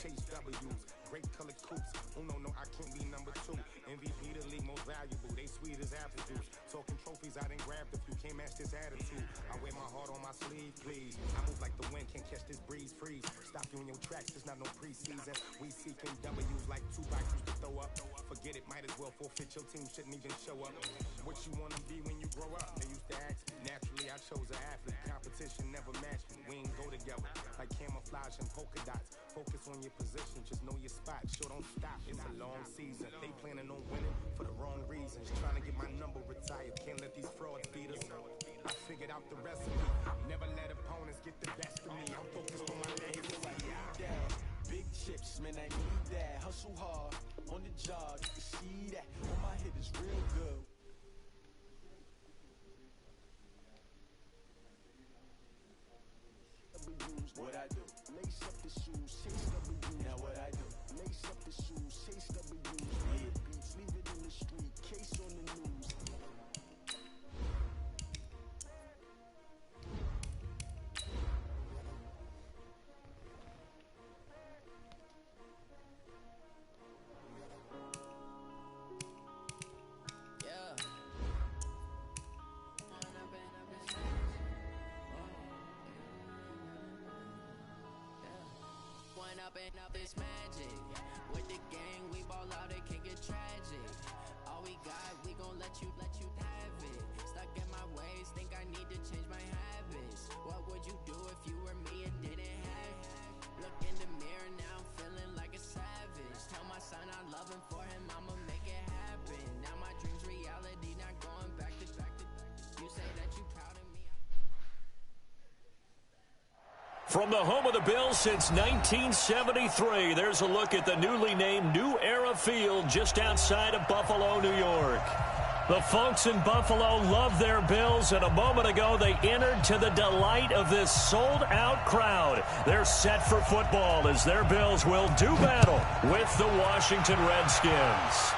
chase W's. Great colored coops. Uno, no, I can't be number 2. MVP the league most valuable. They sweet as apple juice. Talking trophies, I didn't grab the few. Can't match this attitude. I wear my heart on my sleeve, please. I move like the wind, can't catch this breeze. Freeze. Stop you in your tracks. There's not no preseason. We seeking W's like 2 bikes used to throw up. Forget it, might as well forfeit. Your team shouldn't even show up. What you wanna be when you grow up? They used to ask me. Naturally, I chose an athlete. Competition never matched me. We ain't go together like camouflage and polka dots. Focus on your position, just know your spot. Sure, don't stop. It's a long season. They planning on winning for the wrong reasons. Trying to get my number retired. Can't let these frauds beat us. I figured out the recipe. Never let opponents get the best of me. I'm focused on my legacy. Big chips, man, I need that. Hustle hard on the job. You can see that. All my hit is real good. What I do? Lace up the shoes, chase W's. Now what I do? Lace up the shoes, chase W's. Hit beats, leave it in the street, case on the news. Up is magic. With the gang, we ball out, it can get tragic. All we got, we gon' let you have it. Stuck in my ways, think I need to change my habits. What would you do if you were me and didn't have it? Look in the mirror, now I'm feeling like a savage. Tell my son I love him, for him I'ma make it happen. Now my dream's reality, not going back to. You say that you proud of me. From the home of the Bills since 1973, there's a look at the newly named New Era Field just outside of Buffalo, New York. The folks in Buffalo love their Bills, and a moment ago they entered to the delight of this sold-out crowd. They're set for football as their Bills will do battle with the Washington Redskins.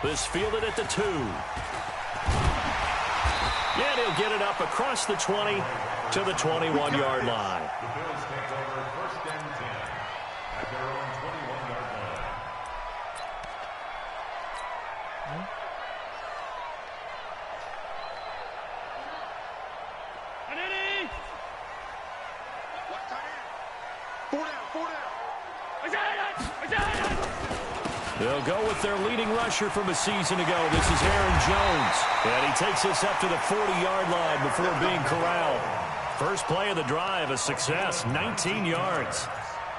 This fielded at the 2. And he'll get it up across the 20 to the 21-yard line. The Bills take over 1st and 10 at their own 21-yard line. They'll go with their leading rusher from a season ago. This is Aaron Jones. And he takes us up to the 40-yard line before being corralled. First play of the drive, a success, 19 yards.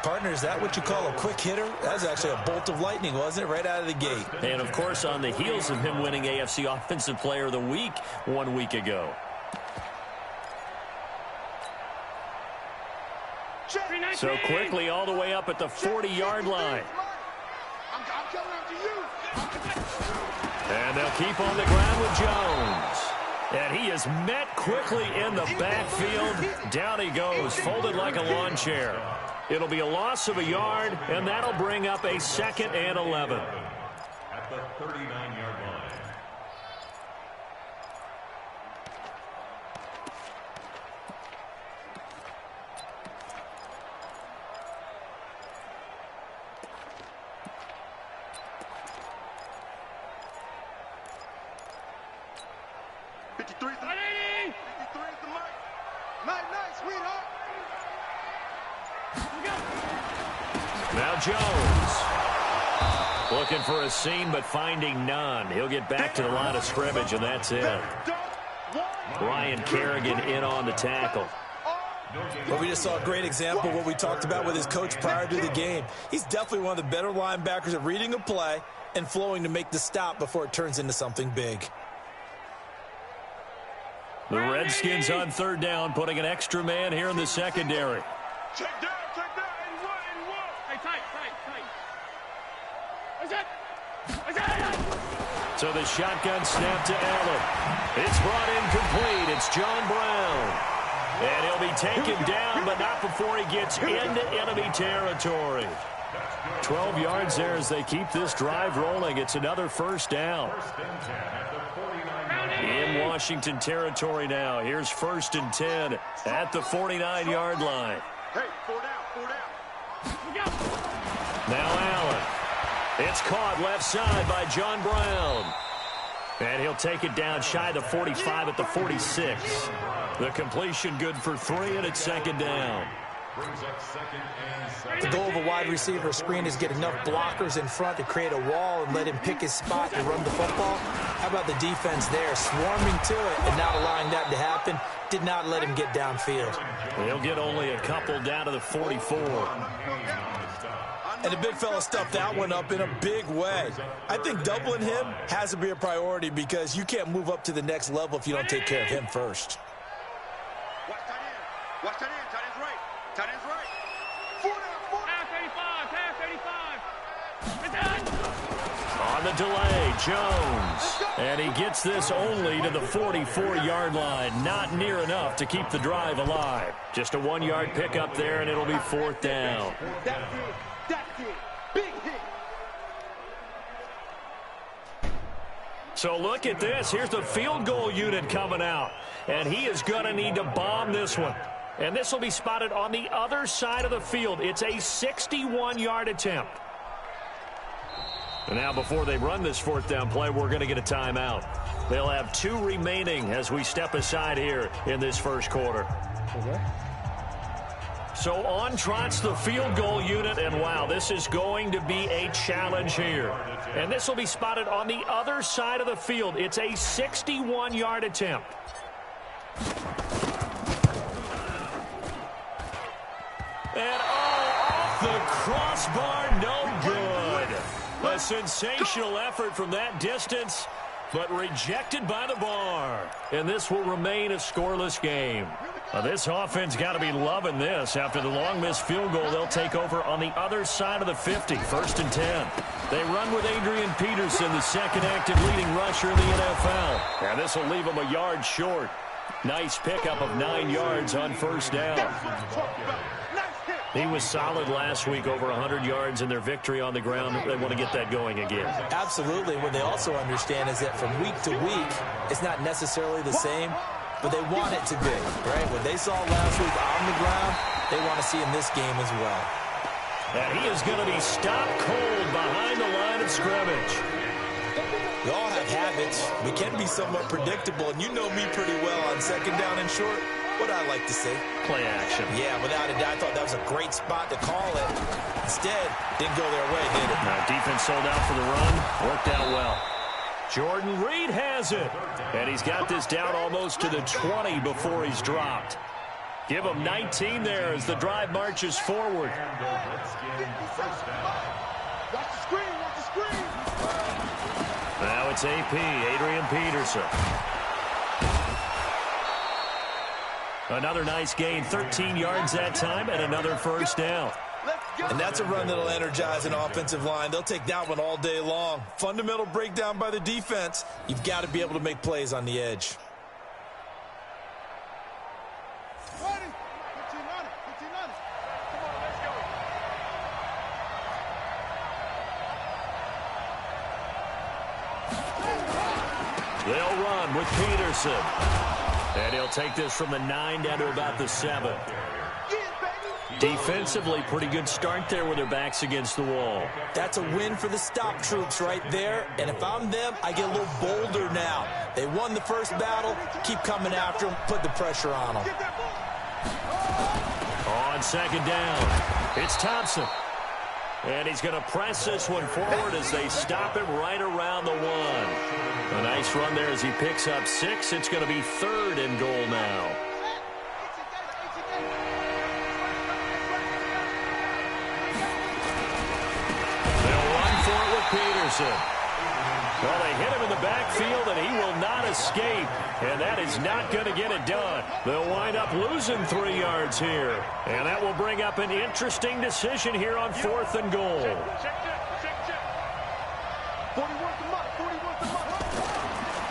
Partner, is that what you call a quick hitter? That's actually a bolt of lightning, wasn't it? Right out of the gate. And, of course, on the heels of him winning AFC Offensive Player of the Week 1 week ago. So quickly all the way up at the 40-yard line. And they'll keep on the ground with Jones. And he is met quickly in the backfield. Down he goes, folded like a lawn chair. It'll be a loss of a yard, and that'll bring up a 2nd and 11. At the 39-yard line. Now Jones looking for a seam but finding none. He'll get back to the line of scrimmage, and that's it. Ryan Kerrigan in on the tackle. Well, we just saw a great example of what we talked about with his coach prior to the game. He's definitely one of the better linebackers at reading a play and flowing to make the stop before it turns into something big. The Redskins on 3rd down, putting an extra man here in the secondary. Check down, 81. Hey, tight. So the shotgun snap to Allen. It's brought in complete. It's John Brown. And he'll be taken down, but not before he gets into enemy territory. 12 yards there as they keep this drive rolling. It's another 1st down. In Washington territory now. Here's 1st and 10 at the 49-yard line. Hey, 4 down. Now Allen. It's caught left side by John Brown. And he'll take it down shy of the 45 at the 46. The completion good for 3, and it's second down. The goal of a wide receiver screen is get enough blockers in front to create a wall and let him pick his spot to run the football. How about the defense there, swarming to it and not allowing that to happen? Did not let him get downfield. He'll get only a couple down to the 44. And the big fella stuffed that one up in a big way. I think doubling him has to be a priority because you can't move up to the next level if you don't take care of him first. Watch tight end. Watch tight end. Tight end's right. Tight end's right. 35. On the delay, Jones. And he gets this only to the 44-yard line. Not near enough to keep the drive alive. Just a 1-yard pickup there, and it'll be 4th down. That's it. That's it. Big hit. So look at this. Here's the field goal unit coming out. And he is going to need to bomb this one. And this will be spotted on the other side of the field. It's a 61-yard attempt. And now before they run this 4th down play, we're going to get a timeout. They'll have 2 remaining as we step aside here in this first quarter. Okay. So on trots the field goal unit, and wow, this is going to be a challenge here. And this will be spotted on the other side of the field. It's a 61-yard attempt. And off the crossbar, no good. A sensational effort from that distance, but rejected by the bar. And this will remain a scoreless game. This offense got to be loving this. After the long missed field goal, they'll take over on the other side of the 50, 1st and 10. They run with Adrian Peterson, the second active leading rusher in the NFL. And this will leave them a yard short. Nice pickup of 9 yards on 1st down. He was solid last week, over 100 yards in their victory on the ground. They want to get that going again. Absolutely. What they also understand is that from week to week, it's not necessarily the same, but they want it to be, right? What they saw last week on the ground, they want to see in this game as well. And he is going to be stopped cold behind the line of scrimmage. We all have habits. We can be somewhat predictable, and you know me pretty well on 2nd down and short. What I like to see. Play action. Yeah, without a doubt, I thought that was a great spot to call it. Instead, didn't go their way, did it? Now, defense sold out for the run. Worked out well. Jordan Reed has it. And he's got this down almost to the 20 before he's dropped. Give him 19 there as the drive marches forward. Watch the screen. Watch the screen. Now it's AP, Adrian Peterson. Another nice gain, 13 yards that time, and another 1st down. And that's a run that'll energize an offensive line. They'll take that one all day long. Fundamental breakdown by the defense. You've got to be able to make plays on the edge. They'll run with Peterson. And he'll take this from the 9 down to about the 7. Defensively, pretty good start there with their backs against the wall. That's a win for the stop troops right there. And if I'm them, I get a little bolder now. They won the first battle. Keep coming after them. Put the pressure on them. On 2nd down, it's Thompson. And he's going to press this one forward as they stop him right around the 1. A nice run there as he picks up 6. It's going to be 3rd and goal now. They'll run for it with Peterson. Well, they hit him in the backfield, and he will not escape. And that is not going to get it done. They'll wind up losing 3 yards here. And that will bring up an interesting decision here on 4th and goal.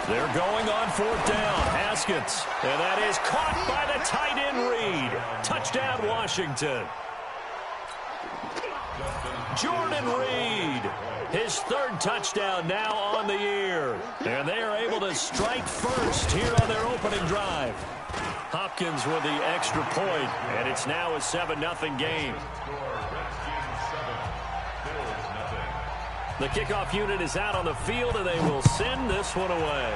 They're going on 4th down. Haskins. And that is caught by the tight end Reed. Touchdown, Washington. Jordan Reed. His 3rd touchdown now on the year. And they are able to strike first here on their opening drive. Hopkins with the extra point, and it's now a 7-0 game. The kickoff unit is out on the field, and they will send this one away.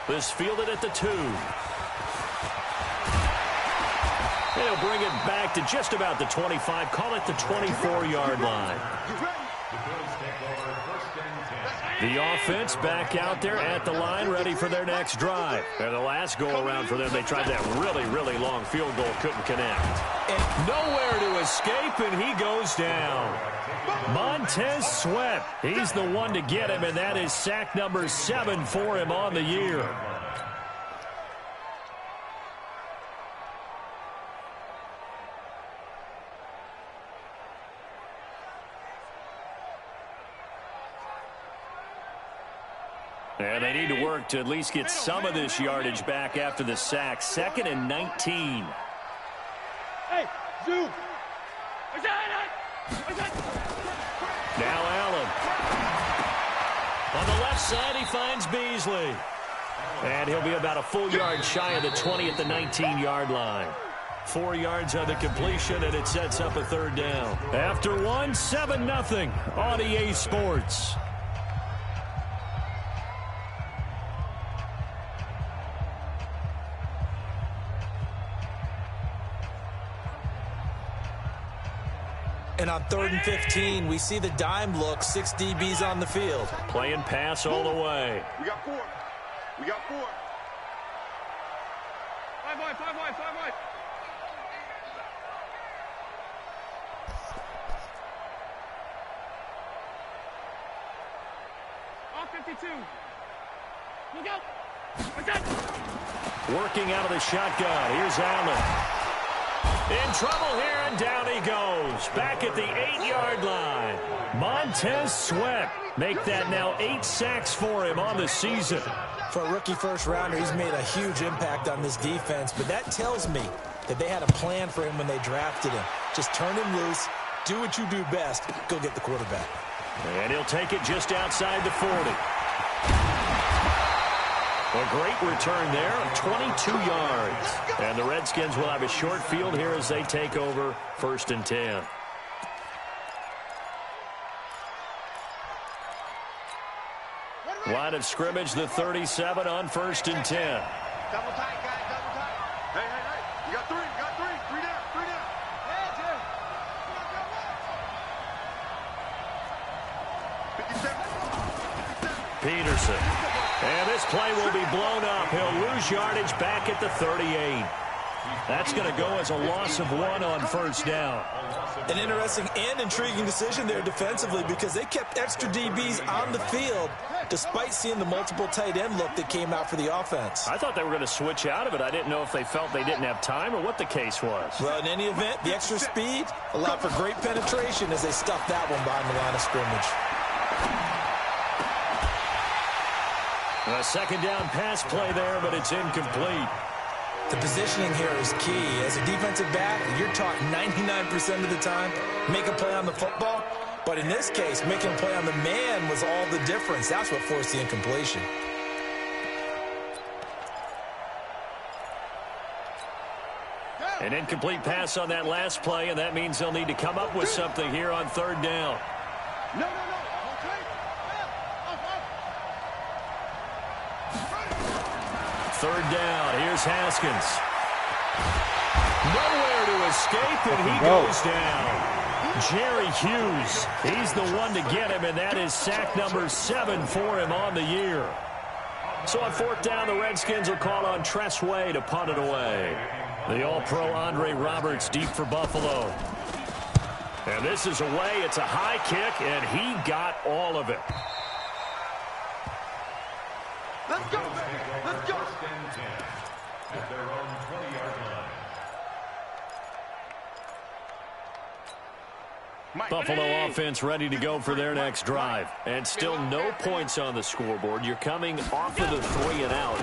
This fielded at the 2. They'll bring it back to just about the 25. Call it the 24-yard line. The offense back out there at the line, ready for their next drive. And the last go-around for them, they tried that really, really long field goal, couldn't connect. And nowhere to escape, and he goes down. Montez Sweat, he's the one to get him, and that is sack number 7 for him on the year. And they need to work to at least get some of this yardage back after the sack. 2nd and 19. Hey, Zoo! Now Allen. On the left side, he finds Beasley. And he'll be about a full yard shy of the 20 at the 19-yard line. 4 yards on the completion, and it sets up a 3rd down. After 1, 7-0 on EA Sports. And on 3rd and 15, we see the dime look, 6 DBs on the field. Playing pass all the way. We got 4. We got 4. 5 wide, 5 wide, 5 wide. Off 52. Look out. Working out of the shotgun. Here's Allen. In trouble here, and down he goes. Back at the 8-yard line. Montez Sweat. Make that now 8 sacks for him on the season. For a rookie first-rounder, he's made a huge impact on this defense, but that tells me that they had a plan for him when they drafted him. Just turn him loose, do what you do best, go get the quarterback. And he'll take it just outside the 40. A great return there of 22 yards. And the Redskins will have a short field here as they take over 1st and 10. Line of scrimmage, the 37 on 1st and 10. Double tight, guys, double tight. Hey. You got 3, 3 down, 3 down. Yeah, 57. Peterson. And this play will be blown up. He'll lose yardage back at the 38. That's going to go as a loss of 1 on 1st down. An interesting and intriguing decision there defensively because they kept extra DBs on the field despite seeing the multiple tight end look that came out for the offense. I thought they were going to switch out of it. I didn't know if they felt they didn't have time or what the case was. Well, in any event, the extra speed allowed for great penetration as they stuffed that one behind the line of scrimmage. A 2nd down pass play there, but it's incomplete. The positioning here is key. As a defensive back, you're taught 99% of the time, make a play on the football. But in this case, making a play on the man was all the difference. That's what forced the incompletion. An incomplete pass on that last play, and that means they'll need to come up with something here on 3rd down. No. 3rd down. Here's Haskins. Nowhere to escape, and he goes down. Jerry Hughes, he's the one to get him, and that is sack number 7 for him on the year. So on 4th down, the Redskins will call on Tress Way to punt it away. The All-Pro Andre Roberts deep for Buffalo. And this is away. It's a high kick, and he got all of it. Let's go, baby. Let's go. At their own 20-yard line. Buffalo offense ready to go for their next drive. And still no points on the scoreboard. You're coming off of the 3 and out.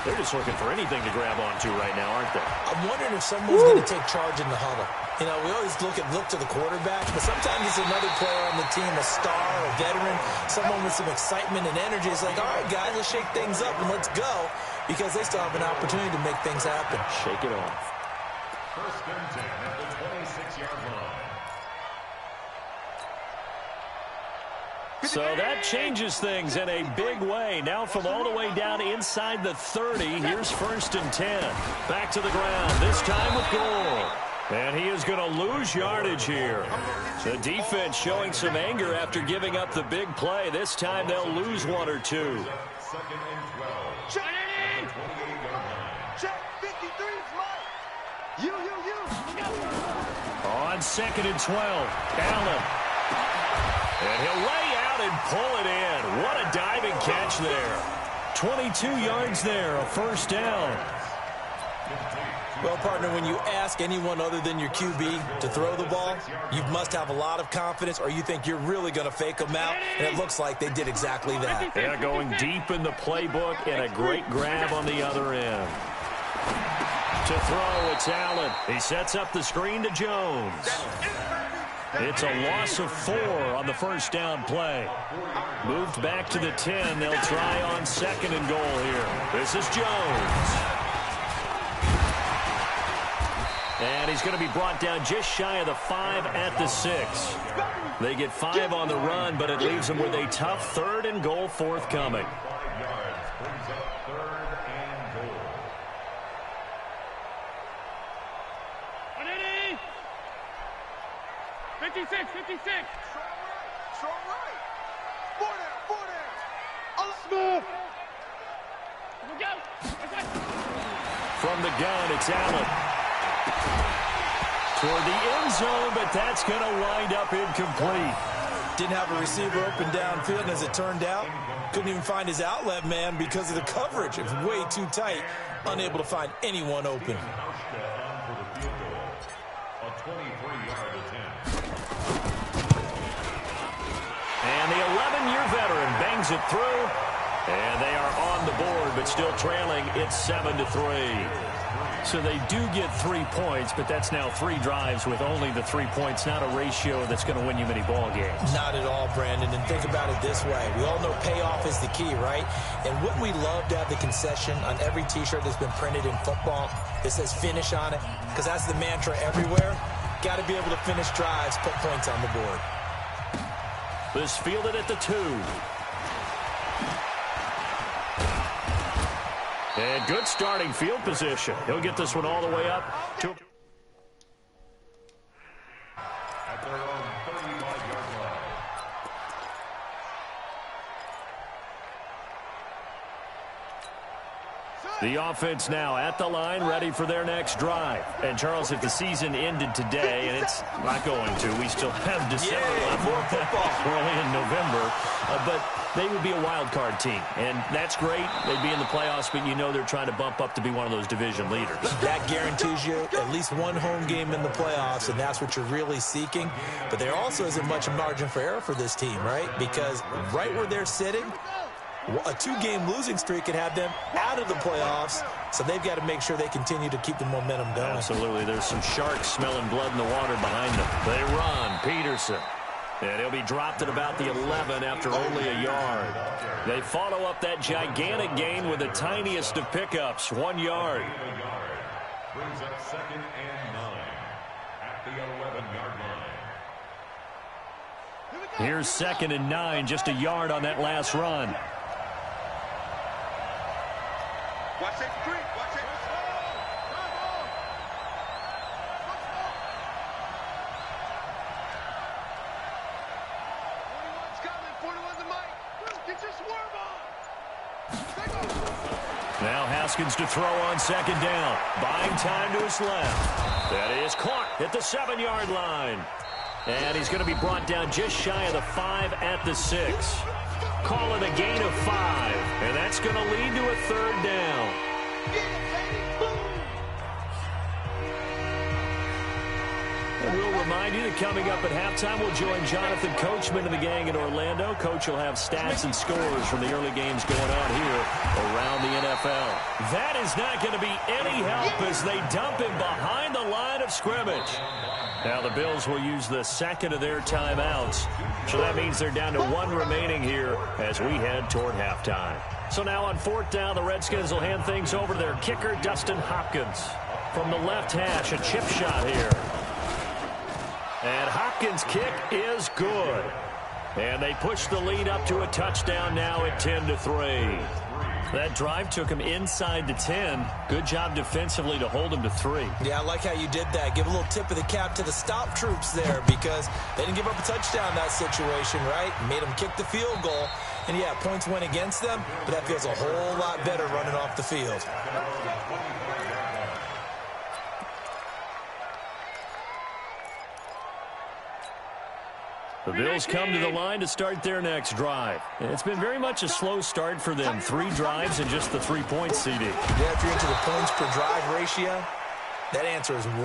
They're just looking for anything to grab onto right now, aren't they? I'm wondering if someone's going to take charge in the huddle. You know, we always look to the quarterback, but sometimes it's another player on the team, a star, a veteran, someone with some excitement and energy. It's like, all right, guys, let's shake things up and let's go, because they still have an opportunity to make things happen. Shake it off. 1st and 10 at the 26-yard line. So that changes things in a big way. Now from all the way down inside the 30, here's 1st and 10. Back to the ground, this time with Gore. And he is going to lose yardage here. The defense showing some anger after giving up the big play. This time they'll lose 1 or 2. 2nd and 12. Check 53 flight. You. On 2nd and 12, Allen. And he'll lay out and pull it in. What a diving catch there. 22 yards there, a 1st down. Well, partner, when you ask anyone other than your QB to throw the ball, you must have a lot of confidence, or you think you're really going to fake them out, and it looks like they did exactly that. Yeah, going deep in the playbook and a great grab on the other end. To throw, it's Allen. He sets up the screen to Jones. It's a loss of 4 on the 1st down play. Moved back to the 10. They'll try on 2nd and goal here. This is Jones. And he's going to be brought down just shy of the 5 at the 6. They get 5 on the run, but it leaves them with a tough 3rd and goal forthcoming. 5 yards brings up 3rd and goal. 56. Strong right. 4 down. Smooth. Here we go. From the gun, it's Allen. Toward the end zone, but that's going to wind up incomplete. Didn't have a receiver open downfield, and as it turned out, couldn't even find his outlet man because of the coverage. It was way too tight, unable to find anyone open. A 23-yard attempt. And the 11-year veteran bangs it through, and they are on the board, but still trailing. It's 7-3. So they do get 3 points, but that's now 3 drives with only the 3 points, not a ratio that's going to win you many ball games. Not at all, Brandon. And think about it this way. We all know payoff is the key, right? And wouldn't we love to have the concession on every T-shirt that's been printed in football that says finish on it? Because that's the mantra everywhere. Got to be able to finish drives, put points on the board. This fielded at the 2. And good starting field position. He'll get this one all the way up to... At their own 35-yard line. The offense now at the line, ready for their next drive. And, Charles, if the season ended today, and it's not going to, we still have December left. More football. Early in November. But they would be a wild card team. And that's great. They'd be in the playoffs, but you know they're trying to bump up to be one of those division leaders. That guarantees you at least one home game in the playoffs, and that's what you're really seeking. But there also isn't much margin for error for this team, right? Because right where they're sitting, a 2-game losing streak could have them out of the playoffs, so they've got to make sure they continue to keep the momentum going. Absolutely. There's some sharks smelling blood in the water behind them. They run. Peterson. And he'll be dropped at about the 11 after only a yard. They follow up that gigantic gain with the tiniest of pickups, 1 yard. Brings up 2nd and 9 at the 11-yard line. Here's 2nd and 9, just a yard on that last run. Watch that street. Watch it. 41's coming. 41's the mic. Get your swerve on. Now Haskins to throw on 2nd down. Buying time to his left. That is caught at the 7-yard line. And he's going to be brought down just shy of the 5 at the 6. Call it a gain of 5. And that's going to lead to a 3rd down. And we'll remind you that coming up at halftime, we'll join Jonathan Coachman and the gang in Orlando. Coach will have stats and scores from the early games going on here around the NFL. That is not going to be any help as they dump him behind the line of scrimmage. Now the Bills will use the 2nd of their timeouts. So that means they're down to 1 remaining here as we head toward halftime. So now on 4th down, the Redskins will hand things over to their kicker, Dustin Hopkins. From the left hash, a chip shot here. And Hopkins' kick is good. And they push the lead up to a touchdown now at 10-3. That drive took him inside the 10. Good job defensively to hold him to 3. Yeah, I like how you did that. Give a little tip of the cap to the stop troops there because they didn't give up a touchdown in that situation, right? Made them kick the field goal. And, yeah, points went against them, but that feels a whole lot better running off the field. The Bills come to the line to start their next drive. It's been very much a slow start for them. 3 drives and just the 3 points, CD. Yeah, if you're into the points per drive ratio, that answer is 1.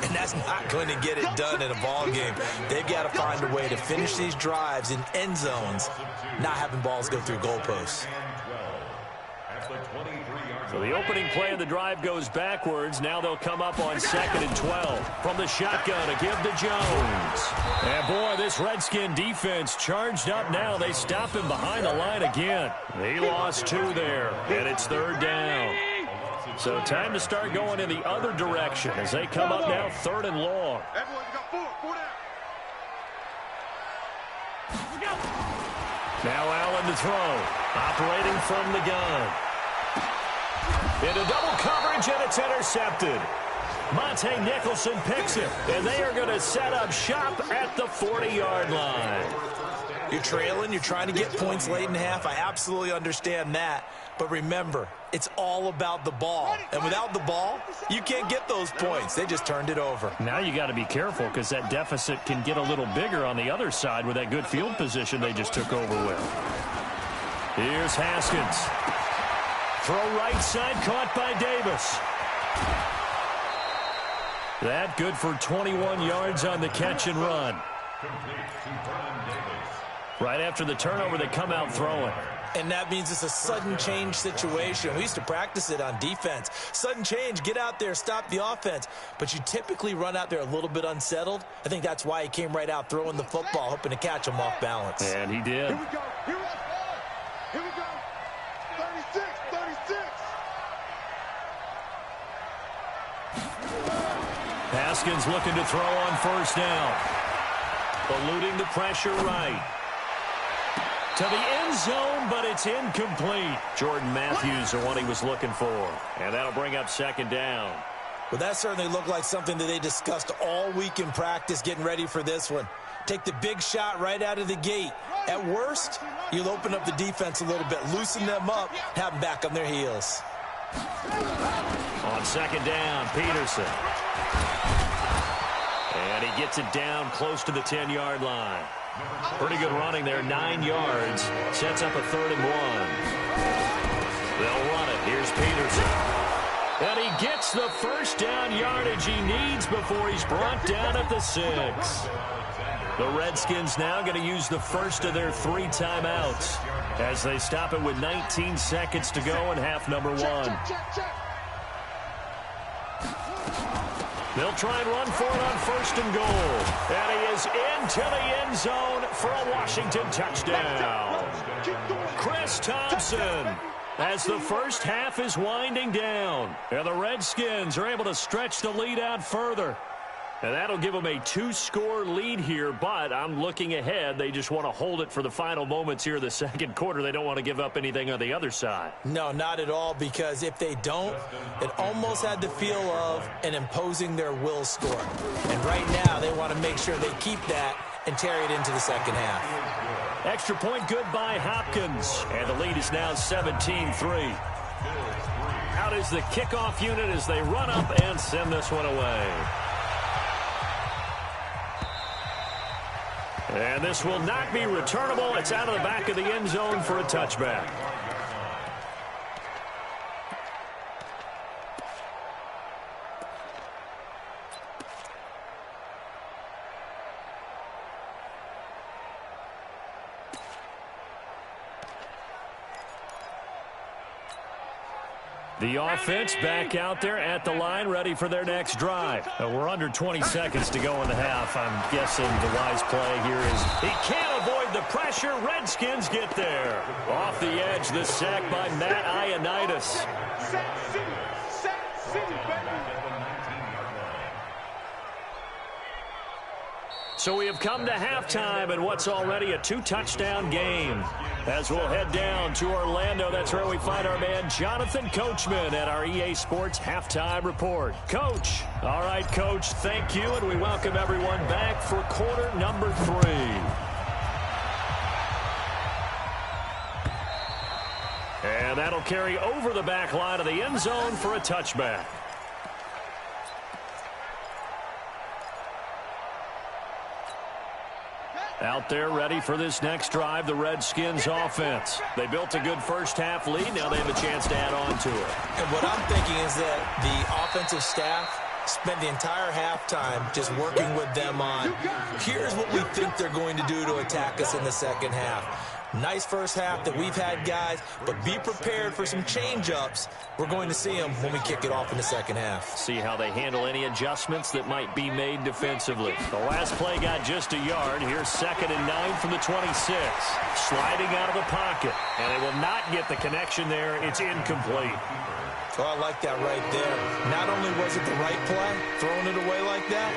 And that's not going to get it done in a ball game. They've got to find a way to finish these drives in end zones, not having balls go through goalposts. So the opening play of the drive goes backwards. Now they'll come up on 2nd and 12. From the shotgun, a give to Jones. And boy, this Redskin defense charged up now. They stop him behind the line again. He lost 2 there, and it's 3rd down. So time to start going in the other direction as they come up now 3rd and long. Everyone got 4 down. Now Allen to throw. Operating from the gun. Into double coverage, and it's intercepted. Monte Nicholson picks it, and they are going to set up shop at the 40-yard line. You're trailing. You're trying to get points late in half. I absolutely understand that. But remember, it's all about the ball. And without the ball, you can't get those points. They just turned it over. Now you got to be careful because that deficit can get a little bigger on the other side with that good field position they just took over with. Here's Haskins. Throw right side, caught by Davis. That good for 21 yards on the catch and run. Right after the turnover, they come out throwing. And that means it's a sudden change situation. We used to practice it on defense. Sudden change, get out there, stop the offense. But you typically run out there a little bit unsettled. I think that's why he came right out throwing the football, hoping to catch him off balance. And he did. Here we go. Here we go. Here we go. 36, 36. Haskins looking to throw on 1st down. Eluding the pressure right. To the end zone, but it's incomplete. Jordan Matthews, the one he was looking for. And that'll bring up 2nd down. Well, that certainly looked like something that they discussed all week in practice getting ready for this one. Take the big shot right out of the gate. At worst, you'll open up the defense a little bit, loosen them up, have them back on their heels. On 2nd down, Peterson. And he gets it down close to the 10-yard line. Pretty good running there, 9 yards. Sets up a 3rd and 1. They'll run it. Here's Peterson. And he gets the 1st down yardage he needs before he's brought down at the 6. The Redskins now going to use the first of their 3 timeouts as they stop it with 19 seconds to go in half number 1. They'll try and run for it on 1st and goal. And he is into the end zone for a Washington touchdown. Chris Thompson, as the first half is winding down. And the Redskins are able to stretch the lead out further. And that'll give them a 2-score lead here, but I'm looking ahead. They just want to hold it for the final moments here of the 2nd quarter. They don't want to give up anything on the other side. No, not at all, because if they don't, it almost had the feel of an imposing their will score. And right now, they want to make sure they keep that and carry it into the 2nd half. Extra point good by Hopkins. And the lead is now 17-3. Out is the kickoff unit as they run up and send this one away. And this will not be returnable. It's out of the back of the end zone for a touchback. The offense back out there at the line, ready for their next drive. We're under 20 seconds to go in the half. I'm guessing the wise play here is he can't avoid the pressure. Redskins get there. Off the edge, the sack by Matt Ioannidis. Sack City, baby. So we have come to halftime in what's already a 2-touchdown game. As we'll head down to Orlando, that's where we find our man Jonathan Coachman at our EA Sports Halftime Report. Coach. All right, Coach, thank you, and we welcome everyone back for quarter number 3. And that'll carry over the back line of the end zone for a touchback. Out there ready for this next drive, the Redskins offense. They built a good first-half lead. Now they have a chance to add on to it. And what I'm thinking is that the offensive staff spent the entire halftime just working with them on, here's what we think they're going to do to attack us in the second half. Nice first half that we've had, guys, but be prepared for some change-ups. We're going to see them when we kick it off in the second half. See how they handle any adjustments that might be made defensively. The last play got just a yard. Here's 2nd and 9 from the 26. Sliding out of the pocket, and they will not get the connection there. It's incomplete. Oh, I like that right there. Not only was it the right play, throwing it away like that,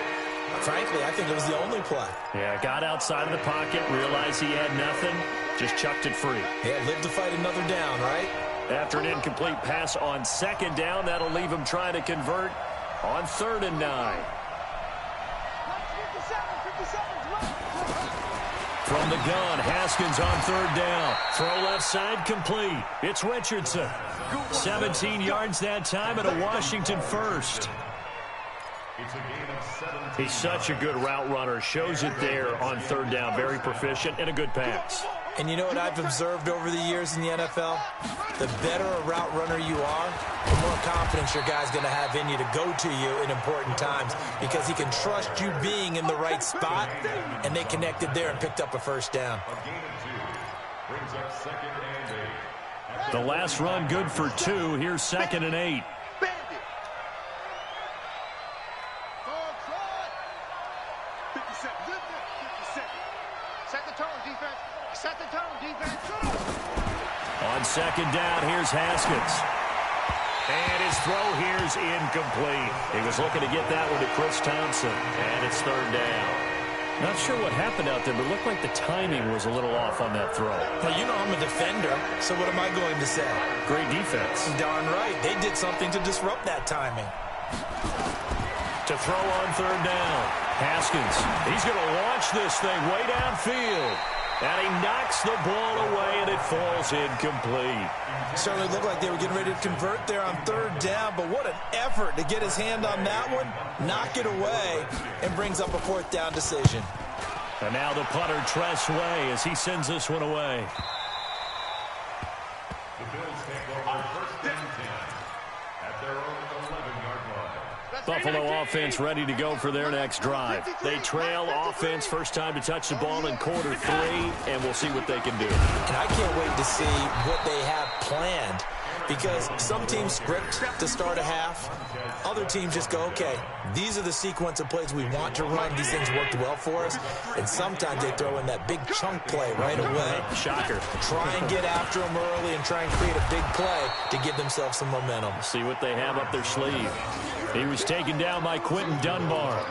frankly, I think it was the only play. Yeah, got outside of the pocket, realized he had nothing, just chucked it free. Yeah, live to fight another down, right? After an incomplete pass on 2nd down, that'll leave him trying to convert on 3rd and 9. From the gun, Haskins on 3rd down. Throw left side, complete. It's Richardson. 17 yards that time and a Washington first. He's such a good route runner. Shows it there on 3rd down. Very proficient and a good pass. And you know what I've observed over the years in the NFL? The better a route runner you are, the more confidence your guy's going to have in you to go to you in important times because he can trust you being in the right spot, and they connected there and picked up a first down. The last run good for 2. Here's 2nd and 8. On 2nd down, here's Haskins. And his throw here's incomplete. He was looking to get that one to Chris Thompson. And it's 3rd down. Not sure what happened out there, but it looked like the timing was a little off on that throw. Well, you know I'm a defender, so what am I going to say? Great defense. Darn right. They did something to disrupt that timing. To throw on 3rd down. Haskins, he's going to launch this thing way downfield. And he knocks the ball away, and it falls incomplete. Certainly looked like they were getting ready to convert there on 3rd down, but what an effort to get his hand on that one, knock it away, and brings up a 4th down decision. And now the punter, Tress Way, as he sends this one away. The Bills take over 1st and 10 at their own 11-yard line. Buffalo offense ready to go for their next drive. They trail offense, first time to touch the ball in quarter 3, and we'll see what they can do. And I can't wait to see what they have planned, because some teams script to start a half. Other teams just go, okay, these are the sequence of plays we want to run. These things worked well for us. And sometimes they throw in that big chunk play right away. Shocker. Try and get after them early and try and create a big play to give themselves some momentum. See what they have up their sleeve. He was taken down by Quentin Dunbar.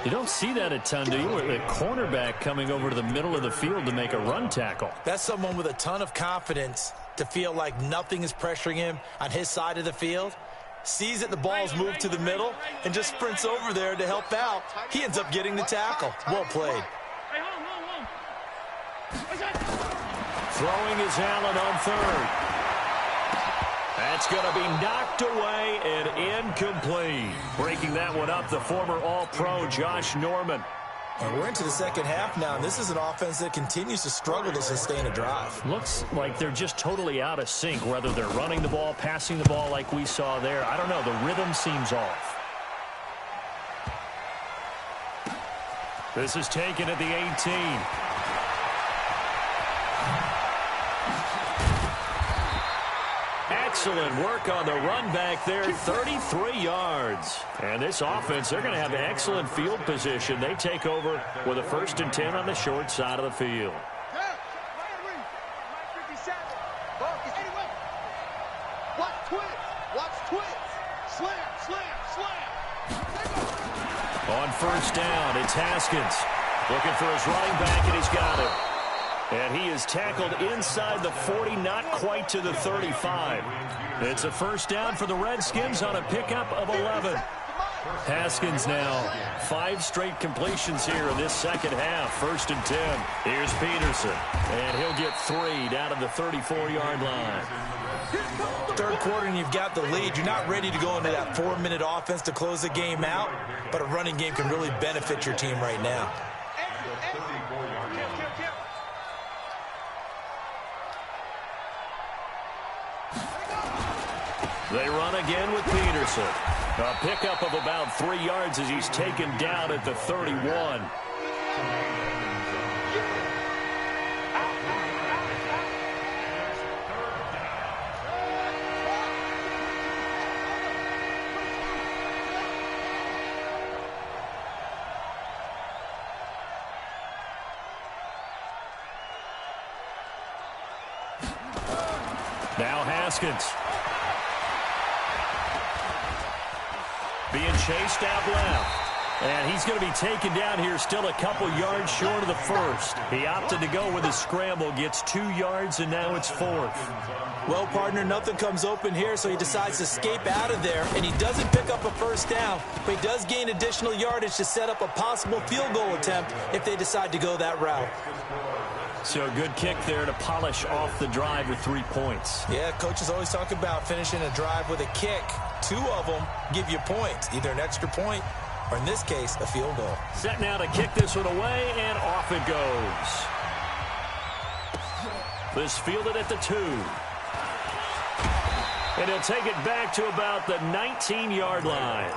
You don't see that a ton, do you? A cornerback coming over to the middle of the field to make a run tackle. That's someone with a ton of confidence to feel like nothing is pressuring him on his side of the field. Sees that the ball's moved to the middle and just sprints over there to help out. He ends up getting the tackle. Well played. Throwing is Allen on 3rd. That's going to be knocked away and incomplete. Breaking that one up, the former All-Pro Josh Norman. And we're into the second half now, and this is an offense that continues to struggle to sustain a drive. Looks like they're just totally out of sync, whether they're running the ball, passing the ball like we saw there. I don't know. The rhythm seems off. This is taken at the 18. Excellent work on the run back there, 33 yards. And this offense, they're going to have excellent field position. They take over with a 1st and 10 on the short side of the field. On 1st down, it's Haskins. Looking for his running back, and he's got it. And he is tackled inside the 40, not quite to the 35. It's a first down for the Redskins on a pickup of 11. Haskins now 5 straight completions here in this second half. 1st and 10. Here's Peterson. And he'll get 3 down to the 34-yard line. Third quarter and you've got the lead. You're not ready to go into that 4-minute offense to close the game out, but a running game can really benefit your team right now. They run again with Peterson. A pickup of about 3 yards as he's taken down at the 31. Now Haskins. Being chased out left. And he's going to be taken down here still a couple yards short of the first. He opted to go with a scramble, gets 2 yards, and now it's 4th. Well, partner, nothing comes open here, so he decides to escape out of there, and he doesn't pick up a first down, but he does gain additional yardage to set up a possible field goal attempt if they decide to go that route. So a good kick there to polish off the drive with 3 points. Yeah, coaches always talk about finishing a drive with a kick. 2 of them give you points, either an extra point or, in this case, a field goal. Set now to kick this one away, and off it goes. This fielded at the 2. And he'll take it back to about the 19-yard line.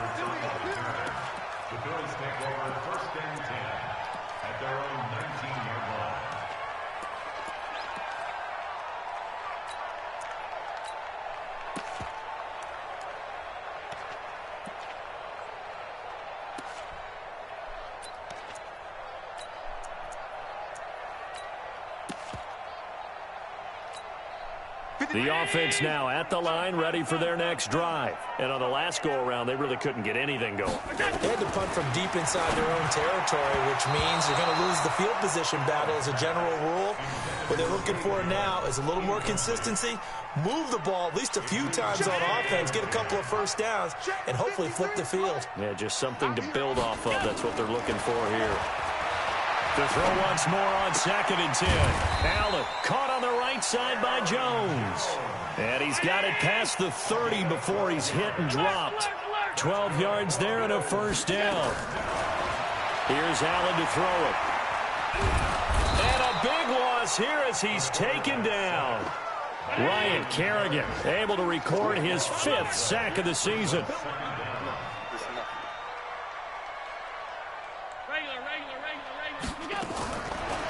The Bills take over 1st and 10 at their own 19-yard line. The offense now at the line, ready for their next drive. And on the last go-around, they really couldn't get anything going. They had to punt from deep inside their own territory, which means you're going to lose the field position battle as a general rule. What they're looking for now is a little more consistency, move the ball at least a few times on offense, get a couple of first downs, and hopefully flip the field. Yeah, just something to build off of. That's what they're looking for here. To throw once more on 2nd and 10. Allen caught on the right side by Jones. And he's got it past the 30 before he's hit and dropped. 12 yards there and a first down. Here's Allen to throw it. And a big loss here as he's taken down. Ryan Kerrigan able to record his 5th sack of the season.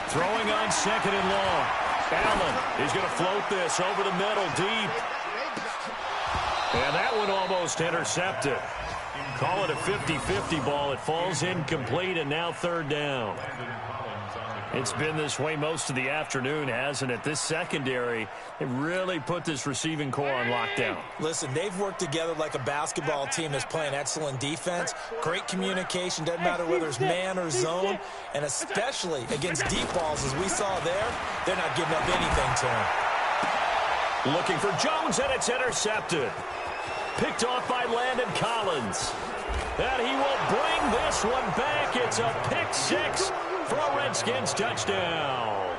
Throwing on 2nd and long. Allen is going to float this over the middle deep. And that one almost intercepted. Call it a 50-50 ball. It falls incomplete, and now 3rd down. It's been this way most of the afternoon, hasn't it? This secondary, they really put this receiving core on lockdown. Listen, they've worked together like a basketball team that's playing excellent defense. Great communication, doesn't matter whether it's man or zone. And especially against deep balls, as we saw there, they're not giving up anything to him. Looking for Jones, and it's intercepted. Picked off by Landon Collins. And he will bring this one back. It's a pick 6 for a Redskins touchdown.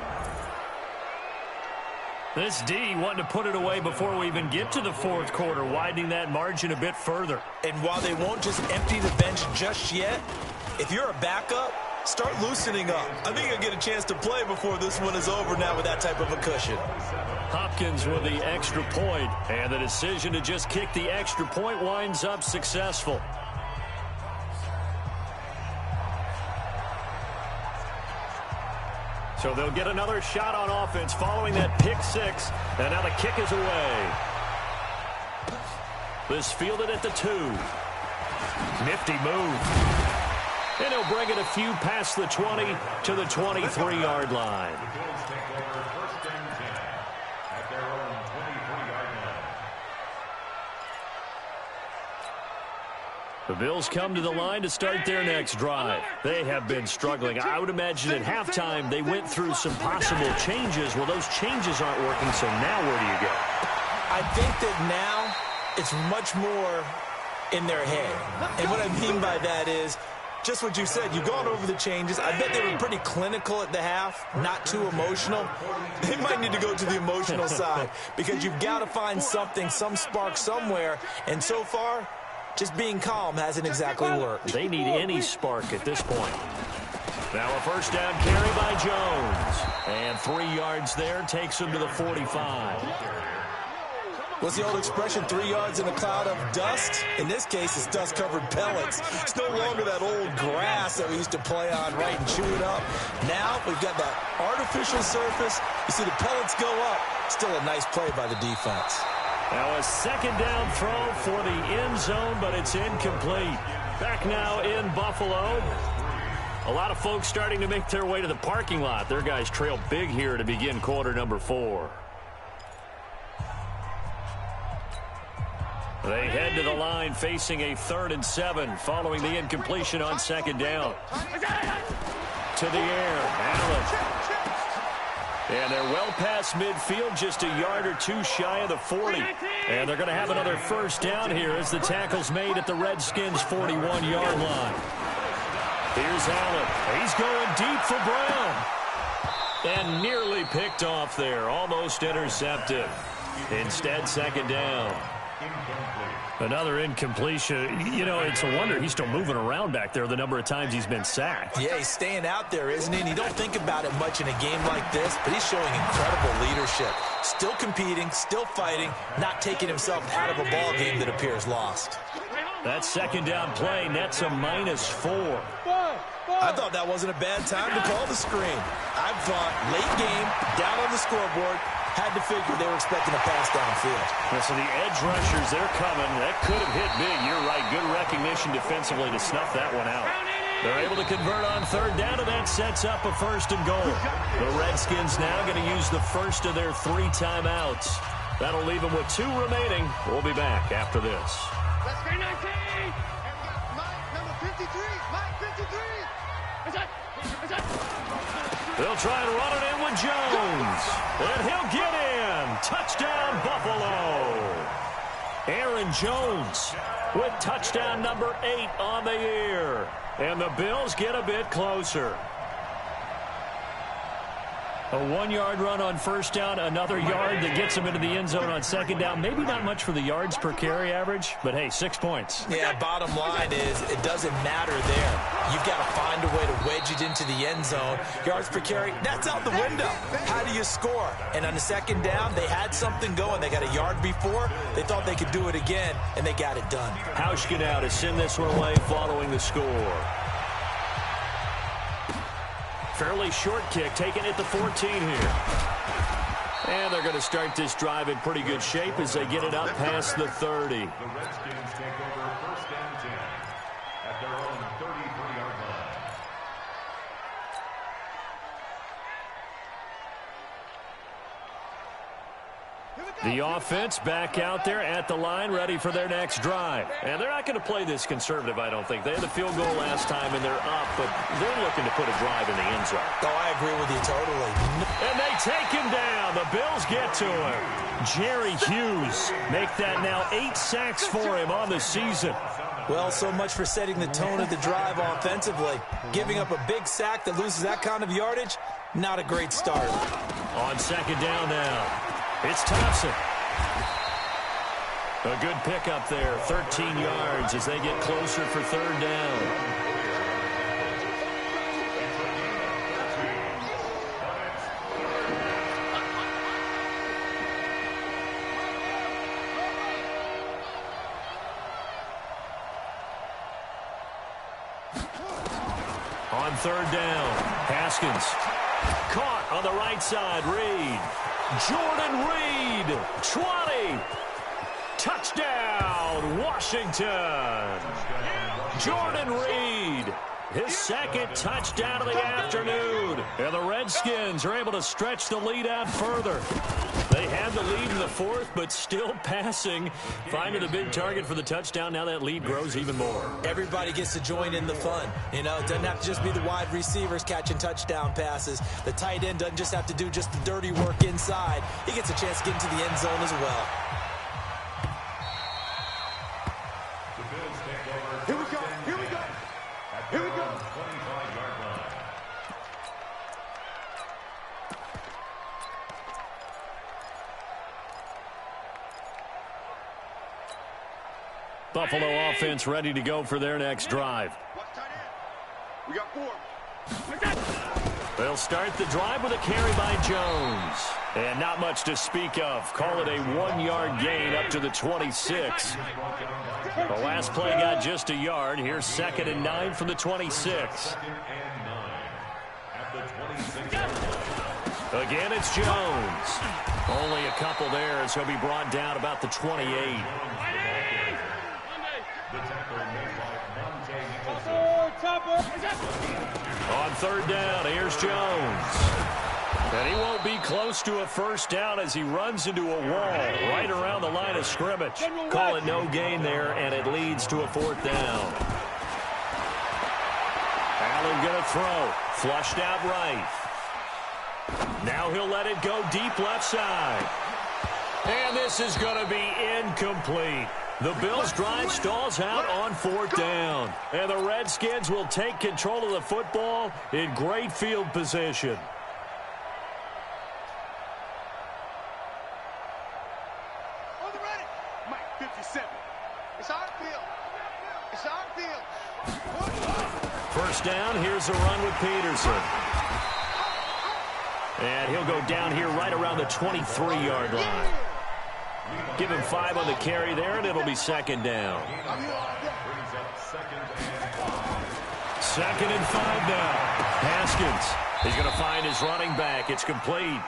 This D wanting to put it away before we even get to the 4th quarter, widening that margin a bit further. And while they won't just empty the bench just yet, if you're a backup, start loosening up. I think you'll get a chance to play before this one is over now with that type of a cushion. Hopkins with the extra point, and the decision to just kick the extra point winds up successful. So they'll get another shot on offense following that pick 6, and now the kick is away. This fielded at the 2. Nifty move. And he'll bring it a few past the 20 to the 23-yard line. The Bills take over 1st and 10 at their own 23-yard line. The Bills come to the line to start their next drive. They have been struggling. I would imagine at halftime they went through some possible changes. Well, those changes aren't working, so now where do you go? I think that now it's much more in their head. And what I mean by that is just what you said. You've gone over the changes. I bet they were pretty clinical at the half, not too emotional. They might need to go to the emotional side because you've got to find something, some spark somewhere. And so far, just being calm hasn't exactly worked. They need any spark at this point. Now a first down carry by Jones. And 3 yards there takes him to the 45. What's the old expression, 3 yards in a cloud of dust? In this case, it's dust-covered pellets. It's no longer that old grass that we used to play on, right, and chew it up. Now we've got that artificial surface. You see the pellets go up. Still a nice play by the defense. Now a second down throw for the end zone, but it's incomplete. Back now in Buffalo. A lot of folks starting to make their way to the parking lot. Their guys trail big here to begin quarter number 4. They head to the line facing a 3rd and 7 following the incompletion on second down. To the air, Allen. And they're well past midfield, just a yard or two shy of the 40. And they're going to have another first down here as the tackle's made at the Redskins' 41-yard line. Here's Allen. He's going deep for Brown. And nearly picked off there, almost intercepted. Instead, second down. Another incompletion. You know, it's a wonder he's still moving around back there the number of times he's been sacked. Yeah, he's staying out there, isn't he? And you don't think about it much in a game like this, but he's showing incredible leadership. Still competing, still fighting, not taking himself out of a ball game that appears lost. That second down play nets a -4. I thought that wasn't a bad time to call the screen. I thought late game, down on the scoreboard, had to figure they were expecting a pass downfield. Yeah, so the edge rushers, they're coming. That could have hit big. You're right. Good recognition defensively to snuff that one out. They're able to convert on third down, and that sets up a 1st and goal. The Redskins now going to use the first of their 3 timeouts. That'll leave them with 2 remaining. We'll be back after this. Let's go 19. Mike, number 53. Mike, 53. They'll try and run it in with Jones. And he'll get in. Touchdown, Buffalo. Aaron Jones with touchdown number 8 on the year. And the Bills get a bit closer. A 1-yard run on first down, another yard that gets them into the end zone on second down. Maybe not much for the yards per carry average, but hey, 6 points. Yeah, bottom line is it doesn't matter there. You've got to find a way to wedge it into the end zone. Yards per carry, that's out the window. How do you score? And on the second down, they had something going. They got a yard before. They thought they could do it again, and they got it done. Hauschka now to send this one away following the score. Fairly short kick, taken at the 14 here. And they're going to start this drive in pretty good shape as they get it up past the 30. The Redskins take over 1st and 10 at their own 33-yard line. The offense back out there at the line, ready for their next drive. And they're not going to play this conservative, I don't think. They had the field goal last time, and they're up, but they're looking to put a drive in the end zone. Oh, I agree with you totally. And they take him down. The Bills get to him. Jerry Hughes make that now 8 sacks for him on the season. Well, so much for setting the tone of the drive offensively. Giving up a big sack that loses that kind of yardage, not a great start. On second down now. It's Thompson. A good pickup there, 13 yards as they get closer for third down. On third down, Haskins. Caught on the right side, Reed. Jordan Reed, 20. Touchdown, Washington. Jordan Reed, his 2nd touchdown of the afternoon. And the Redskins are able to stretch the lead out further. They had the lead in the fourth, but still passing. Finding the big target for the touchdown. Now that lead grows even more. Everybody gets to join in the fun. You know, it doesn't have to just be the wide receivers catching touchdown passes. The tight end doesn't just have to do just the dirty work inside. He gets a chance to get into the end zone as well. Here we go. Here we go. Here we go. 25-yard line. Buffalo offense ready to go for their next drive. Watch tight end. We got 4. They'll start the drive with a carry by Jones. And not much to speak of. Call it a 1-yard gain up to the 26. The last play got just a yard. Here's 2nd and 9 from the 26. Again, it's Jones. Only a couple there as he'll be brought down about the 28. On 3rd down, here's Jones. And he won't be close to a first down as he runs into a wall right around the line of scrimmage. Call it no gain there, and it leads to a 4th down. Allen going to throw. Flushed out right. Now he'll let it go deep left side. And this is going to be incomplete. The Bills' drive stalls out on 4th down. And the Redskins will take control of the football in great field position. On the ready. Mike 57. It's our field. It's our field. 1st down, here's a run with Peterson. And he'll go down here right around the 23-yard line. Give him 5 on the carry there, and it'll be 2nd down. 2nd and 5 now. Haskins, he's going to find his running back. It's complete.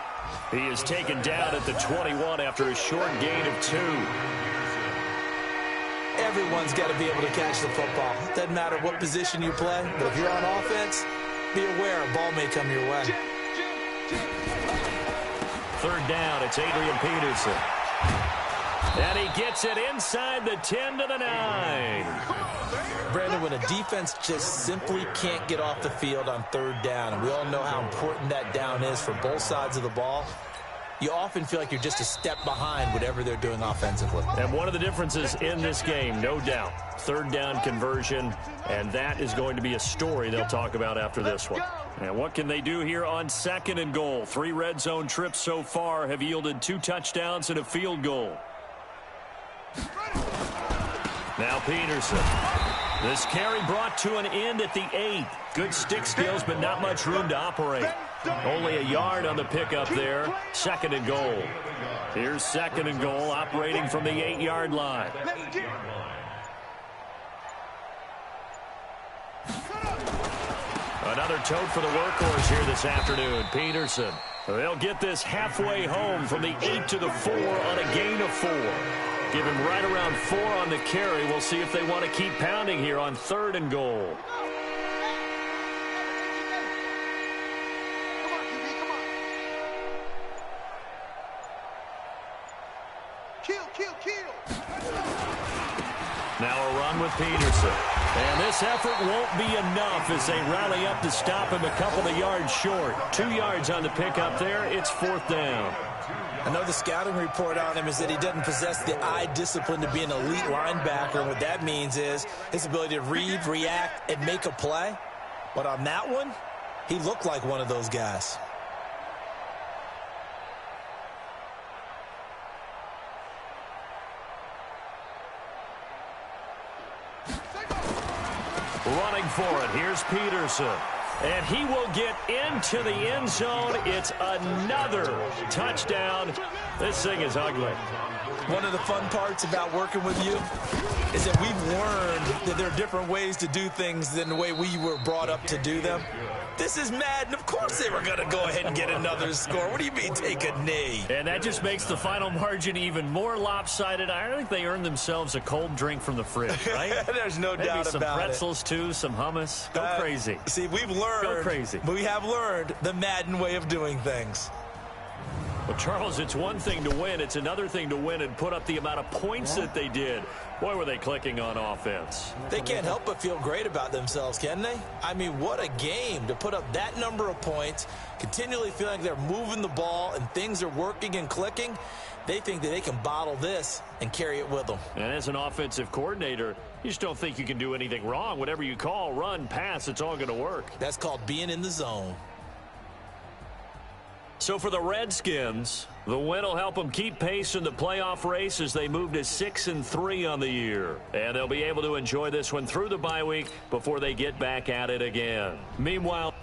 He is taken down at the 21 after a short gain of 2. Everyone's got to be able to catch the football. Doesn't matter what position you play, but if you're on offense, be aware a ball may come your way. 3rd down, it's Adrian Peterson. And he gets it inside the 10 to the 9. Brandon, when a defense just simply can't get off the field on 3rd down, and we all know how important that down is for both sides of the ball, you often feel like you're just a step behind whatever they're doing offensively. And one of the differences in this game, no doubt, 3rd down conversion, and that is going to be a story they'll talk about after this one. And what can they do here on 2nd and goal? 3 red zone trips so far have yielded 2 touchdowns and a field goal. Now Peterson. This carry brought to an end at the 8. Good stick skills, but not much room to operate. Only a yard on the pickup there. 2nd and goal. Here's 2nd and goal, operating from the 8-yard line. Another tote for the workhorse here this afternoon, Peterson. They'll get this halfway home from the 8 to the 4 on a gain of 4. Give him right around 4 on the carry. We'll see if they want to keep pounding here on 3rd and goal. Now a run with Peterson. And this effort won't be enough as they rally up to stop him a couple of yards short. 2 yards on the pickup there. It's 4th down. I know the scouting report on him is that he doesn't possess the eye discipline to be an elite linebacker. And what that means is his ability to read, react, and make a play. But on that one, he looked like one of those guys. Running for it. Here's Peterson. And he will get into the end zone. It's another touchdown. This thing is ugly. One of the fun parts about working with you is that we've learned that there are different ways to do things than the way we were brought up to do them. This is Madden. Of course they were going to go ahead and get another score. What do you mean take a knee? And that just makes the final margin even more lopsided. I think they earned themselves a cold drink from the fridge, right? There's no doubt about it. Maybe some pretzels, too, some hummus. Go crazy. See, we've learned. Go crazy. We have learned the Madden way of doing things. Well, Charles, it's one thing to win. It's another thing to win and put up the amount of points that they did. Boy, were they clicking on offense. They can't help but feel great about themselves, can they? I mean, what a game to put up that number of points, continually feeling like they're moving the ball and things are working and clicking. They think that they can bottle this and carry it with them. And as an offensive coordinator, you just don't think you can do anything wrong. Whatever you call, run, pass, it's all going to work. That's called being in the zone. So for the Redskins, the win will help them keep pace in the playoff race as they move to 6-3 on the year. And they'll be able to enjoy this one through the bye week before they get back at it again. Meanwhile,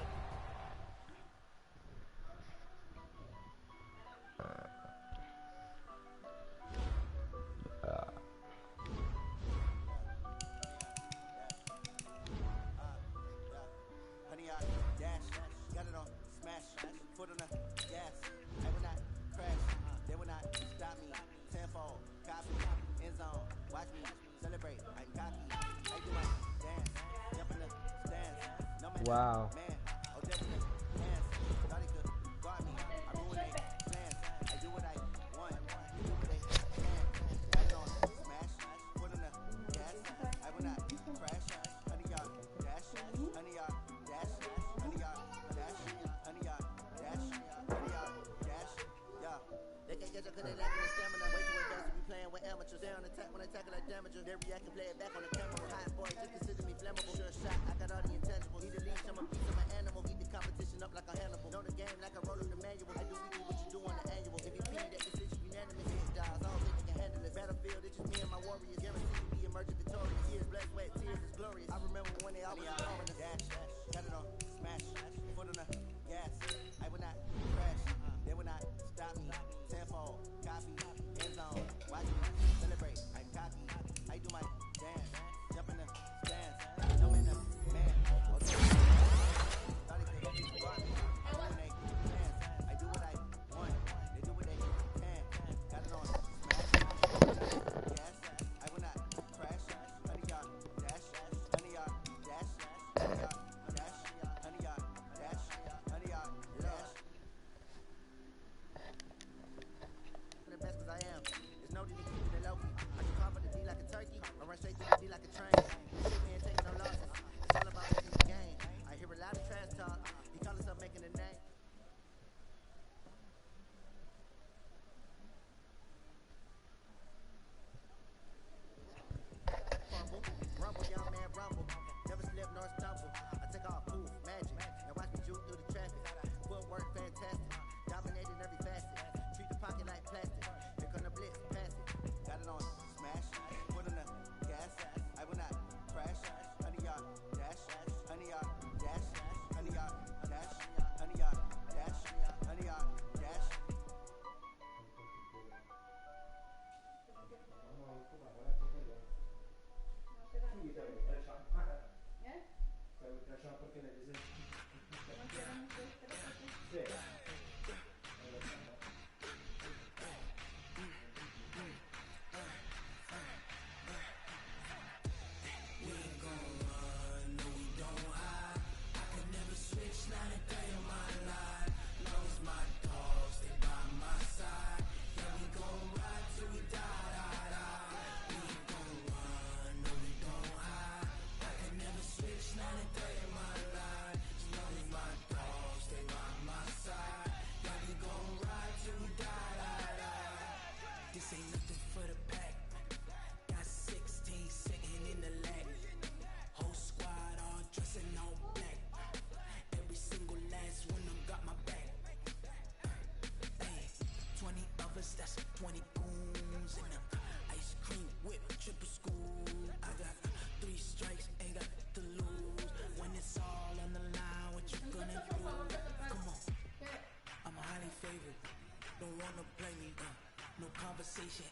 Wow.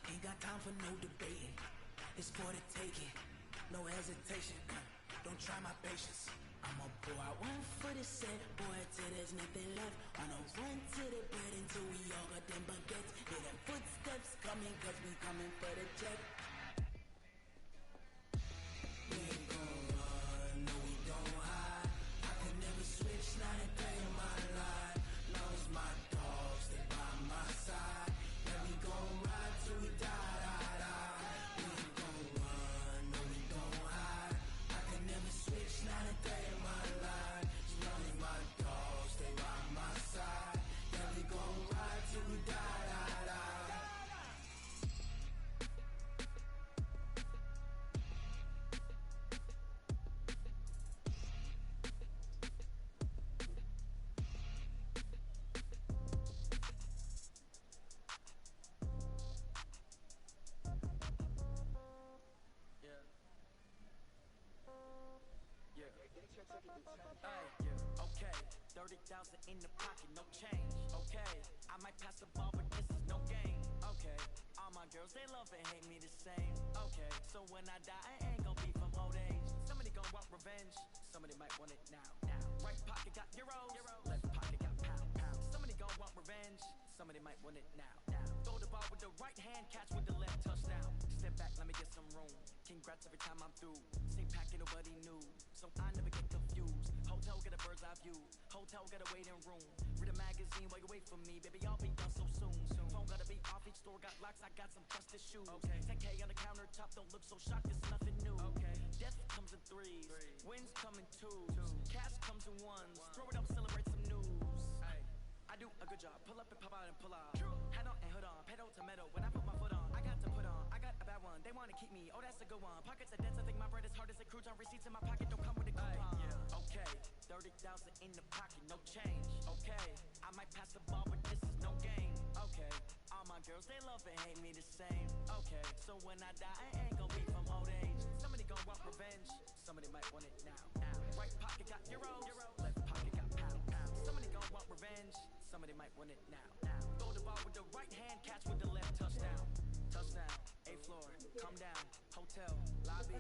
Ain't got time for no debating. It's for the taking, no hesitation. Don't try my patience. I'ma pour out one for the set, boy, till there's nothing left. I'ma run to the bed until we all got them baguettes. Hear them footsteps coming, cause we coming for the check. We ain't gon' run, no we don't hide. I can never switch, not a day in my life. Long as my dogs stay by my side. Okay, 30,000 in the pocket, no change. Okay, I might pass the ball, but this is no game. Okay, all my girls, they love and hate me the same. Okay, so when I die, I ain't gon' be from old age. Somebody gon' want revenge, somebody might want it now. Right pocket got euros, left pocket got pound. Somebody gon' want revenge, somebody might want it now. Throw the ball with the right hand, catch with the left, touchdown. Step back, let me get some room. Congrats every time I'm through. Same packet, nobody knew, so I never get confused. Hotel get a bird's eye view, hotel get a waiting room. Read a magazine while you wait for me, baby, I'll be done so soon. Phone gotta be off, each store got locks, I got some trusted shoes. 10K on the countertop, don't look so shocked, it's nothing new. Death comes in threes, wins come in twos, cash comes in ones. Throw it up, celebrate some news. I do a good job, pull up and pop out and pull out. Hat on and hood on, pedal to metal. When I put my foot on, I got to put on. I got a bad one, they wanna keep me. Oh, that's a good one. Pockets are dense, I think my bread is hard as a crouton. Receipts in my pocket don't come with a coupon. Okay, 30,000 in the pocket, no change. Okay, I might pass the ball, but this is no game. Okay, all my girls, they love and hate me the same. Okay, so when I die, I ain't gon' be from old age. Somebody gon' want revenge, somebody might want it now. Right pocket got euros, left pocket got pound. Somebody gon' want revenge, somebody might want it now. Throw the ball with the right hand, catch with the left, touchdown. Touchdown, 8th floor, come down, hotel, lobby.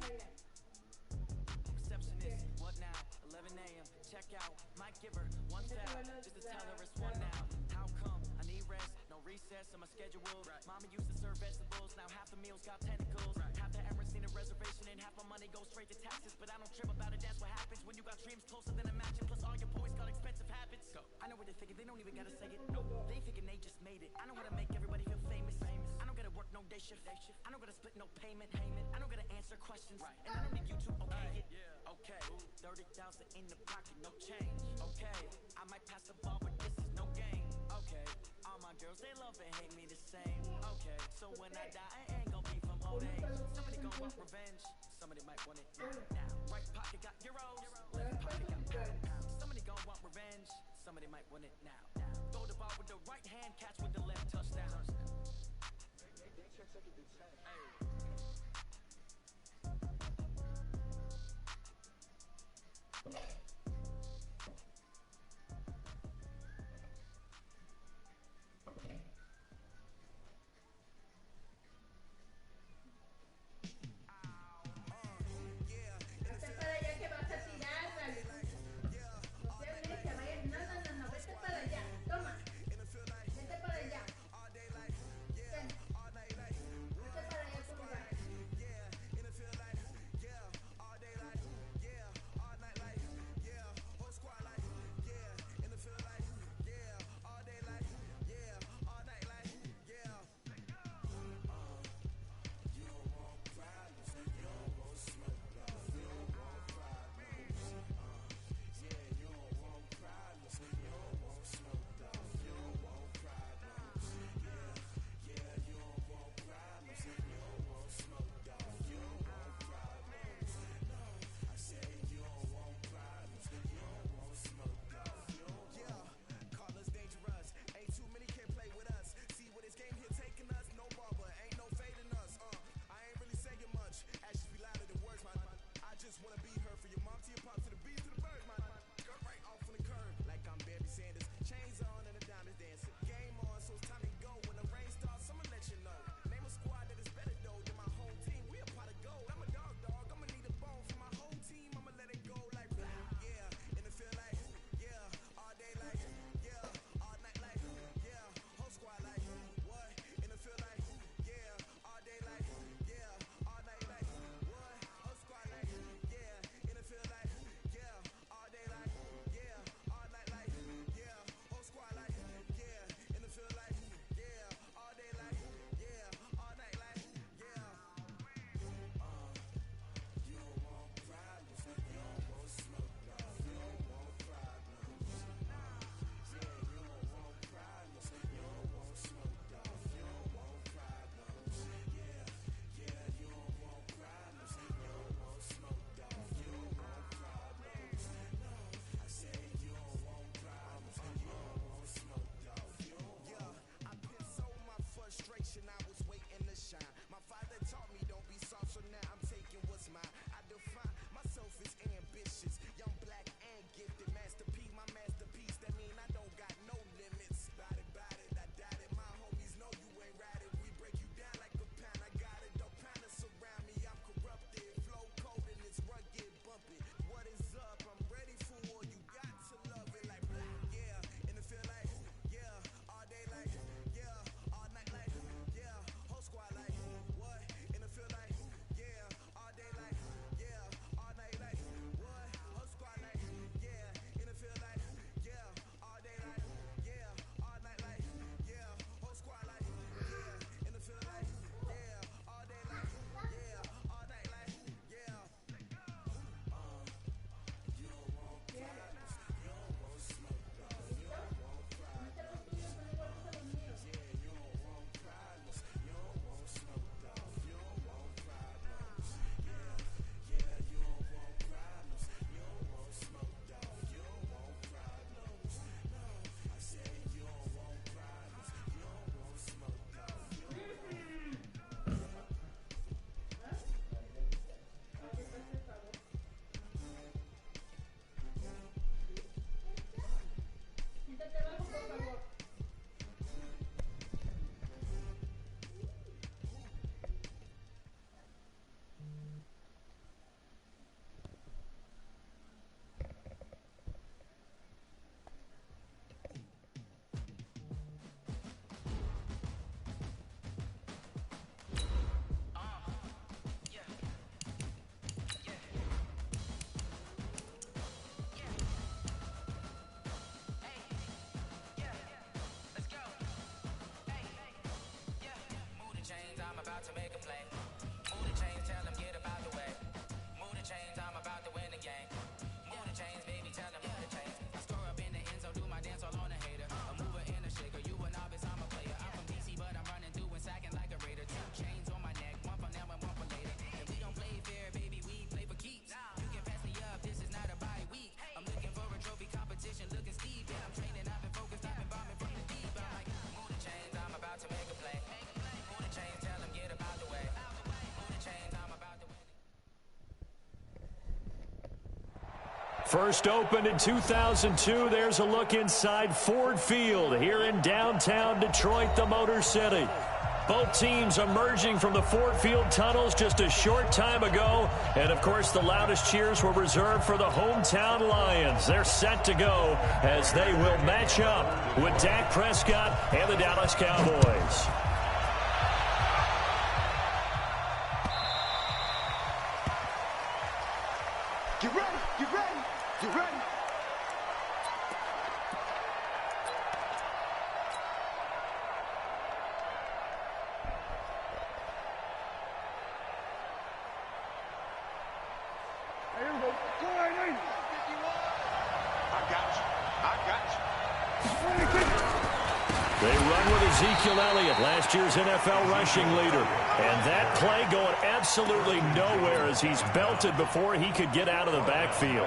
Receptionist, what now? 11 a.m., check out, might give her one foul, just to tell her it's one now. How come? I need rest, no recess on my schedule. Mama used to serve vegetables, now half the meals got tentacles. Half the Emirates need a reservation and half my money goes straight to taxes. But I don't trip about it, that's what happens when you got dreams closer than a mansion. Plus all your boys got expensive habits. I know what they're thinking, they don't even gotta say it. No, they thinking they just made it. I know how to make everybody feel famous. I don't gotta work no day shift. I don't gotta split no payment. I don't gotta answer questions. And I don't need you to okay it. Okay, 30,000 in the pocket, no change. Okay, I might pass the ball, but this is no game. Okay, all my girls, they love and hate me the same. Okay, so when I die, I ain't gon' be from old age. Somebody gon' want revenge, somebody might want it now. Right pocket got euros, left pocket got pound. Somebody gon' want revenge, somebody might want it now. Throw the ball with the right hand, catch with the left, touchdown. First opened in 2002, there's a look inside Ford Field here in downtown Detroit, the Motor City. Both teams emerging from the Ford Field tunnels just a short time ago. And, of course, the loudest cheers were reserved for the hometown Lions. They're set to go as they will match up with Dak Prescott and the Dallas Cowboys. Get ready, get ready, get ready. They run with Ezekiel Elliott, last year's NFL rushing leader. And that play going absolutely nowhere as he's belted before he could get out of the backfield.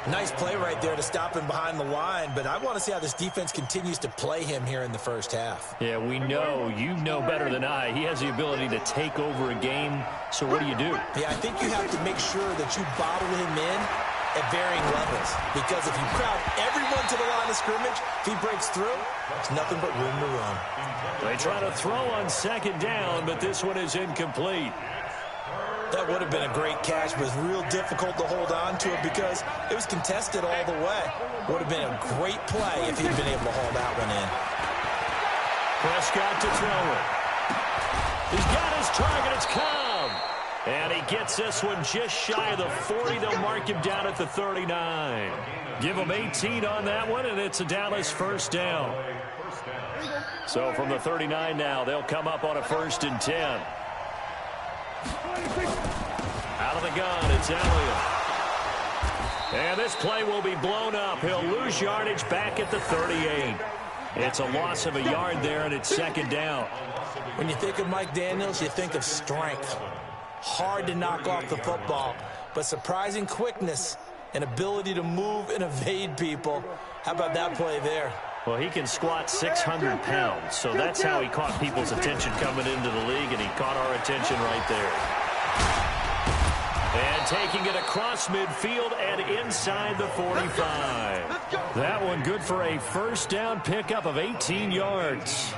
Nice play right there to stop him behind the line, but I want to see how this defense continues to play him here in the first half. Yeah, we know, you know better than I, he has the ability to take over a game, so what do you do? Yeah, I think you have to make sure that you bottle him in at varying levels, because if you crowd everyone to the line of scrimmage, if he breaks through, there's nothing but room to run. They try to throw on second down, but this one is incomplete. That would have been a great catch, but it was real difficult to hold on to it because it was contested all the way. Would have been a great play if he'd been able to haul that one in. Prescott to throw it. He's got his target. It's Cobb. And he gets this one just shy of the 40. They'll mark him down at the 39. Give him 18 on that one, and it's a Dallas first down. So from the 39 now, they'll come up on a 1st and 10. Out of the gun, it's Elliott. And this play will be blown up. He'll lose yardage back at the 38. It's a loss of a yard there, and it's second down. When you think of Mike Daniels, you think of strength. Hard to knock off the football, but surprising quickness and ability to move and evade people. How about that play there? Well, he can squat 600 pounds, so that's how he caught people's attention coming into the league, and he caught our attention right there. And taking it across midfield and inside the 45. That one good for a first down pickup of 18 yards.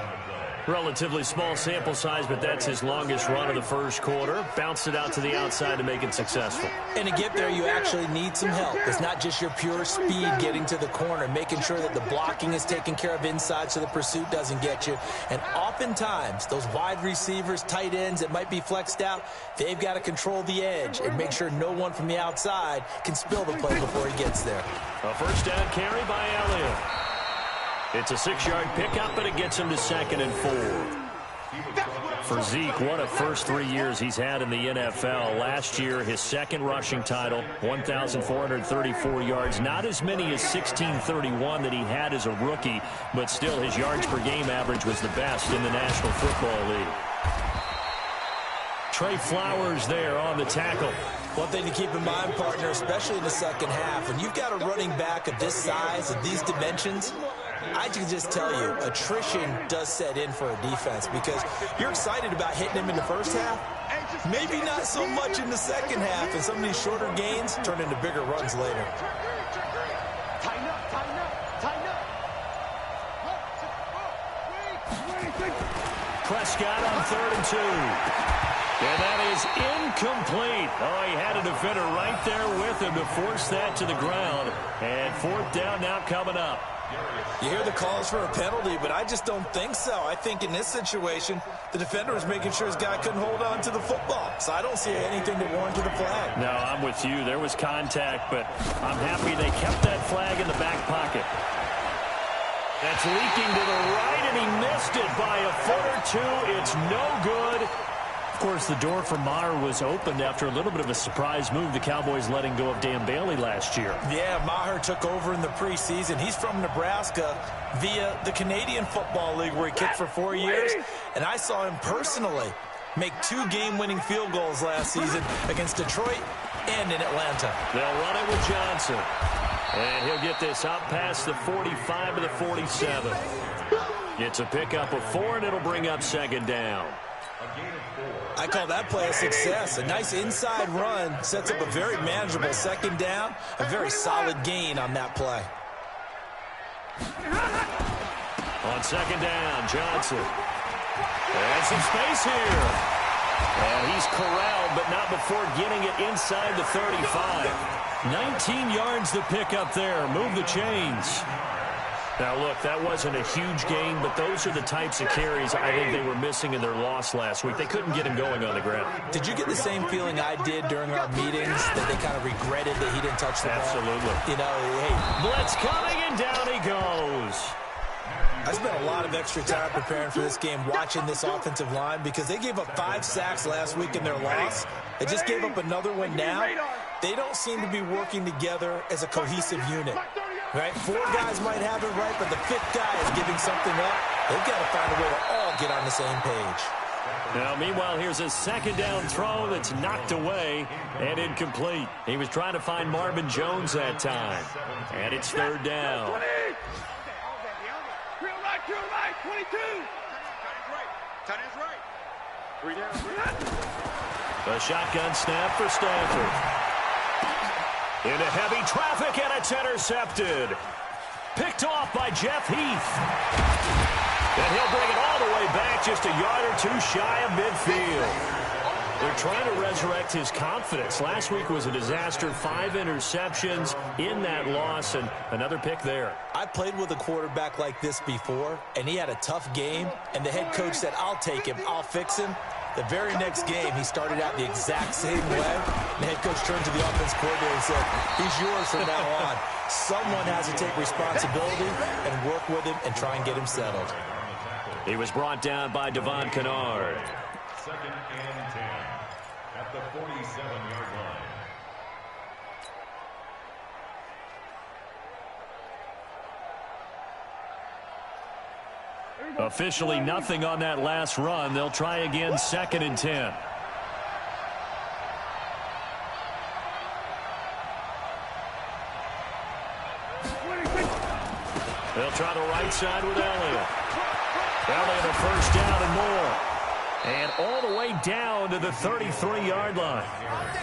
Relatively small sample size, but that's his longest run of the first quarter. Bounced it out to the outside to make it successful. And to get there, you actually need some help. It's not just your pure speed getting to the corner, making sure that the blocking is taken care of inside so the pursuit doesn't get you. And oftentimes, those wide receivers, tight ends that might be flexed out, they've got to control the edge and make sure no one from the outside can spill the play before he gets there. A first down carry by Elliott. It's a 6-yard pickup, but it gets him to 2nd and 4. For Zeke, what a first 3 years he's had in the NFL. Last year, his second rushing title, 1,434 yards. Not as many as 1,631 that he had as a rookie, but still his yards per game average was the best in the National Football League. Trey Flowers there on the tackle. One thing to keep in mind, partner, especially in the second half, when you've got a running back of this size, of these dimensions, I can just tell you, attrition does set in for a defense because you're excited about hitting him in the first half, maybe not so much in the second half, and some of these shorter gains turn into bigger runs later. Tighten up, tighten up, tighten up. Prescott on 3rd and 2. And that is incomplete. Oh, he had a defender right there with him to force that to the ground. And 4th down now coming up. You hear the calls for a penalty, but I just don't think so. I think in this situation, the defender was making sure his guy couldn't hold on to the football. So I don't see anything to warrant to the flag. No, I'm with you. There was contact, but I'm happy they kept that flag in the back pocket. That's leaking to the right, and he missed it by a foot or two. It's no good. Of course, the door for Maher was opened after a little bit of a surprise move. The Cowboys letting go of Dan Bailey last year. Yeah, Maher took over in the preseason. He's from Nebraska via the Canadian Football League where he kicked for 4 years. And I saw him personally make 2 game-winning field goals last season against Detroit and in Atlanta. They'll run it with Johnson. And he'll get this up past the 45 to the 47. It's a pickup of 4, and it'll bring up 2nd down. I call that play a success. A nice inside run sets up a very manageable second down, a very solid gain on that play. On second down, Johnson. And some space here. And he's corralled, but not before getting it inside the 35. 19 yards to pick up there. Move the chains. Now, look, that wasn't a huge gain, but those are the types of carries I think they were missing in their loss last week. They couldn't get him going on the ground. Did you get the same feeling I did during our meetings, that they kind of regretted that he didn't touch the ball? Absolutely. You know, hey. Blitz coming, and down he goes. I spent a lot of extra time preparing for this game, watching this offensive line, because they gave up 5 sacks last week in their loss. They just gave up another one now. They don't seem to be working together as a cohesive unit. Right? 4 guys might have it right, but the 5th guy is giving something up. They've got to find a way to all get on the same page. Now, meanwhile, here's a second down throw that's knocked away and incomplete. He was trying to find Marvin Jones that time. And it's third down. 20. Drill right, 22. Tight end's right. 3 down. A shotgun snap for Stafford. Into heavy traffic, and it's intercepted. Picked off by Jeff Heath. And he'll bring it all the way back, just a yard or 2 shy of midfield. They're trying to resurrect his confidence. Last week was a disaster. 5 interceptions in that loss, and another pick there. I played with a quarterback like this before, and he had a tough game, and the head coach said, I'll take him, I'll fix him. The very next game, he started out the exact same way. The head coach turned to the offense coordinator and said, he's yours from now on. Someone has to take responsibility and work with him and try and get him settled. He was brought down by Devon Kennard. 2nd and 10 at the 47-yard line. Officially nothing on that last run. They'll try again, 2nd and 10. They'll try the right side with Elliott. Elliott a first down and more. And all the way down to the 33-yard line.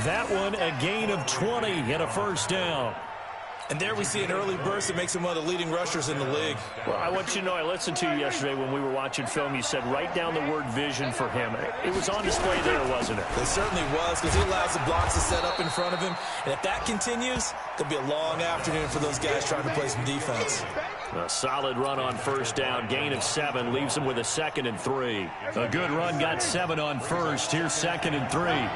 That one a gain of 20 and a first down. And there we see an early burst that makes him one of the leading rushers in the league. Well, I want you to know, I listened to you yesterday when we were watching film. You said write down the word vision for him. It was on display there, wasn't it? It certainly was, because he allows the blocks to set up in front of him. And if that continues, it'll be a long afternoon for those guys trying to play some defense. A solid run on first down. Gain of 7 leaves him with a 2nd and 3. A good run got 7 on first. Here's 2nd and 3.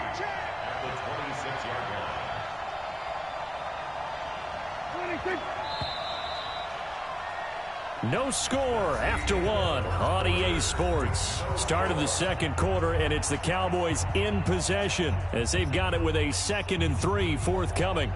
No score after 1 on EA Sports. Start of the second quarter, and it's the Cowboys in possession as they've got it with a 2nd and 3 forthcoming.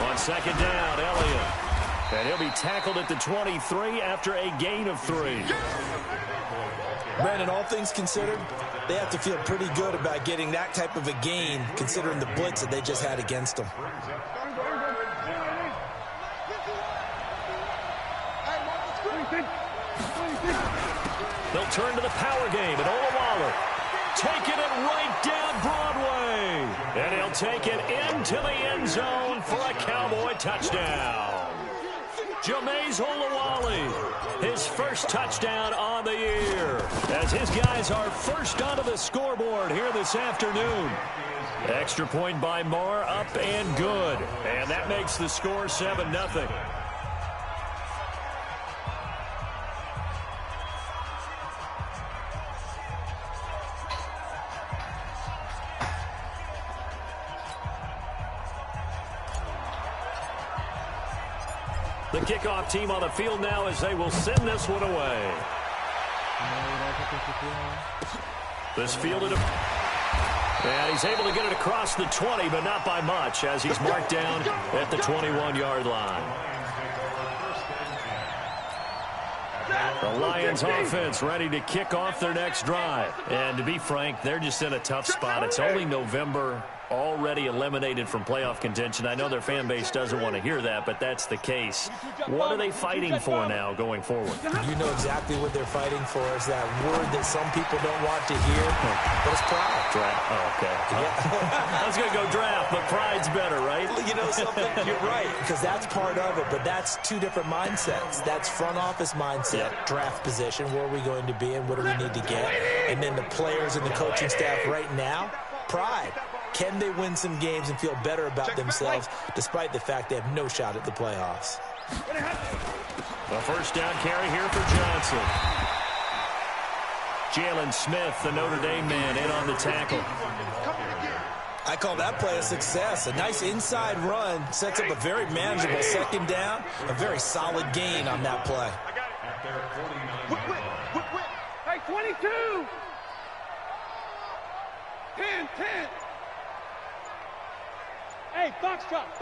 On second down, Elliott. And he'll be tackled at the 23 after a gain of 3. Brandon, all things considered, they have to feel pretty good about getting that type of a gain, considering the blitz that they just had against them. They'll turn to the power game, and Olawale taking it right down Broadway. And he'll take it into the end zone for a Cowboy touchdown. Jameis Olawale, his first touchdown on the year, as his guys are first onto the scoreboard here this afternoon. Extra point by Marr, up and good. And that makes the score 7-0. The kickoff team on the field now as they will send this one away. This fielded, and he's able to get it across the 20, but not by much, as he's marked down at the 21-yard line. The Lions offense ready to kick off their next drive. And to be frank, they're just in a tough spot. It's only November. already eliminated from playoff contention. I know their fan base doesn't want to hear that, but that's the case. What are they fighting for now going forward? You know exactly what they're fighting for. Is that word that some people don't want to hear, but it's pride. Draft. Oh, okay. Yeah. I was going to go draft, but pride's better, right? You know something? You're right, because that's part of it, but that's two different mindsets. That's front office mindset, draft position, where are we going to be and what do we need to get? And then the players and the coaching staff right now, pride. Can they win some games and feel better about themselves despite the fact they have no shot at the playoffs? The first down carry here for Johnson. Jalen Smith, the Notre Dame man, in on the tackle. I call that play a success. A nice inside run sets up a very manageable second down. A very solid gain on that play. Hey, 22! 10. Hey, box drop.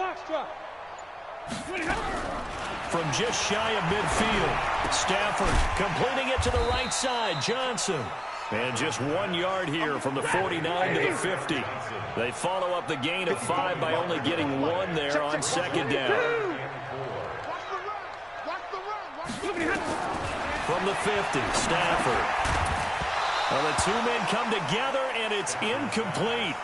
From just shy of midfield, Stafford completing it to the right side. Johnson. And just 1 yard here from the 49 to the 50. They follow up the gain of 5 by only getting 1 there on second down. From the 50, Stafford. Well, the two men come together, and it's incomplete.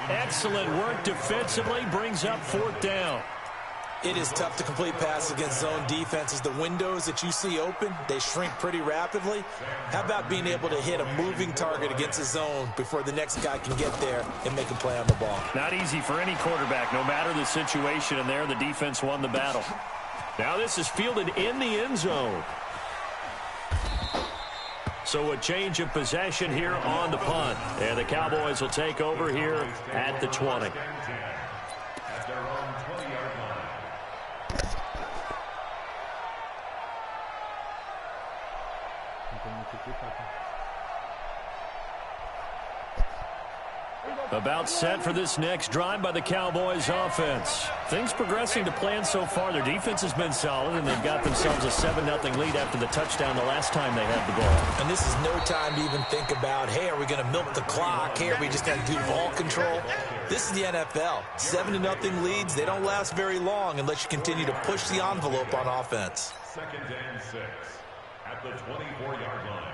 Excellent work defensively, brings up 4th down. It is tough to complete passes against zone defenses. The windows that you see open, they shrink pretty rapidly. How about being able to hit a moving target against a zone before the next guy can get there and make a play on the ball? Not easy for any quarterback, no matter the situation, and there the defense won the battle. Now this is fielded in the end zone. So a change of possession here on the punt. And the Cowboys will take over here at the 20. About set for this next drive by the Cowboys offense. Things progressing to plan so far. Their defense has been solid, and they've got themselves a 7-0 lead after the touchdown the last time they had the ball. And this is no time to even think about, hey, are we going to milk the clock? Hey, are we just going to do ball control? This is the NFL. 7-0 leads, they don't last very long unless you continue to push the envelope on offense. 2nd and 6 at the 24-yard line.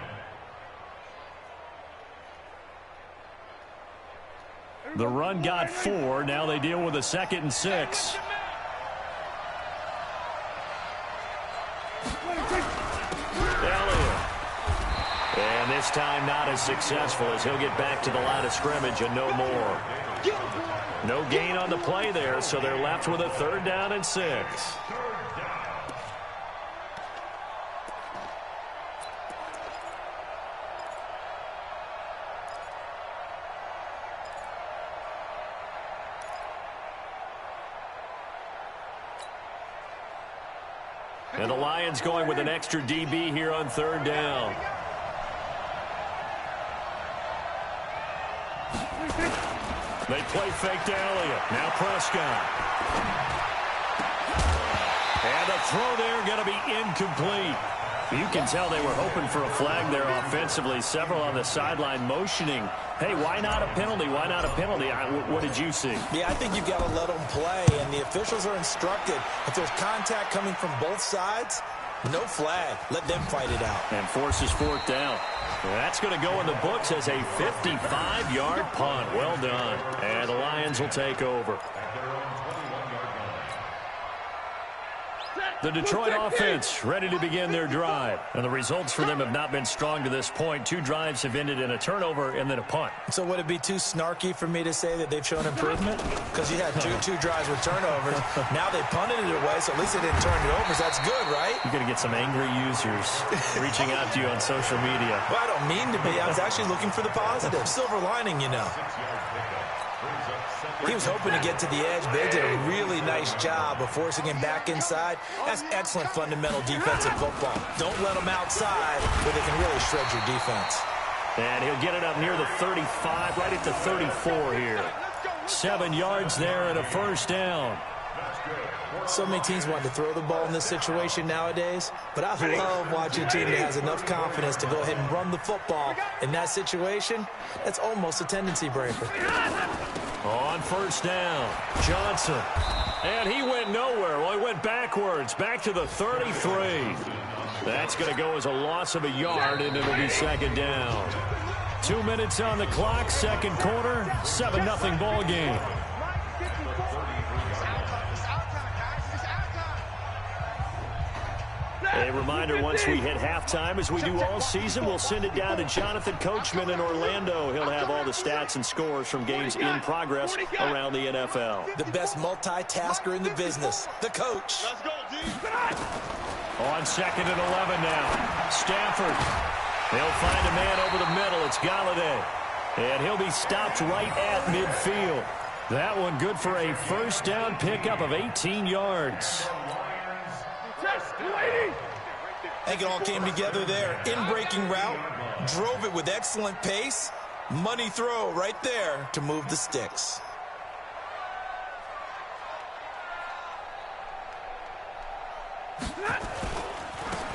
The run got 4. Now they deal with a 2nd and 6. Elliott. And this time not as successful as he'll get back to the line of scrimmage and no more. No gain on the play there, so they're left with a 3rd down and 6. And the Lions going with an extra DB here on 3rd down. They play fake to Elliott. Now Prescott. And the throw there going to be incomplete. You can tell they were hoping for a flag there offensively. Several on the sideline motioning. Hey, why not a penalty? Why not a penalty? What did you see? Yeah, I think you've got to let them play, and the officials are instructed. If there's contact coming from both sides, no flag. Let them fight it out. And forces 4th down. That's going to go in the books as a 55-yard punt. Well done. And the Lions will take over. The Detroit offense ready to begin their drive. And the results for them have not been strong to this point. 2 drives have ended in a turnover and then a punt. So would it be too snarky for me to say that they've shown improvement? Because you had two drives with turnovers. Now they punted it away, so at least they didn't turn it over. So that's good, right? You're going to get some angry users reaching out to you on social media. Well, I don't mean to be. I was actually looking for the positive. Silver lining, you know. He was hoping to get to the edge, but they did a really nice job of forcing him back inside. That's excellent fundamental defensive football. Don't let them outside where they can really shred your defense. And he'll get it up near the 35, right at the 34 here. 7 yards there and a 1st down. So many teams want to throw the ball in this situation nowadays, but I love watching a team that has enough confidence to go ahead and run the football in that situation. That's almost a tendency breaker. On first down, Johnson. And he went nowhere. Well, he went backwards, back to the 33. That's going to go as a loss of a yard, and it'll be second down. 2 minutes on the clock, second quarter, 7-0 ball game. A reminder, once we hit halftime, as we do all season, we'll send it down to Jonathan Coachman in Orlando. He'll have all the stats and scores from games in progress around the NFL. The best multitasker in the business, the coach. Let's go, D. On second and 11 now, Stafford. He'll find a man over the middle. It's Galladay. And he'll be stopped right at midfield. That one good for a first down pickup of 18 yards. I think it all came together there. In-breaking route, drove it with excellent pace. Money throw right there to move the sticks.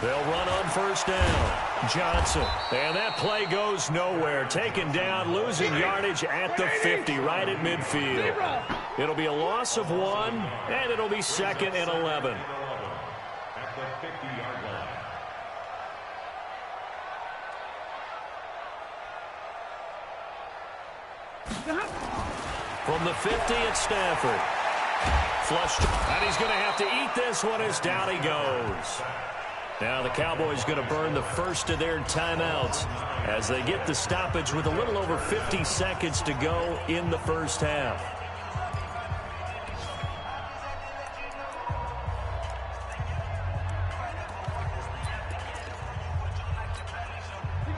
They'll run on first down. Johnson. And that play goes nowhere. Taken down, losing yardage at the 50, right at midfield. It'll be a loss of 1, and it'll be second and 11. At the 50-yard line. From the 50, it's Stafford. Flushed. And he's going to have to eat this one as down he goes. Now the Cowboys going to burn the first of their timeouts as they get the stoppage with a little over 50 seconds to go in the first half.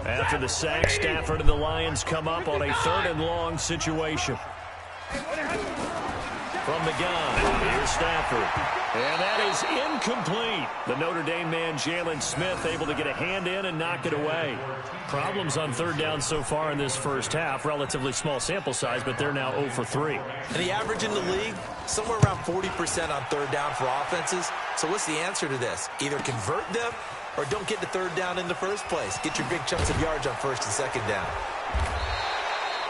After the sack, Stafford and the Lions come up on a 3rd and long situation. From the gun, here's Stafford. And that is incomplete. The Notre Dame man, Jalen Smith, able to get a hand in and knock it away. Problems on 3rd down so far in this first half. Relatively small sample size, but they're now 0 for 3. And the average in the league, somewhere around 40% on 3rd down for offenses. So what's the answer to this? Either convert them or don't get the 3rd down in the first place. Get your big chunks of yards on 1st and 2nd down.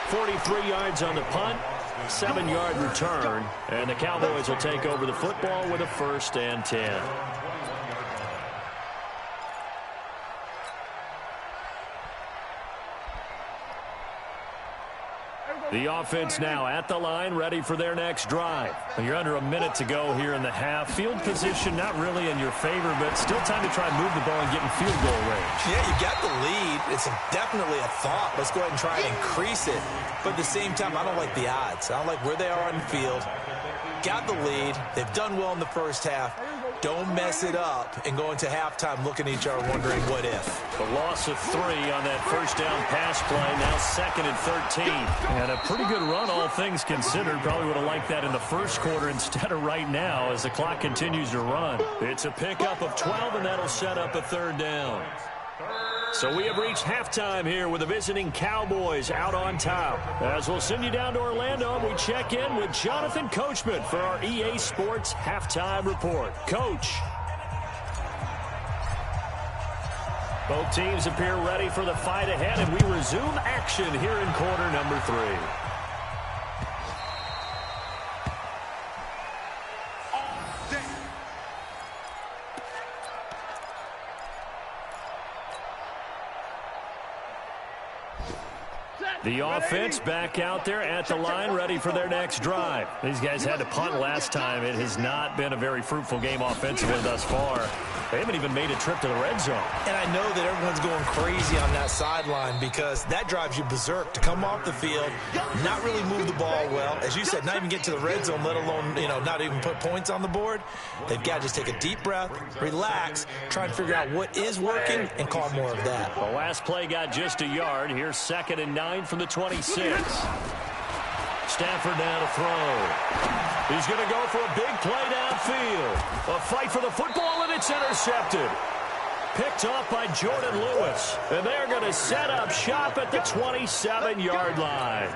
43 yards on the punt, 7-yard return, and the Cowboys will take over the football with a 1st and 10. The offense now at the line, ready for their next drive. You're under a minute to go here in the half. Field position not really in your favor, but still time to try and move the ball and get in field goal range. Yeah, you got the lead. It's definitely a thought. Let's go ahead and try and increase it. But at the same time, I don't like the odds. I don't like where they are on the field. Got the lead. They've done well in the first half. Don't mess it up and go into halftime looking at each other wondering what if. The loss of 3 on that first down pass play, now 2nd and 13. And a pretty good run, all things considered. Probably would have liked that in the first quarter instead of right now as the clock continues to run. It's a pickup of 12, and that'll set up a 3rd down. So we have reached halftime here with the visiting Cowboys out on top. As we'll send you down to Orlando, we check in with Jonathan Coachman for our EA Sports Halftime Report. Coach. Both teams appear ready for the fight ahead, and we resume action here in quarter number 3. The offense back out there at the line, ready for their next drive. These guys had to punt last time. It has not been a very fruitful game offensively thus far. They haven't even made a trip to the red zone. And I know that everyone's going crazy on that sideline because that drives you berserk to come off the field, not really move the ball well. As you said, not even get to the red zone, let alone, not even put points on the board. They've got to just take a deep breath, relax, try and figure out what is working and call more of that. The last play got just a yard. Here's 2nd and 9 from the 26. Stafford now to throw. He's going to go for a big play downfield. A fight for the football, and it's intercepted. Picked off by Jordan Lewis. And they're going to set up shop at the 27-yard line.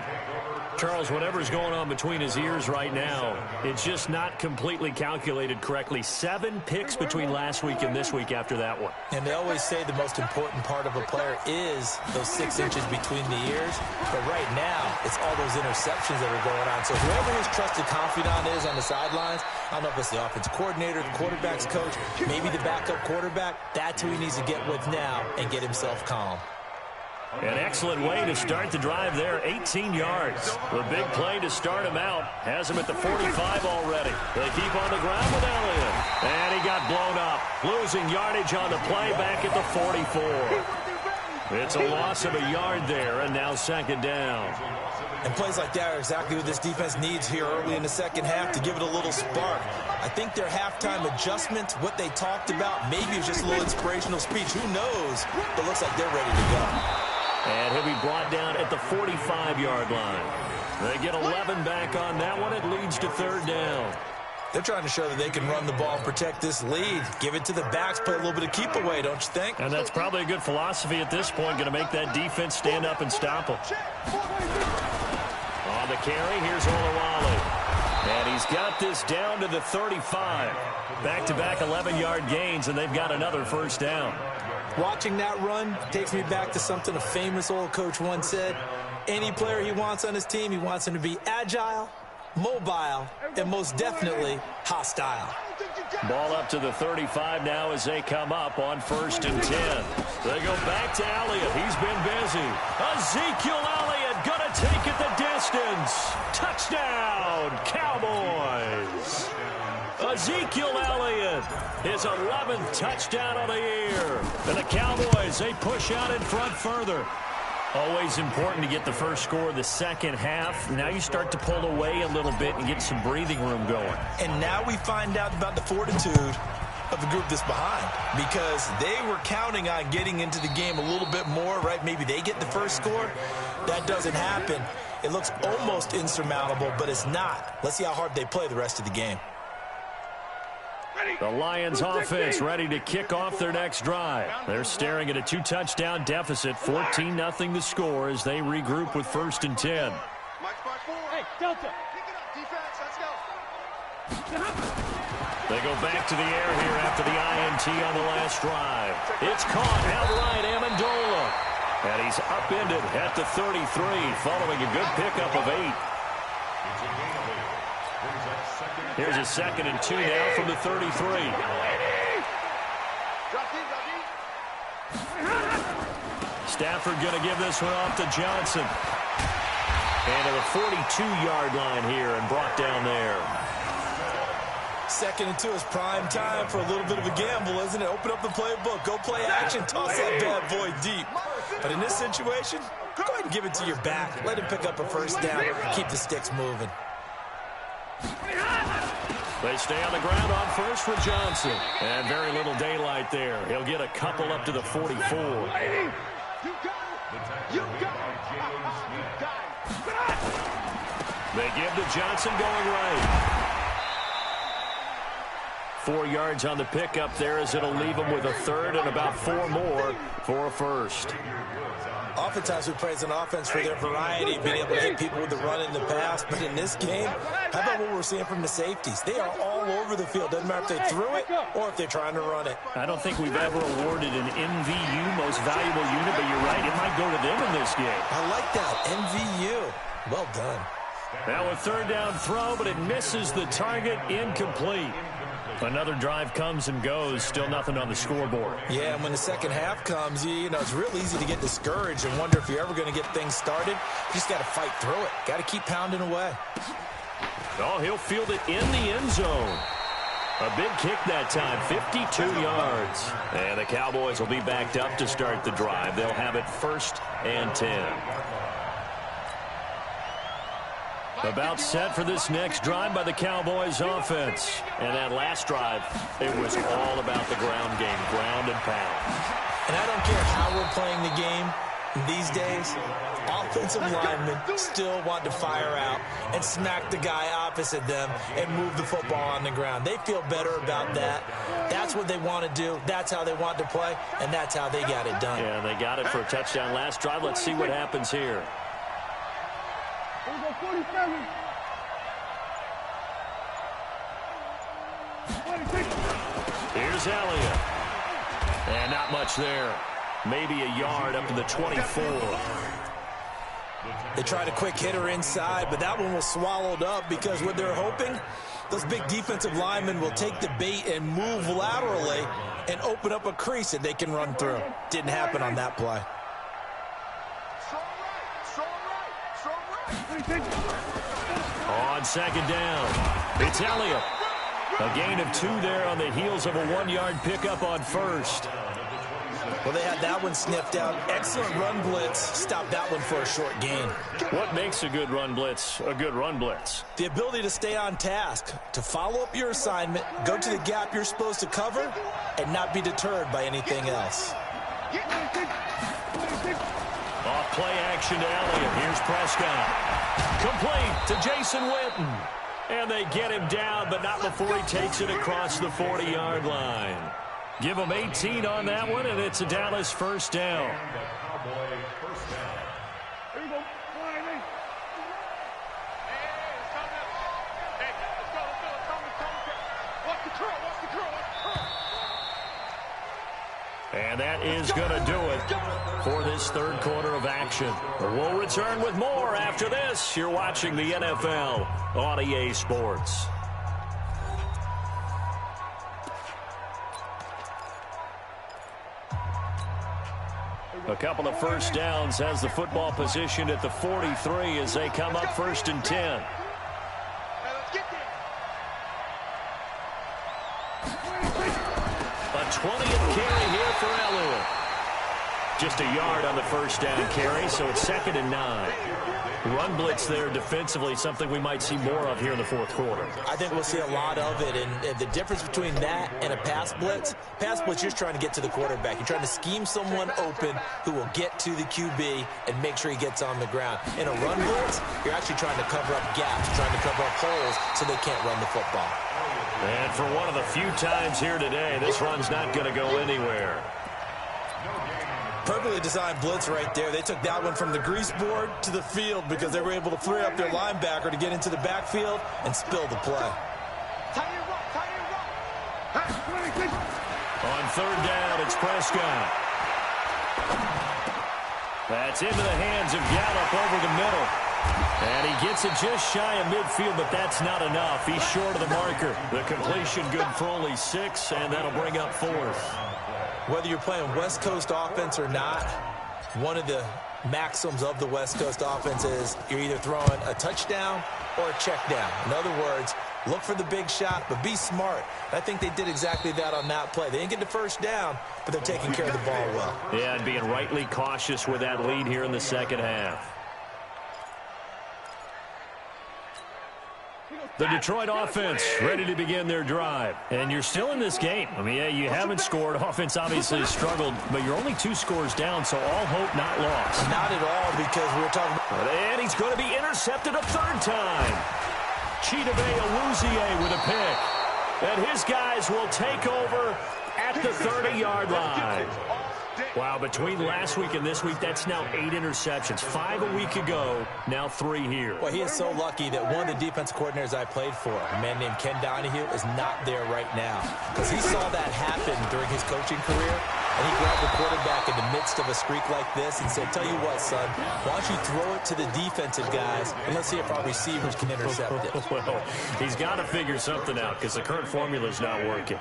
Charles, whatever's going on between his ears right now, it's just not completely calculated correctly. 7 picks between last week and this week after that one. And they always say the most important part of a player is those 6 inches between the ears. But right now, it's all those interceptions that are going on. So whoever his trusted confidant is on the sidelines, I don't know if it's the offensive coordinator, the quarterback's coach, maybe the backup quarterback, that's who he needs to get with now and get himself calm. An excellent way to start the drive there, 18 yards. The big play to start him out has him at the 45 already. They keep on the ground with Elliott. And he got blown up, losing yardage on the play back at the 44. It's a loss of a yard there, and now second down. And plays like that are exactly what this defense needs here early in the second half to give it a little spark. I think their halftime adjustments, what they talked about, maybe it was just a little inspirational speech. Who knows? But looks like they're ready to go. And he'll be brought down at the 45-yard line. They get 11 back on that one. It leads to third down. They're trying to show that they can run the ball and protect this lead. Give it to the backs, play a little bit of keep away, don't you think? And that's probably a good philosophy at this point, going to make that defense stand up and stop them. On the carry, here's Olawale. And he's got this down to the 35. Back-to-back 11-yard gains, and they've got another first down. Watching that run takes me back to something a famous old coach once said. Any player he wants on his team, he wants him to be agile, mobile, and most definitely hostile. Ball up to the 35 now as they come up on 1st and 10. They go back to Elliott. He's been busy. Ezekiel Elliott going to take it the distance. Touchdown, Cowboys. Ezekiel Elliott, his 11th touchdown of the year. And the Cowboys, they push out in front further. Always important to get the first score of the second half. Now you start to pull away a little bit and get some breathing room going. And now we find out about the fortitude of the group that's behind, because they were counting on getting into the game a little bit more, right? Maybe they get the first score. That doesn't happen. It looks almost insurmountable, but it's not. Let's see how hard they play the rest of the game. The Lions offense ready to kick off their next drive. They're staring at a 2-touchdown deficit, 14-0 the score as they regroup with 1st and 10. Hey, Delta. They go back to the air here after the INT on the last drive. It's caught outright, Amendola. And he's upended at the 33 following a good pickup of 8. Here's a 2nd and 2 now from the 33. Stafford going to give this one off to Johnson. And to the 42-yard line here and brought down there. 2nd and 2 is prime time for a little bit of a gamble, isn't it? Open up the playbook, go play action, toss that bad boy deep. But in this situation, go ahead and give it to your back. Let him pick up a first down, keep the sticks moving. They stay on the ground on first for Johnson. And very little daylight there. He'll get a couple up to the 44. They give to Johnson going right. 4 yards on the pickup there as it'll leave him with a 3rd and about 4 more for a first. Oftentimes we praise an offense for their variety, being able to hit people with the run in the pass. But in this game, how about what we're seeing from the safeties? They are all over the field. Doesn't matter if they threw it or if they're trying to run it. I don't think we've ever awarded an MVU, most valuable unit, but you're right, it might go to them in this game. I like that, MVU. Well done. Now a 3rd down throw, but it misses the target, incomplete. Another drive comes and goes, still nothing on the scoreboard. Yeah, and when the second half comes, you know, it's real easy to get discouraged and wonder if you're ever going to get things started. You just got to fight through it. Got to keep pounding away. Oh, he'll field it in the end zone. A big kick that time, 52 yards. And the Cowboys will be backed up to start the drive. They'll have it 1st and 10. About set for this next drive by the Cowboys offense. And that last drive, it was all about the ground game, ground and pound. And I don't care how we're playing the game. These days, offensive linemen still want to fire out and smack the guy opposite them and move the football on the ground. They feel better about that. That's what they want to do. That's how they want to play, and that's how they got it done. Yeah, they got it for a touchdown last drive. Let's see what happens here. Here's Elliott. And not much there. Maybe a yard up to the 24. They tried a quick hitter inside, but that one was swallowed up because what they're hoping, those big defensive linemen will take the bait and move laterally and open up a crease that they can run through. Didn't happen on that play. On second down, it's Elliott. A gain of 2 there on the heels of a 1-yard pickup on first. Well, they had that one sniffed out. Excellent run blitz. Stopped that one for a short gain. What makes a good run blitz a good run blitz? The ability to stay on task, to follow up your assignment, go to the gap you're supposed to cover, and not be deterred by anything else. Off play action to Elliott. Here's Prescott. Complete to Jason Witten. And they get him down, but not before he takes it across the 40-yard line. Give them 18 on that one, and it's a Dallas first down. Here you go. And that is going to do it for this third quarter of action. We'll return with more after this. You're watching the NFL on EA Sports. A couple of first downs has the football positioned at the 43 as they come up 1st and 10. A 20th carry here for Elliott. Just a yard on the first down carry, so it's 2nd and 9. Run blitz there defensively, something we might see more of here in the fourth quarter. I think we'll see a lot of it, and the difference between that and a pass blitz, you're just trying to get to the quarterback. You're trying to scheme someone open who will get to the QB and make sure he gets on the ground. In a run blitz, you're actually trying to cover up gaps, trying to cover up holes so they can't run the football. And for one of the few times here today, this run's not going to go anywhere. Perfectly designed blitz right there. They took that one from the grease board to the field because they were able to free up their linebacker to get into the backfield and spill the play. On 3rd down, it's Prescott. That's into the hands of Gallup over the middle. And he gets it just shy of midfield, but that's not enough. He's short of the marker. The completion good for only 6, and that'll bring up 4th. Whether you're playing West Coast offense or not, one of the maxims of the West Coast offense is you're either throwing a touchdown or a check down. In other words, look for the big shot, but be smart. I think they did exactly that on that play. They didn't get the first down, but they're taking care of the ball well. Yeah, and being rightly cautious with that lead here in the second half. The Detroit offense ready to begin their drive. And you're still in this game. I mean, yeah, you haven't scored. Offense obviously struggled, but you're only 2 scores down, so all hope not lost. Not at all, because we're talking about... And he's going to be intercepted a 3rd time. Chidobe Awuzie with a pick. And his guys will take over at the 30-yard line. Wow, between last week and this week, that's now 8 interceptions. 5 a week ago, now 3 here. Well, he is so lucky that one of the defensive coordinators I played for, a man named Ken Donahue, is not there right now. Because he saw that happen during his coaching career, and he grabbed the quarterback in the midst of a streak like this and said, tell you what, son, why don't you throw it to the defensive guys, and let's see if our receivers can intercept it. Well, he's got to figure something out because the current formula is not working.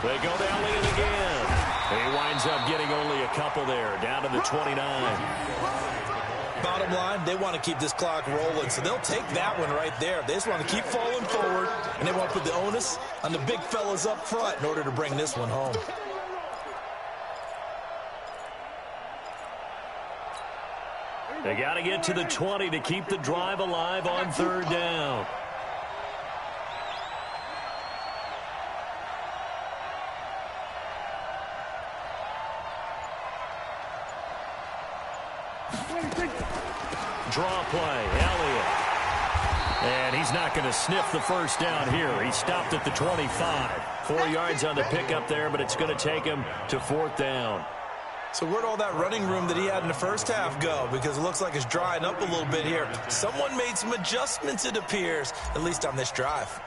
They go to Elliott again. He winds up getting only a couple there, down to the 29. Bottom line, they want to keep this clock rolling, so they'll take that one right there. They just want to keep falling forward, and they want to put the onus on the big fellas up front in order to bring this one home. They got to get to the 20 to keep the drive alive on 3rd down. Draw play, Elliott. And he's not going to sniff the first down here. He stopped at the 25. 4 yards on the pickup there, but it's going to take him to 4th down. So where'd all that running room that he had in the first half go? Because it looks like it's drying up a little bit here. Someone made some adjustments, it appears, at least on this drive.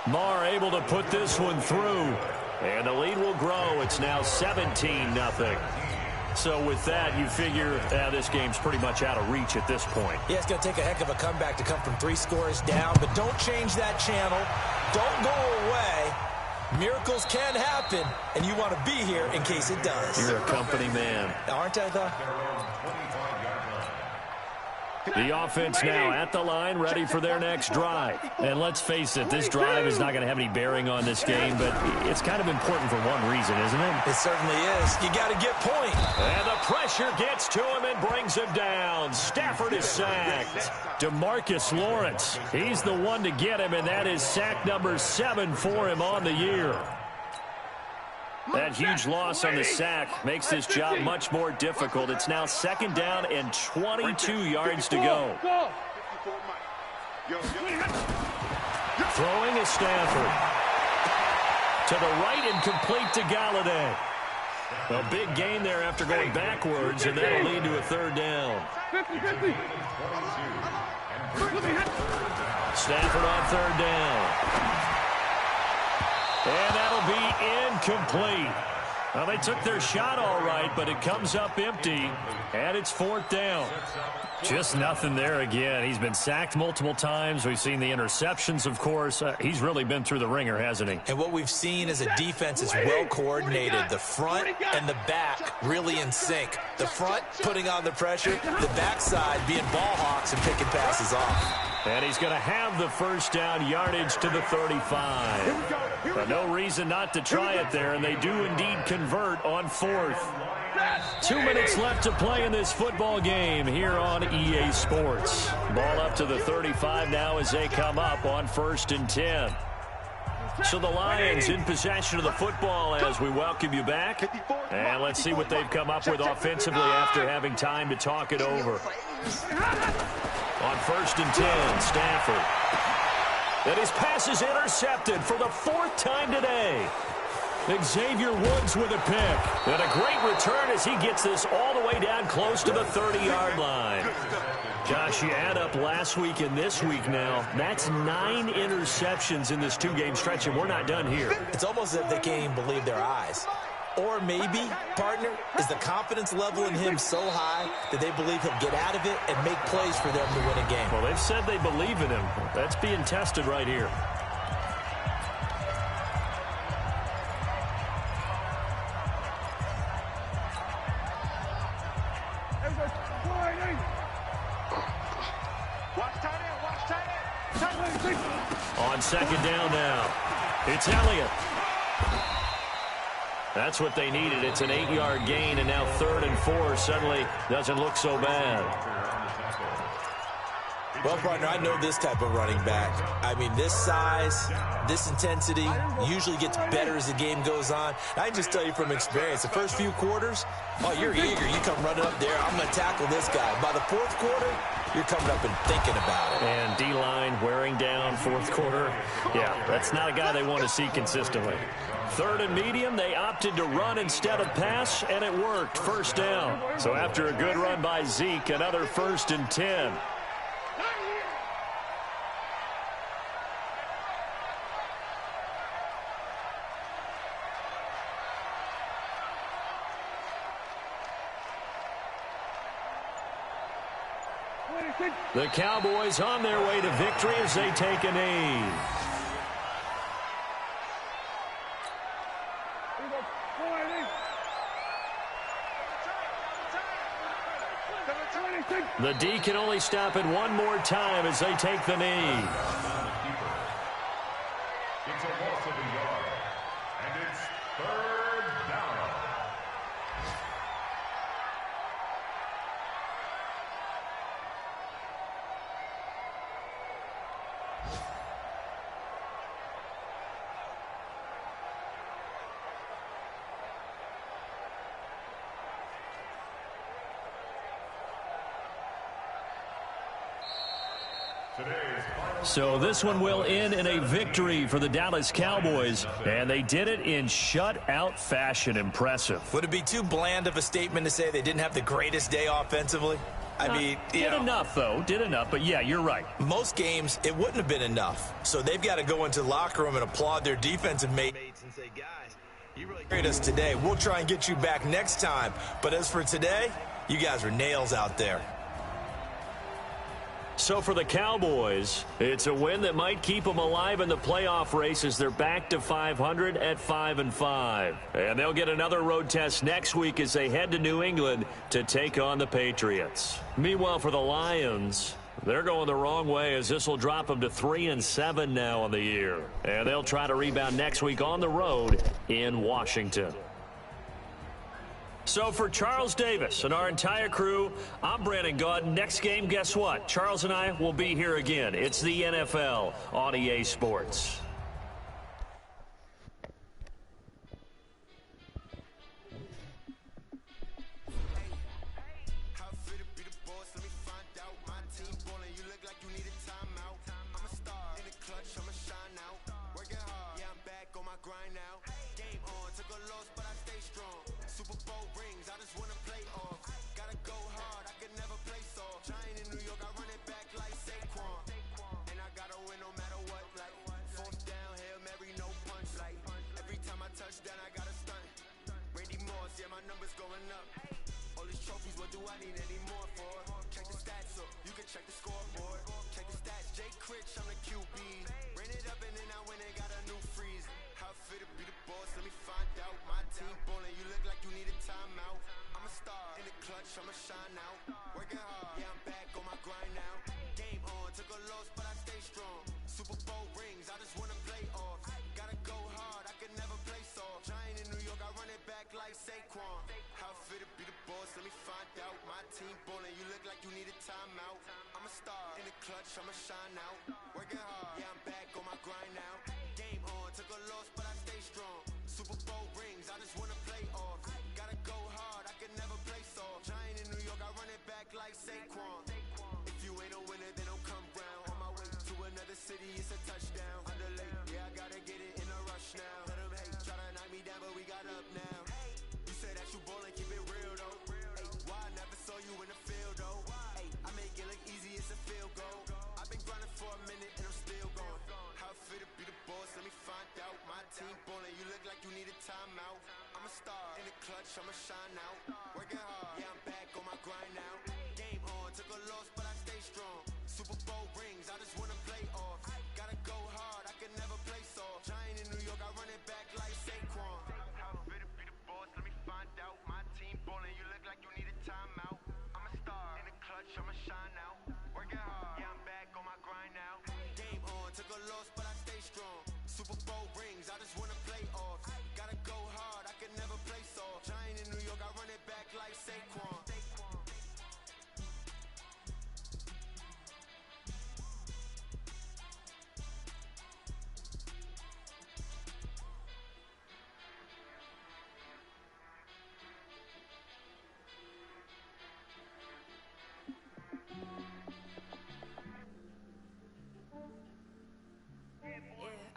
Marr able to put this one through. And the lead will grow. It's now 17-0. So with that, you figure this game's pretty much out of reach at this point. Yeah, it's going to take a heck of a comeback to come from 3 scores down. But don't change that channel. Don't go away. Miracles can happen. And you want to be here in case it does. You're a company man. Aren't I, though? The offense now at the line, ready for their next drive. And let's face it, this drive is not going to have any bearing on this game, but it's kind of important for one reason, isn't it? It certainly is. You got to get point. And the pressure gets to him and brings him down. Stafford is sacked. DeMarcus Lawrence, he's the one to get him, and that is sack number 7 for him on the year. That huge loss on the sack makes this job much more difficult. It's now 2nd down and 22 yards to go. Throwing is Stafford. To the right and complete to Galladay. A big gain there after going backwards, and that'll lead to a 3rd down. Stafford on 3rd down. And that'll be incomplete. Well, they took their shot all right, but it comes up empty, and it's 4th down. Just nothing there again. He's been sacked multiple times. We've seen the interceptions, of course. He's really been through the ringer, hasn't he? And what we've seen is a defense is well coordinated. The front and the back really in sync. The front putting on the pressure, the backside being ball hawks and picking passes off. And he's going to have the 1st down, yardage to the 35. But no reason not to try it there, and they do indeed convert on 4th. 2 minutes left to play in this football game here on EA Sports. Ball up to the 35 now as they come up on 1st and 10. So the Lions in possession of the football as we welcome you back. And let's see what they've come up with offensively after having time to talk it over. On 1st and 10, Stafford. And his pass is intercepted for the 4th time today. Xavier Woods with a pick. And a great return as he gets this all the way down close to the 30-yard line. Josh, you add up last week and this week now. That's 9 interceptions in this 2-game stretch, and we're not done here. It's almost as if they can't even believe their eyes. Or maybe, partner, is the confidence level in him so high that they believe he'll get out of it and make plays for them to win a game. Well, they've said they believe in him. That's being tested right here. On 2nd down now, it's Elliott. That's what they needed. It's an 8-yard gain, and now 3rd and 4 suddenly doesn't look so bad. Well, partner, I know this type of running back. I mean, this size, this intensity usually gets better as the game goes on. I can just tell you from experience, the first few quarters, oh, you're eager. You come running up there. I'm going to tackle this guy. By the 4th quarter, you're coming up and thinking about it. And D-line wearing down 4th quarter. Yeah, that's not a guy they want to see consistently. 3rd and medium, they opted to run instead of pass, and it worked. 1st down. So after a good run by Zeke, another 1st and 10. The Cowboys on their way to victory as they take a knee. The D can only stop it one more time as they take the knee. It's a loss of a yard, and it's 3rd down. So this one will end in a victory for the Dallas Cowboys, and they did it in shutout fashion. Impressive. Would it be too bland of a statement to say they didn't have the greatest day offensively? I mean, did enough, though. Did enough, but yeah, you're right. Most games, it wouldn't have been enough. So they've got to go into the locker room and applaud their defensive mates and say, guys, you really carried us today. We'll try and get you back next time. But as for today, you guys were nails out there. So for the Cowboys, it's a win that might keep them alive in the playoff race as they're back to 500 at 5-5. And they'll get another road test next week as they head to New England to take on the Patriots. Meanwhile, for the Lions, they're going the wrong way as this will drop them to 3-7 now on the year. And they'll try to rebound next week on the road in Washington. So for Charles Davis and our entire crew, I'm Brandon Gaudin. Next game, guess what? Charles and I will be here again. It's the NFL on EA Sports.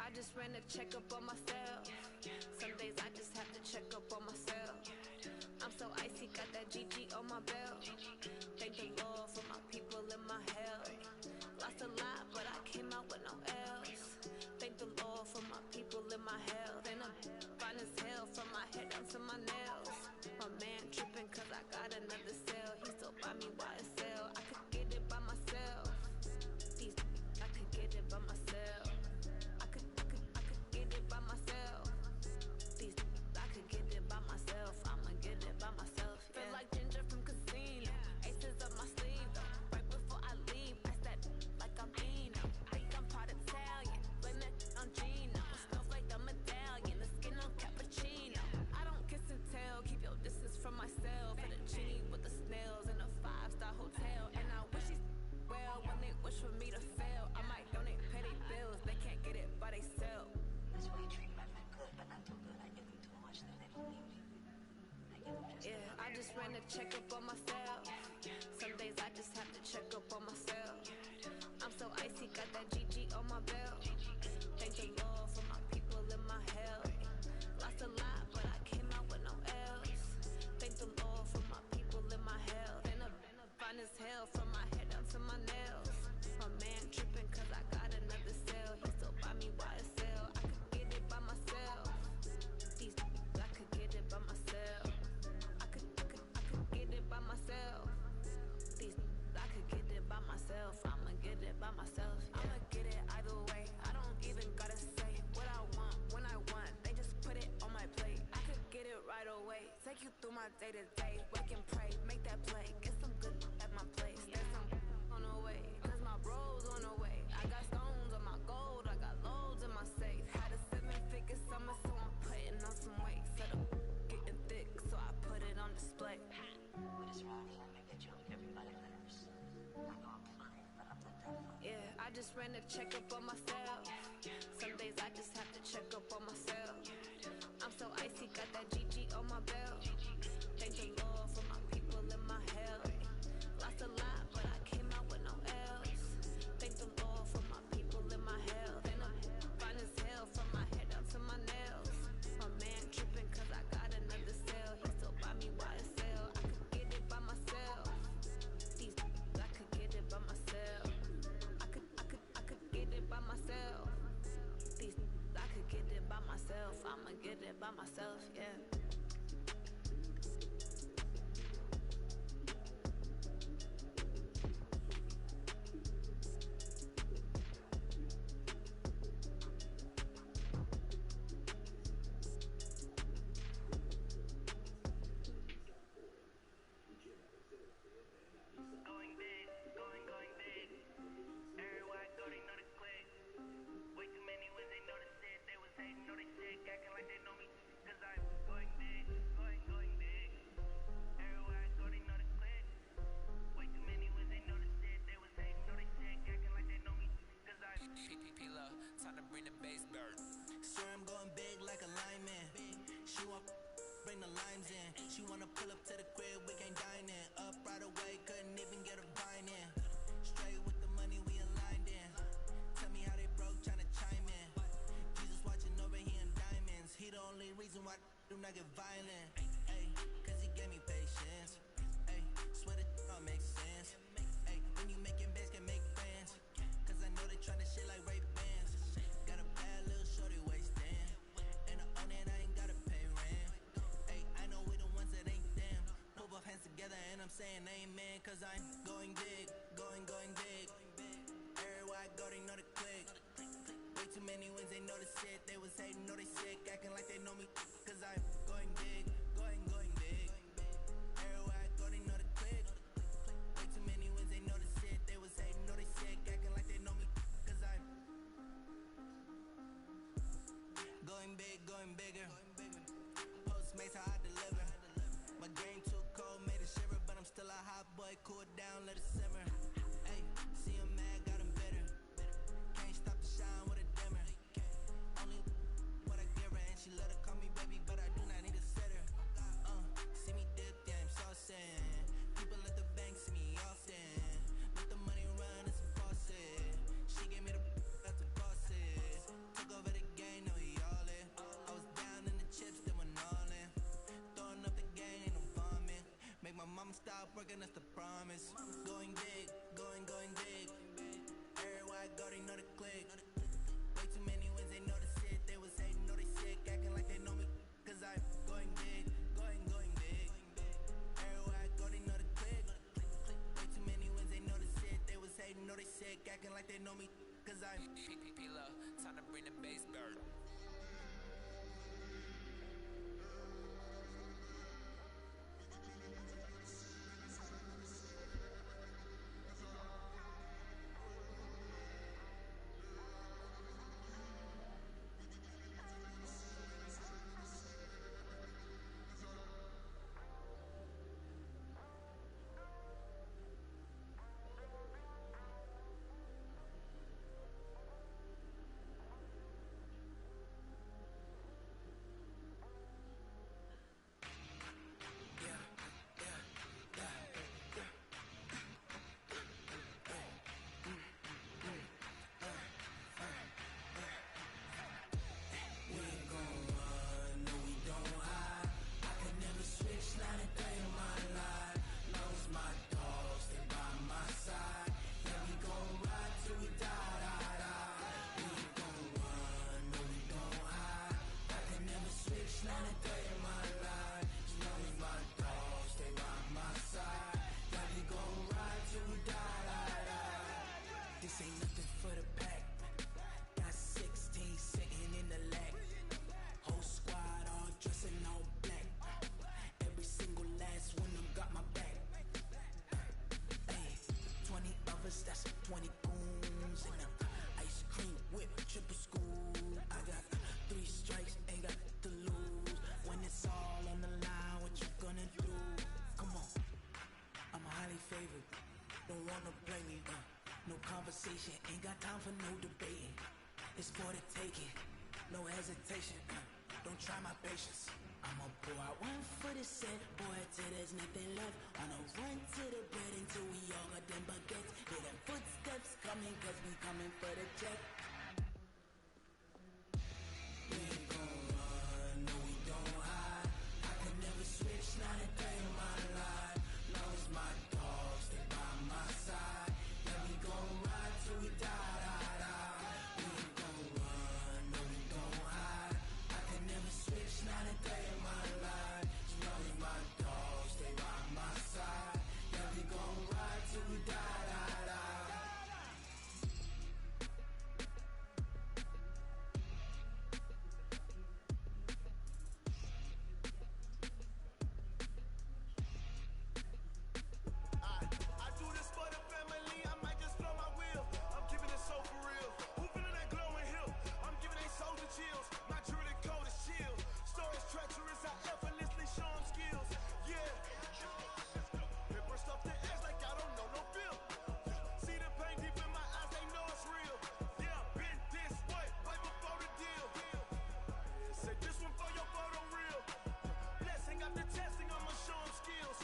I just ran a checkup on myself. Some days I just have to check up on myself. I'm so icy, got that GG on my belt. Thank the Lord for my people in my health. Lost a lot, but I came out with no else. Thank the Lord for my people in my health. And I'm fine as hell from my head down to my nails. My man tripping cause I got another cell. He still buy me YSL. I could get it by myself. I could get it by myself. Ran a check up on myself. Some days I just have to check up on myself. I'm so so icy, got that GG on my belt. Thank the Lord for my people in my health. Lost a lot, but I came out with no L's. Thank the Lord for my people in my health. And I'm fine as hell from my head down to my nails. My man tripping cause I got another cell. He still buy me YSL. I could get it by myself. I could get it by myself. I could get it by myself. I could get it by myself. I'ma get it by myself. I'ma get it either way. I don't even gotta say what I want when I want. They just put it on my plate. I could get it right away. Take you through my day to day. Wake and pray, make that play. Get some good at my place. There's some on the way, cause my bros on the way. I got stones on my gold. I got loads in my safe. Had a 7-figure summer, so I'm putting on some weight. Set up getting thick, so I put it on display. What is wrong? I make the joke everybody lives. I know I'm funny, but I'm not that funny. Yeah, I just ran a checkup on myself. Some days I just have to check up on myself. I'm so icy, got that GG on my belt. Thank the Lord for my people in my health. Lost a lot, but I came out with no L's. Thank the Lord for my people in my health. And I'm fine as hell from my head down to my nails. My man tripping cause I got another cell. He still buy me YSL. I could get it by myself. I could get it by myself. I could get it by myself. I could get it by myself. I'ma get it by myself, yeah. Going big, going big. Everywhere I go, they know the click. Way too many wins, they know the shit. They was hating, know they sick, acting like they know me. Cause I'm going big, going big. Everywhere I go, they know the click. Way too many wins, they know the shit. They was hating, know they sick, acting like they know me. Cause I'm P-P-P-Lo, time to bring the bass bird. Swear I'm going big like a lineman. She want bring the limes in. She wanna pull up to the crib, we can't dine in. Up right away, couldn't even get a vine in. Straight with the money, we aligned in. Tell me how they broke, tryna chime in. Jesus watching over, he in diamonds. He the only reason why I do not get violent. Ay, cause he gave me patience. Ay, swear that all makes sense. Ay, when you making bands, can make friends. Cause I know they tryna shit like Ray-Bans. Got a bad little shorty wasting. And I own it, I ain't gotta pay rent. Ay, I know we the ones that ain't them. Put both hands together and I'm saying amen. Cause I'm going big, going big. Everywhere I go, they know the click. Way too many wins, they know the shit. They was hating, know they sick, acting like they know me. Cause I'm going big, going big. Everywhere I go, they know the click. Way too many wins, they know the shit. They was hating, know they sick, acting like they know me. Cause I'm going big, going bigger. Postmates, how I deliver. My game too cold, made a shiver, but I'm still a hot boy. Cool down, let it simmer. Ay, see him mad, got him bitter. Can't stop the shine with a dimmer. Only what I give her, and she let her call me baby, but I do not need a sitter. See me dip, yeah, I'm saucing. People at the bank see me often. Let the money run, it's a faucet. She gave me the that's a faucet. Took over the game, no he all in. I was down in the chips, then went all in. Throwing up the gang, ain't no vomit. Make my mama stop working, that's the promise. Going big, going big. Everywhere I go, they know the click. Way too many wins, they know the shit. They was hating, know they sick, acting like they know me. Cause I'm going big, going big. Everywhere I go, they know the click. Way too many wins, they know the shit. They was hating, know they sick, acting like they know me. Cause I'm P-P-P-Lo, time to bring the bass bird. goons, that's 20 goons. And ice cream whip, triple scoop. I got 3 strikes, ain't got to lose. When it's all on the line, what you gonna do? Come on, I'm highly favored. Don't wanna play me, no conversation, ain't got time for no debating. It's for the taking, no hesitation, don't try my patience. I'ma pour out one for the set, boy, till there's nothing left. On a run to the bread until we all got them baguettes. Hear them footsteps coming, cause we coming for the check. We ain't gon' run, no we don't hide. I can never switch, not a day in my life. Long as my dogs stay by my side. Yeah, we gon' ride till we die, die, die. We ain't gon' run, no we don't hide. I can never switch, not a day in my life. As long as my dogs stay by my side. Yeah, we gon' ride till we die, die, die. I do this for the family, I might just blow my wheel. I'm giving it so for real. Who feeling that glowing hill? I'm giving they soldier chills. My jewelry code is chill. Stories treacherous, I effortlessly show them skills. Yeah. It burst off the edge like I don't know no feel. See the pain deep in my eyes, they know it's real. Yeah, been this way, way before the deal. Say this one for your photo reel. Blessing after testing, I'ma show them skills.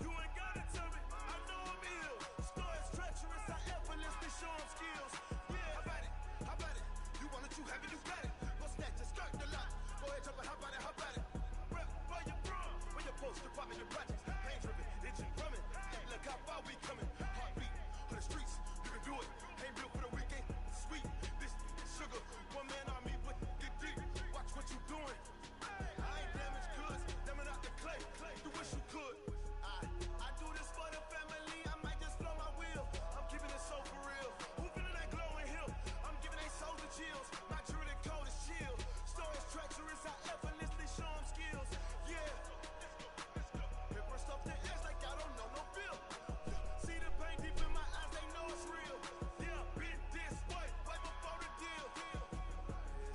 You ain't gotta tell me, I know I'm ill. Stories treacherous, I effortlessly show them skills. Yeah, how about it? How about it? You want it, you have it, you got it. Go snatch it, skirt the lot. Go ahead, jump it, how about it? How about it? Rep, where you from? Where you post, department, your projects. Pain driven, engine drumming. Hey, look how far we coming. Heartbeat on the streets, you can do it. Ain't built for the weekend, sweet. This sugar, one man army, but get deep. Watch what you doing. I ain't damaged goods, damn out the clay. You wish you could. I do this for the family, I might just blow my wheel. I'm keeping it so for real. Who feeling that glowing hill? I'm giving they soldier chills. My jewelry code is chill. Stories treacherous, I effortlessly show them skills. Yeah. It burst off the edge like I don't know no feel. See the pain deep in my eyes, they know it's real. Yeah, been this way, way before the deal.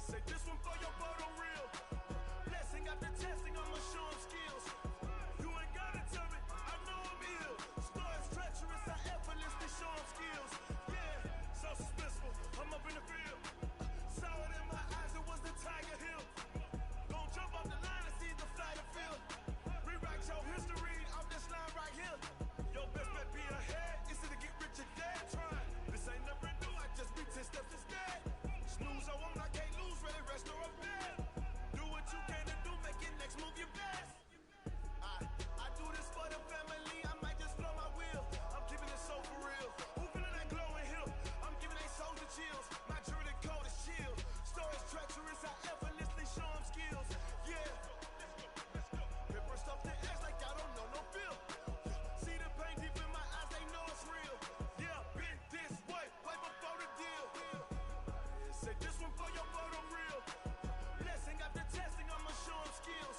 Say this one for your photo reel. Blessing after testing, I'ma show them skills. You ain't gotta tell me, I know I'm ill. Stories treacherous, I effortlessly show them skills. Yeah, so suspenseful, I'm up in the field. Saw it in my eyes, it was the Tiger Hill. Gon' jump off the line and see the fly the field. Rewrite your history off this line right here. Your best bet be ahead, it's to get rich or dead trying. This ain't never new, I just be 10 steps instead. Snooze, I won't, I can't lose, ready, rest or I'm dead. Do what you can to do, make it next move your best. I do this for the family, I might just blow my wheel. I'm keeping it so for real. Who feeling that glowing hill? I'm giving they soldier chills. My jewelry code is chill. Stories treacherous, I effortlessly show them skills. Yeah. It burst off the edge like I don't know no feel. See the pain deep in my eyes, they know it's real. Yeah, been this way, way before the deal. Say this one for your photo reel. Blessing after testing, I'ma show them skills.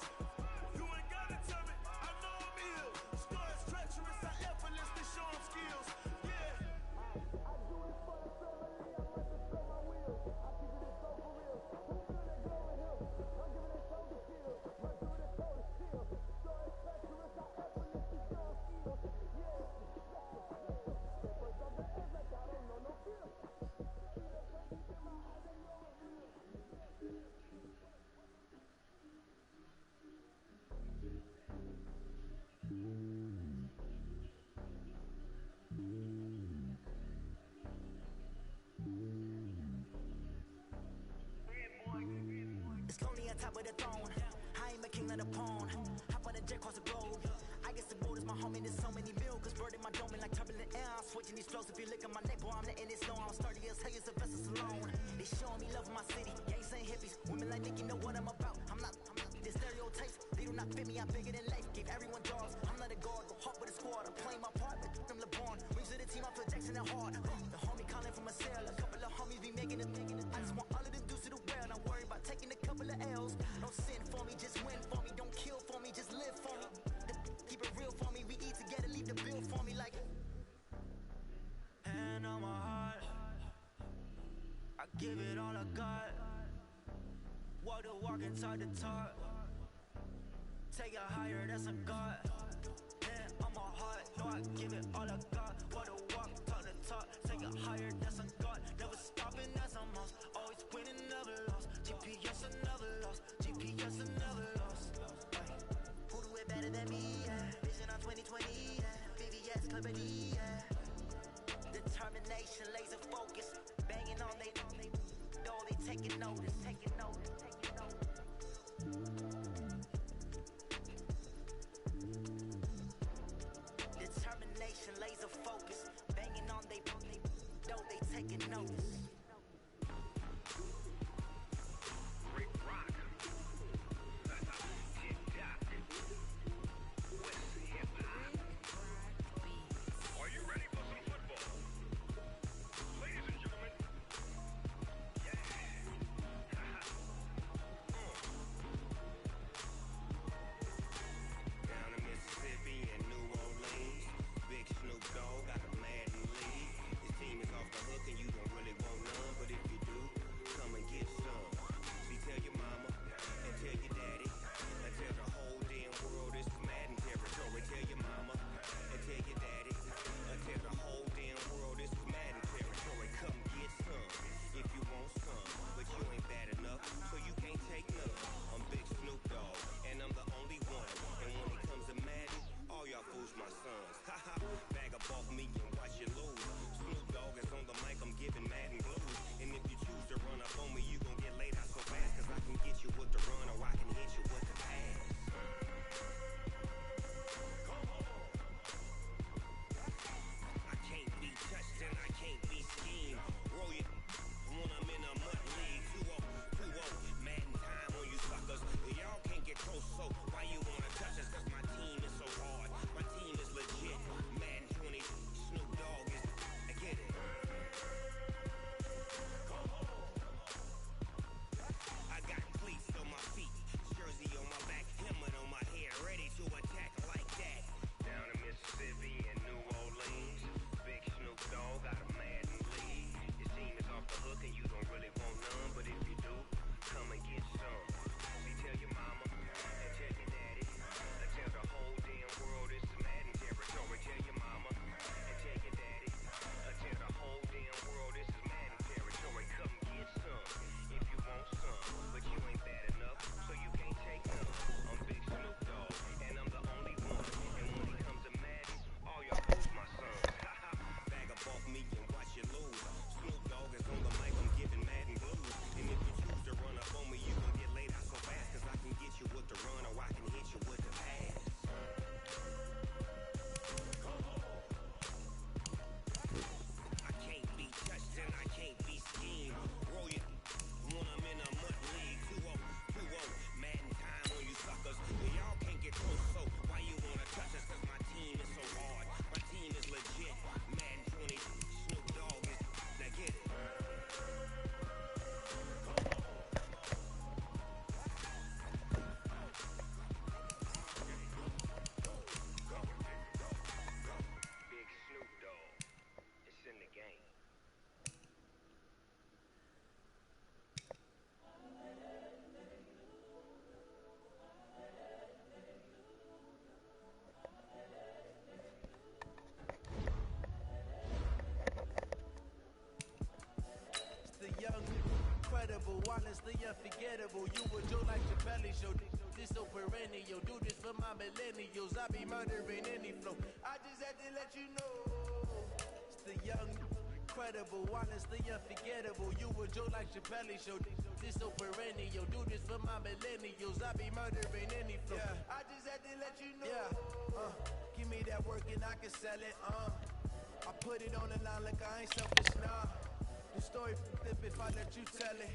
You ain't gotta tell me, I know I'm ill. Stories treacherous, I effortlessly show them skills. Yeah. I do it for the family, I might just blow my wheel. I'm keeping it so for real. Who feeling that glowing hill? I'm giving it soldier chills. My jewelry code is chill. Stories treacherous, I effortlessly show them skills. Yeah. They burst off the edge like I don't know no feel. See the pain deep in my eyes, they know it's real. It's lonely on top of the throne. I ain't a king, not a pawn. Hop on a jet across the globe. I guess the road is my home and there's so many milkers bird in my dome and like turbulent air. I'm switching these flows. If you look at my neck, boy, I'm letting it snow. I'm sturdy as hell, as a vessel alone. They showing me love in my city. Gangs ain't hippies. Women like Nicki know what I'm about. I'm not the stereotypes. They do not fit me. I'm bigger than life. Give everyone dogs. I'm not a guard. Go hard with a squad. I'm playing my part. Like them LeBron. Rings to the team. I feel Jackson and hard. The homie calling from a cell. A couple of homies be making it. I just want all of them dudes to do well. Not worry about taking a couple of L's. Don't sin for me, just win for me. Don't kill for me, just live for me. Keep it real for me. We eat together, leave the bill for me like. to walk inside the talk. Take it higher, that's a God. Man, I'm a heart, no, I give it all I got. Want to walk, talk the talk. Take it higher, that's a God. Never stopping, that's a must. Always winning, never lost. GPS, another loss. GPS, another loss. Who do it better than me? Yeah. Vision on 2020. Yeah. VVS, Liberty. Yeah. Determination, laser focus. Banging on they though they taking notice. Taking notice. Taking notice. Determination, laser focus. Banging on they though they taking notice. Great rock. Tick-tock. West hip-hop. Are you ready for some football? Ladies and gentlemen. Yeah. Down in Mississippi and New Orleans, Big Snoop Dogg got a Madden league. His team is off the hook and you don't really want none, but if you do, come and get some. See, tell your mama and tell your daddy and tell the whole damn world this is Madden territory. Tell your mama and tell your daddy and tell the whole damn world this is Madden territory. Come get some if you want some, but you ain't bad enough, so you can't take none. I'm Big Snoop Dogg and I'm the only one. And when it comes to Madden, all y'all fools my sons. Haha, bag up off me and watch you lose. Snoop Dogg is on the mic, I'm giving Madden blues. And if you choose to run up on me, you gon' get laid out so fast, cause I can get you with the run or I can hit you with the pass. I can't be touched and I can't be schemed. Roll you when I'm in a mud league. 2-0, Madden time on you suckers. Y'all can't get close, so why you wanna touch us? Cause my team is so hard. My team is legit. Madden 20, Snoop Dogg is. I get it. I got cleats on my feet, jersey on my back, helmet on my head, ready to attack like that. Down in Mississippi and New Orleans, Big Snoop Dogg got a Madden league. His team is off the hook and you don't really want none, but if you do, come and get some. See, tell your mama and tell your daddy and tell the whole damn world this is Madden territory. Tell your mama and tell your daddy and tell the whole damn world this is Madden territory. Come get some if you want some, but you ain't bad enough, so you can't take none. I'm Big Snoop Dogg and I'm the only one. And when it comes to Madden, all y'all fools my sons. Haha, bag up off me and watch you lose. Snoop Dogg is on the mic, I'm giving Madden blues. And if you choose to run up on me, you gon' get laid out so fast, cause I can get you with the run or I can hit you with the pass. I can't be touched and I can't be schemed. Roll you when I'm in a mud league. 2-0, Madden time on you suckers. Y'all can't get close, so why you wanna touch us? Cause my team is so hard. My team is legit. Madden 20, Snoop Dogg is. Now get it. Big Snoop Dogg. It's in the game. It's the young, incredible, honestly unforgettable. You were Joe like Chappelle show. This so perennial. Do this for my millennials. I be murdering any flow. I just had to let you know. It's the young, incredible, honestly unforgettable. You were Joe like Chappelle show. This so perennial. Do this for my millennials. I be murdering any flow. Yeah. I just had to let you know. Yeah. Give me that work and I can sell it. I put it on the line like I ain't selfish, nah. The story flip if I let you tell it.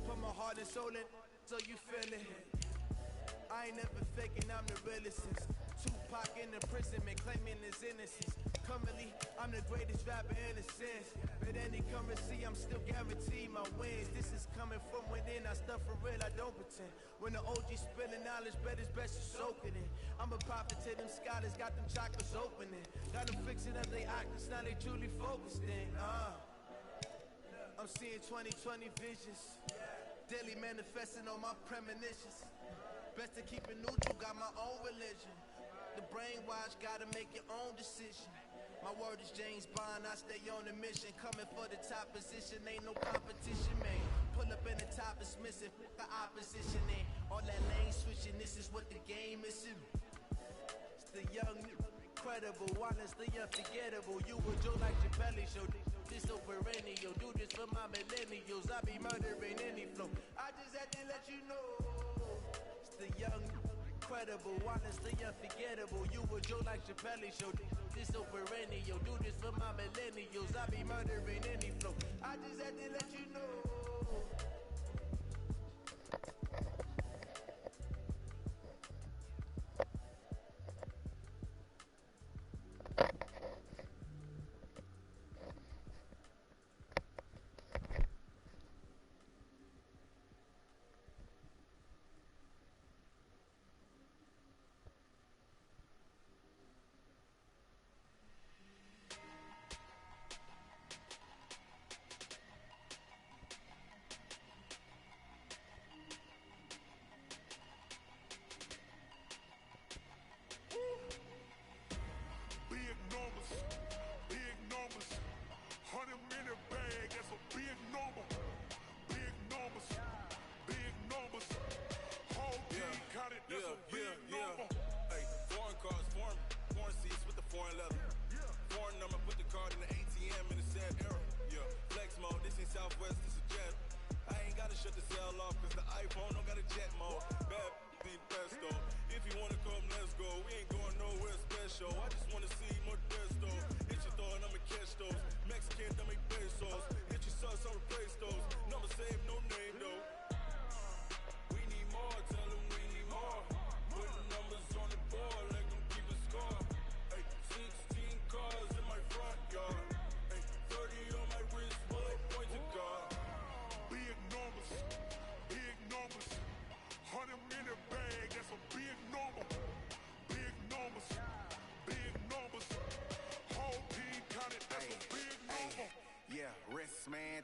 Put my heart and soul in, so you feel it. I ain't never faking, I'm the realest since Tupac in imprisonment, claiming his innocence. Currently, I'm the greatest rapper in a sense. But any currency, I'm still guaranteed my wins. This is coming from within, I stuff for real, I don't pretend. When the OG spilling knowledge, bet it's best to soak it in. I'm a prophet to them scholars, got them chakras opening. Got them fixing up they octaves, now they truly focused in. I'm seeing 2020 visions. Daily manifesting on my premonitions. Best to keep it neutral, got my own religion. The brainwash, gotta make your own decision. My word is James Bond, I stay on a mission. Coming for the top position, ain't no competition, man. Pull up in the top is missing, the opposition ain't. All that lane switching, this is what the game is. It's the young, incredible, honestly unforgettable. You would do like your belly show. This so perennial, do this for my millennials. I be murdering any flow. I just had to let you know. It's the young, incredible, honestly unforgettable. You would do like your belly show. This so perennial, do this for my millennials. I be murdering any flow. I just had to let you know.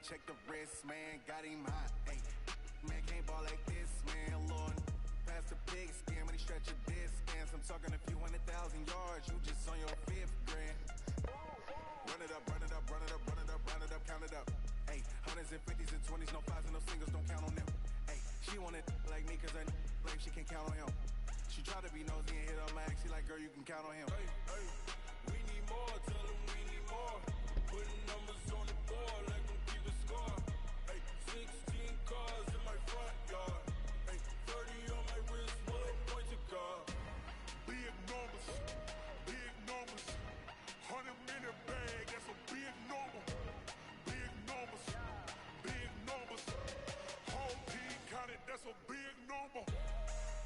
Check the wrist, man, got him hot. Ay, man, can't ball like this, man. Lord, pass the pig skin when he stretch your distance. I'm talking a few 100,000 yards, you just on your 5th grand. Run it up, run it up, run it up, run it up, run it up, count it up. Ay, 100s and 50s and 20s, no 5s and no singles, don't count on them. Ay, she want it like me, cause I like she can count on him. She try to be nosy and hit her max, she like, girl, you can count on him. Hey, hey, we need more, tell them we need more. Putting numbers on the board like them keep a score. Hey, 16 cars in my front yard. Hey, 30 on my wrist, bullet point to God. Big numbers, 100-minute bag, that's a big number. Big numbers, whole team counted, that's a big number.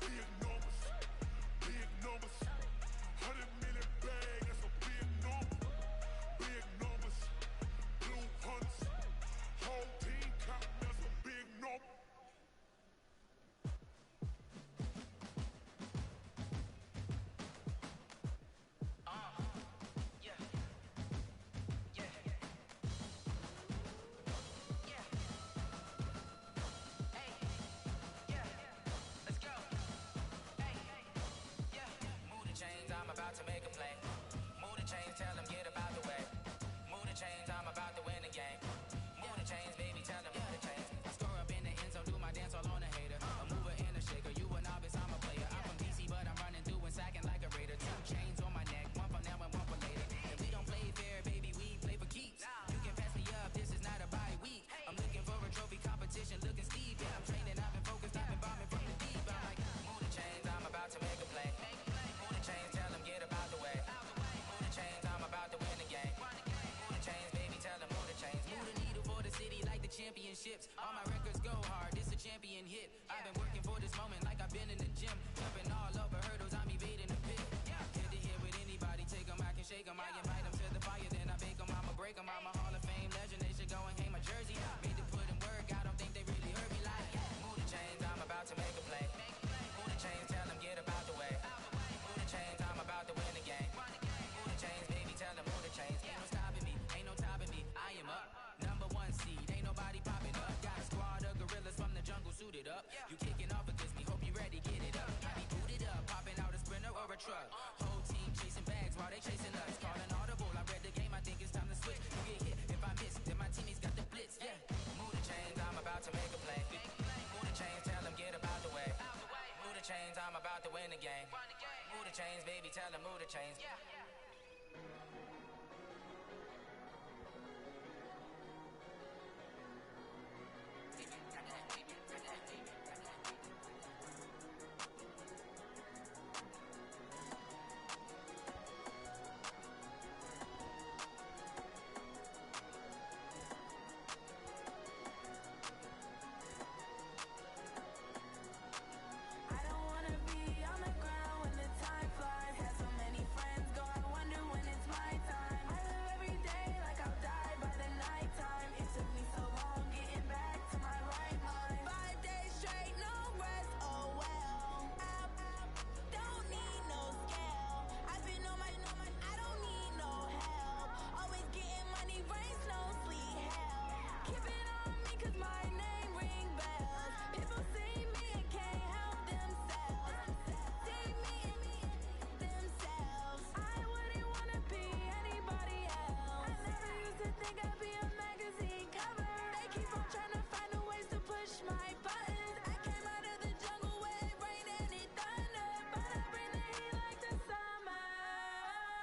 Big numbers, 100-minute bag, that's a big number. Big numbers, blue hunters, whole team counted, that's a big number. To make a play. Move the chains, tell them get about the way. Move the chains, I'm about to win the game. Move the chains, baby, tell them move the chains. I score up in the end zone, do my dance all on a hater. A mover and a shaker, you a novice, I'm a player. I'm from DC, but I'm running through and sacking like a raider. 2 chains on my neck, one for now and one for later. And we don't play fair, baby, we play for keeps. You can pass me up, this is not a bye week. I'm looking for a trophy competition, looking steep. Yeah, I'm training, I've been focused, I've been bombing from the deep. I'm like, move the chains, I'm about to make a play. Move the chains, tell them get about the way. Move the chains, I'm about to win the game. Move the chains, baby, tell them move the chains. Move the needle for the city like the championships. All my records go hard, this a champion hit. I've been working for this moment like I've been in the gym. Jumping all over hurdles, I'm evading the pit. Head to head with anybody, take them, I can shake them. I invite them to the fire, then I bake them. I'ma break them, I'm a Hall of Fame legend. They should go and hang my jersey. Made to put in work, I don't think they really heard me like. Move the chains, I'm about to make a play. Move the chains, tell them get about the way. Move the chains, I'm about to win the game. Move the chains, baby, tell them move the chains. Ain't no stopping me, ain't no topping me. I am up, #1 seed, ain't nobody popping up. Got a squad Move the chains, baby, tell them move the chains. I don't wanna be on the ground when the time flies. Had so many friends go, I wonder when it's my time. I live every day like I'll die by the nighttime. It took me so long getting back to my right mind. 5 days straight, no rest, oh well. Don't need no scale. I've been on my, I don't need no help. Always getting money, rain, snow, sleet, hell. Keep it on me 'cause my name ring bells. People see me and can't help themselves. See me and themselves. I wouldn't wanna be anybody else. I never used to think I'd be a magazine cover. They keep on trying to find a ways to push my buttons. I came out of the jungle where it rained and it thundered, but I bring the heat like the summer.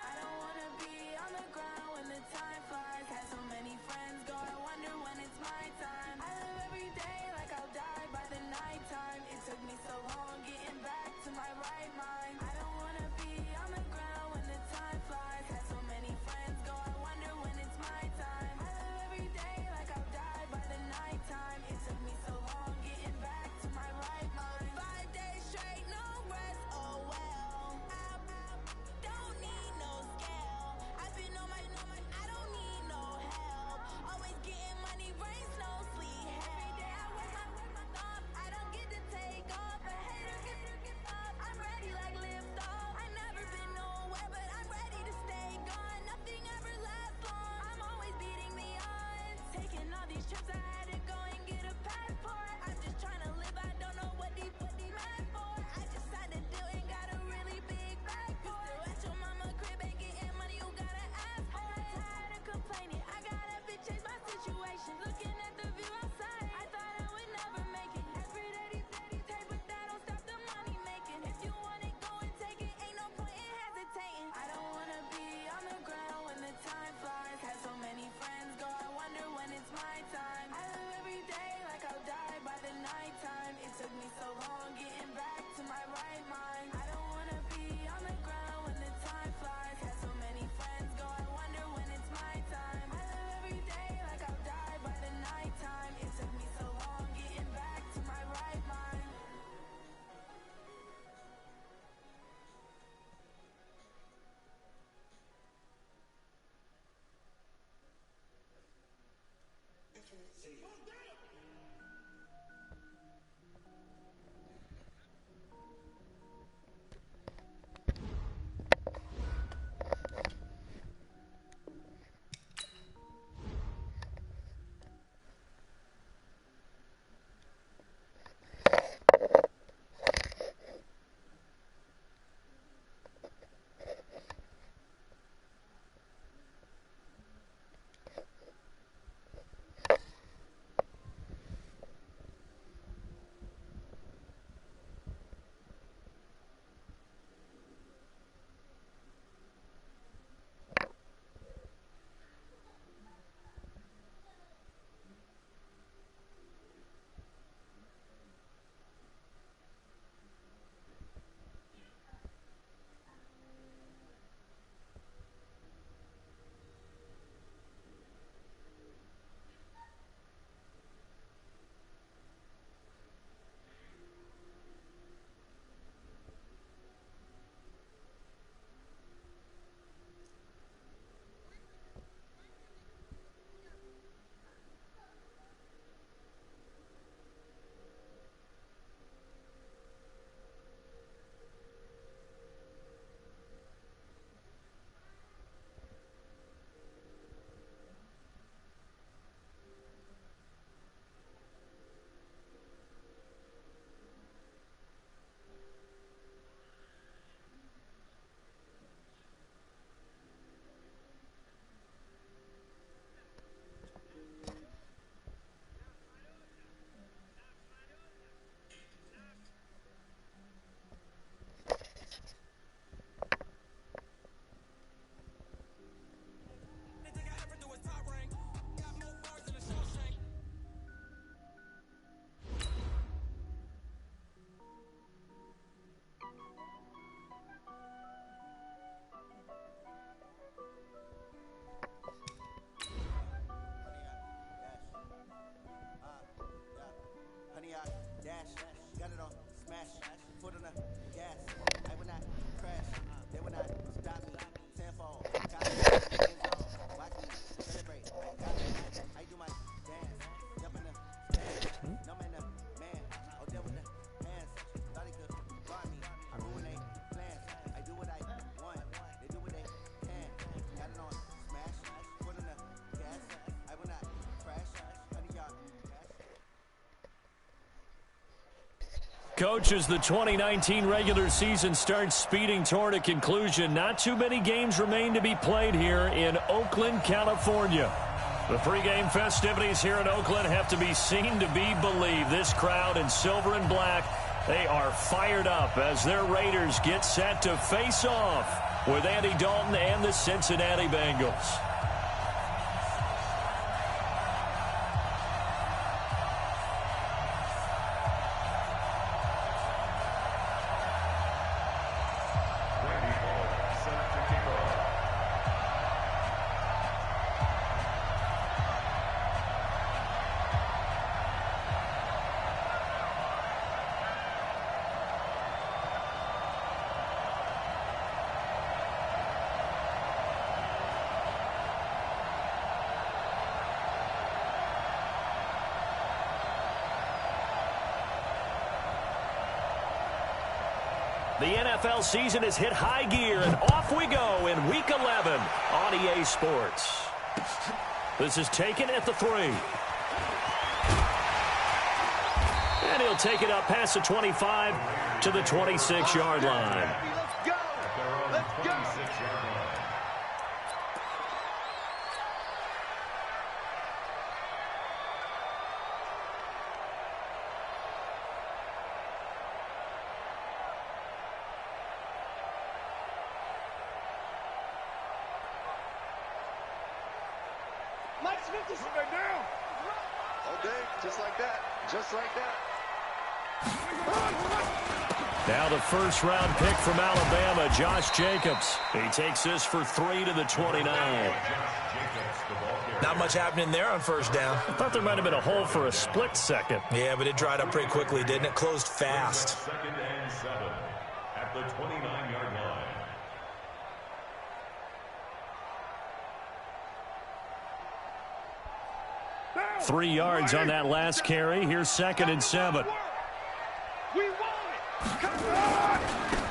I don't wanna be on the ground when the time flies. Had so many friends go, I wonder when it's my time. I live every day like I'll die by the nighttime. It took me so long getting back to my right mind. I don't wanna be on the ground when the time flies. Had so many friends go, I wonder when it's my time. I live every day like I'll die by the nighttime. It took me so long getting back to my right mind. 5 days straight, no rest, oh well. Don't need no scale. I've been on my, I don't need no help. Always getting money, rain, snow, sleet, hell. Every day I work my thumb, I don't get to take off. A hater get up, I'm ready like lift off. I never been nowhere, but I'm ready to stay gone. Nothing ever lasts long, I'm always beating the odds. Taking all these trips, I had to go and get a passport. I'm just trying to live, I don't know what these mad for. I just had to do and got a really big bag for it. Still at your mama crib, ain't getting money, you gotta ask for it. Tired of complaining, I gotta be change my situation. Looking at the view outside, I thought I would never make it. Every day these take, but that don't stop the money making. If you want it, go and take it, ain't no point in hesitating. I don't wanna be on the ground when the time flies. Had so many friends go, I wonder when it's my time. I live every day like I'll die by the nighttime. It took me so long getting back to my right mind. I don't wanna be on the ground when the time flies. Had so many friends go, I wonder when it's my time. I live every day like I'll die by the nighttime. It took me so long getting back to my right mind. Coach, as the 2019 regular season starts speeding toward a conclusion, not too many games remain to be played here in Oakland, California. The pregame festivities here in Oakland have to be seen to be believed. This crowd in silver and black, they are fired up as their Raiders get set to face off with Andy Dalton and the Cincinnati Bengals. The NFL season has hit high gear, and off we go in Week 11 on EA Sports. This is taken at the 3. And he'll take it up past the 25 to the 26-yard line. Let's go! Let's go! They're down. Okay, just like that. Just like that. Now the first-round pick from Alabama, Josh Jacobs. He takes this for 3 to the 29. Not much happening there on first down. I thought there might have been a hole for a split second. Yeah, but it dried up pretty quickly, didn't it? Closed fast. 2nd and 7 at the 29-yard line. 3 yards on that last carry. Here's 2nd and 7.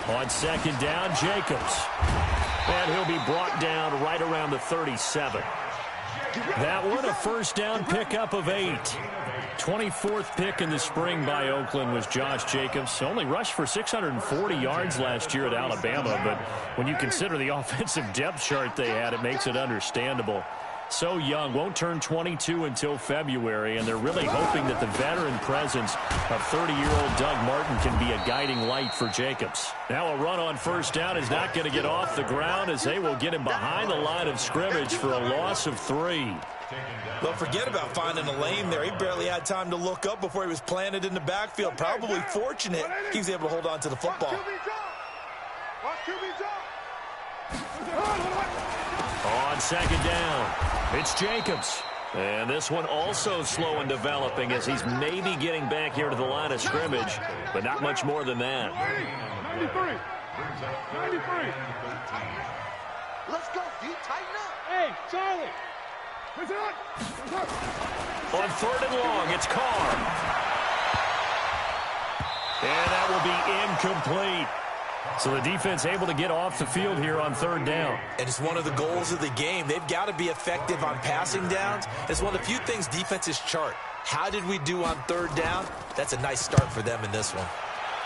On 2nd down, Jacobs. And he'll be brought down right around the 37. That one, a first down pickup of 8. 24th pick in the spring by Oakland was Josh Jacobs. Only rushed for 640 yards last year at Alabama, but when you consider the offensive depth chart they had, it makes it understandable. So young, won't turn 22 until February, and they're really hoping that the veteran presence of 30-year-old Doug Martin can be a guiding light for Jacobs. Now a run on first down is not going to get off the ground as they will get him behind the line of scrimmage for a loss of 3. Well, forget about finding a lane there. He barely had time to look up before he was planted in the backfield. Probably fortunate he was able to hold on to the football. On 2nd down, it's Jacobs. And this one also slow in developing as he's maybe getting back here to the line of scrimmage, but not much more than that. 93. Let's go, D. Tighten up. Hey, Charlie. On 3rd and long, it's Carr. And that will be incomplete. So the defense able to get off the field here on 3rd down. And it's one of the goals of the game. They've got to be effective on passing downs. It's one of the few things defenses chart. How did we do on 3rd down? That's a nice start for them in this one.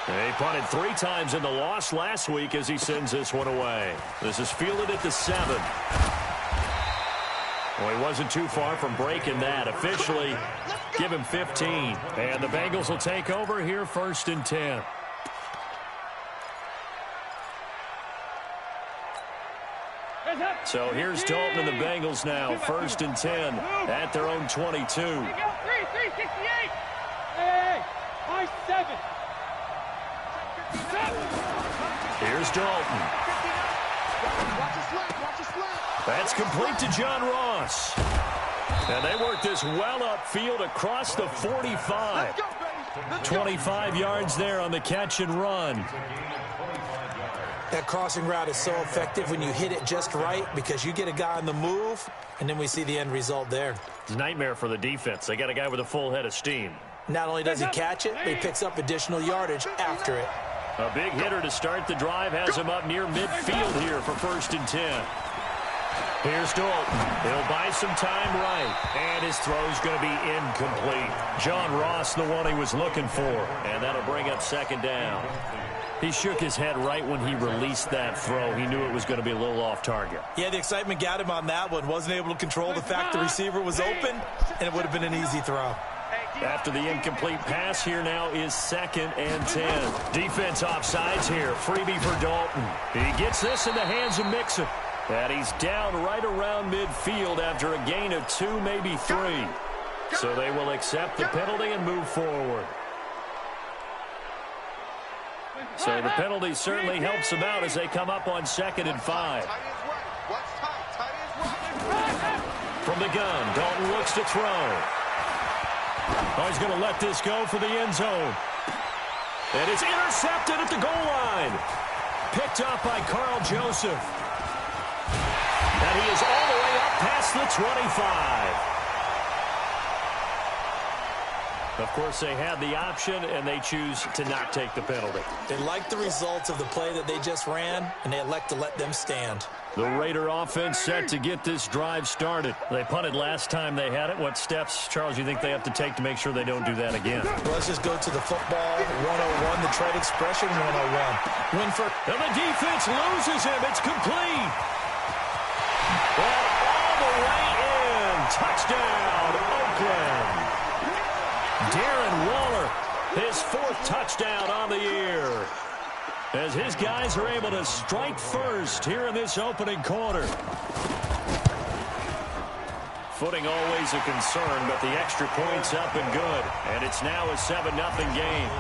They punted 3 times in the loss last week as he sends this one away. This is fielded at the 7. Well, he wasn't too far from breaking that. Officially, give him 15. And the Bengals will take over here 1st and 10. So here's Dalton and the Bengals now, 1st and 10 at their own 22. 368. Hey, my 7. Here's Dalton. That's complete to John Ross. And they work this well upfield across the 45. 25 yards there on the catch and run. That crossing route is so effective when you hit it just right because you get a guy on the move, and then we see the end result there. It's a nightmare for the defense. They got a guy with a full head of steam. Not only does he catch it, but he picks up additional yardage after it. A big hitter to start the drive has him up near midfield here for 1st and 10. Here's Dalton. He'll buy some time right. And his throw's going to be incomplete. John Ross, the one he was looking for. And that'll bring up second down. He shook his head right when he released that throw. He knew it was going to be a little off target. Yeah, the excitement got him on that one. Wasn't able to control the fact the receiver was open, and it would have been an easy throw. After the incomplete pass, here now is 2nd and 10. Defense offsides here. Freebie for Dalton. He gets this in the hands of Mixon. And he's down right around midfield after a gain of 2, maybe 3. So they will accept the penalty and move forward. So the penalty certainly helps them out as they come up on 2nd and 5. From the gun, Dalton looks to throw. Oh, he's going to let this go for the end zone. And it's intercepted at the goal line. Picked up by Carl Joseph. And he is all the way up past the 25. Of course, they had the option, and they choose to not take the penalty. They like the results of the play that they just ran, and they elect to let them stand. The Raider offense set to get this drive started. They punted last time they had it. What steps, Charles, you think they have to take to make sure they don't do that again? Well, let's just go to the football 101, the trade expression 101. Winford. And the defense loses him. It's complete. And all the way in. Touchdown, Oakland. Darren Waller, his 4th touchdown on the year. As his guys are able to strike first here in this opening quarter. Footing always a concern, but the extra point's up and good. And it's now a 7-0 game.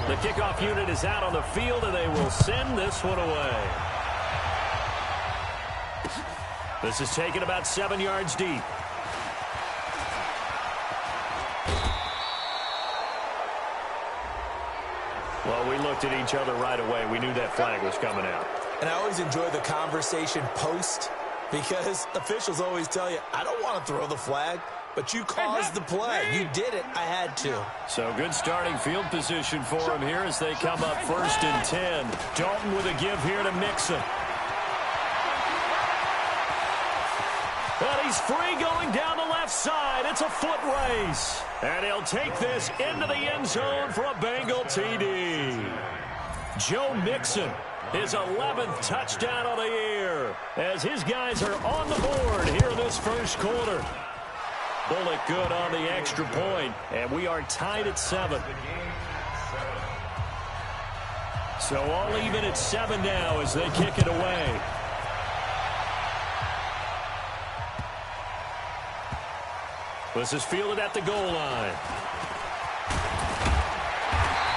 The kickoff unit is out on the field, and they will send this one away. This is taken about 7 yards deep. Well, we looked at each other right away. We knew that flag was coming out. And I always enjoy the conversation post because officials always tell you, I don't want to throw the flag, but you caused the play. You did it. I had to. So good starting field position for him here as they come up 1st and 10. Dalton with a give here to Mixon. And he's free going down the left side. It's a foot race. And he'll take this into the end zone for a Bengal TD. Joe Mixon, his 11th touchdown of the year, as his guys are on the board here in this first quarter. Bullock good on the extra point, and we are tied at 7. So all even at 7 now as they kick it away. This is fielded at the goal line.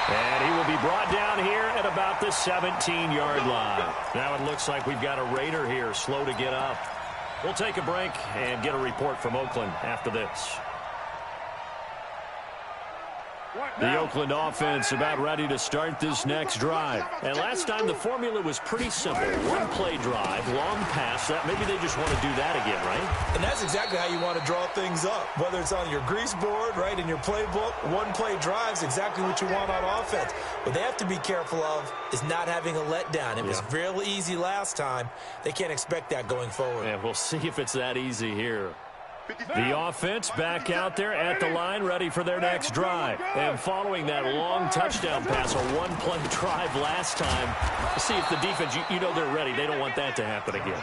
And he will be brought down here at about the 17-yard line. Now it looks like we've got a Raider here slow to get up. We'll take a break and get a report from Oakland after this. The Oakland offense about ready to start this next drive. And last time the formula was pretty simple. One play drive, long pass. Maybe they just want to do that again, right? And that's exactly how you want to draw things up. Whether it's on your grease board, right, in your playbook, one play drive is exactly what you want on offense. What they have to be careful of is not having a letdown. It was real easy last time. They can't expect that going forward. Yeah, we'll see if it's that easy here. The offense back out there at the line, ready for their next drive. And following that long touchdown pass, a one-play drive last time, see if the defense, you know they're ready. They don't want that to happen again.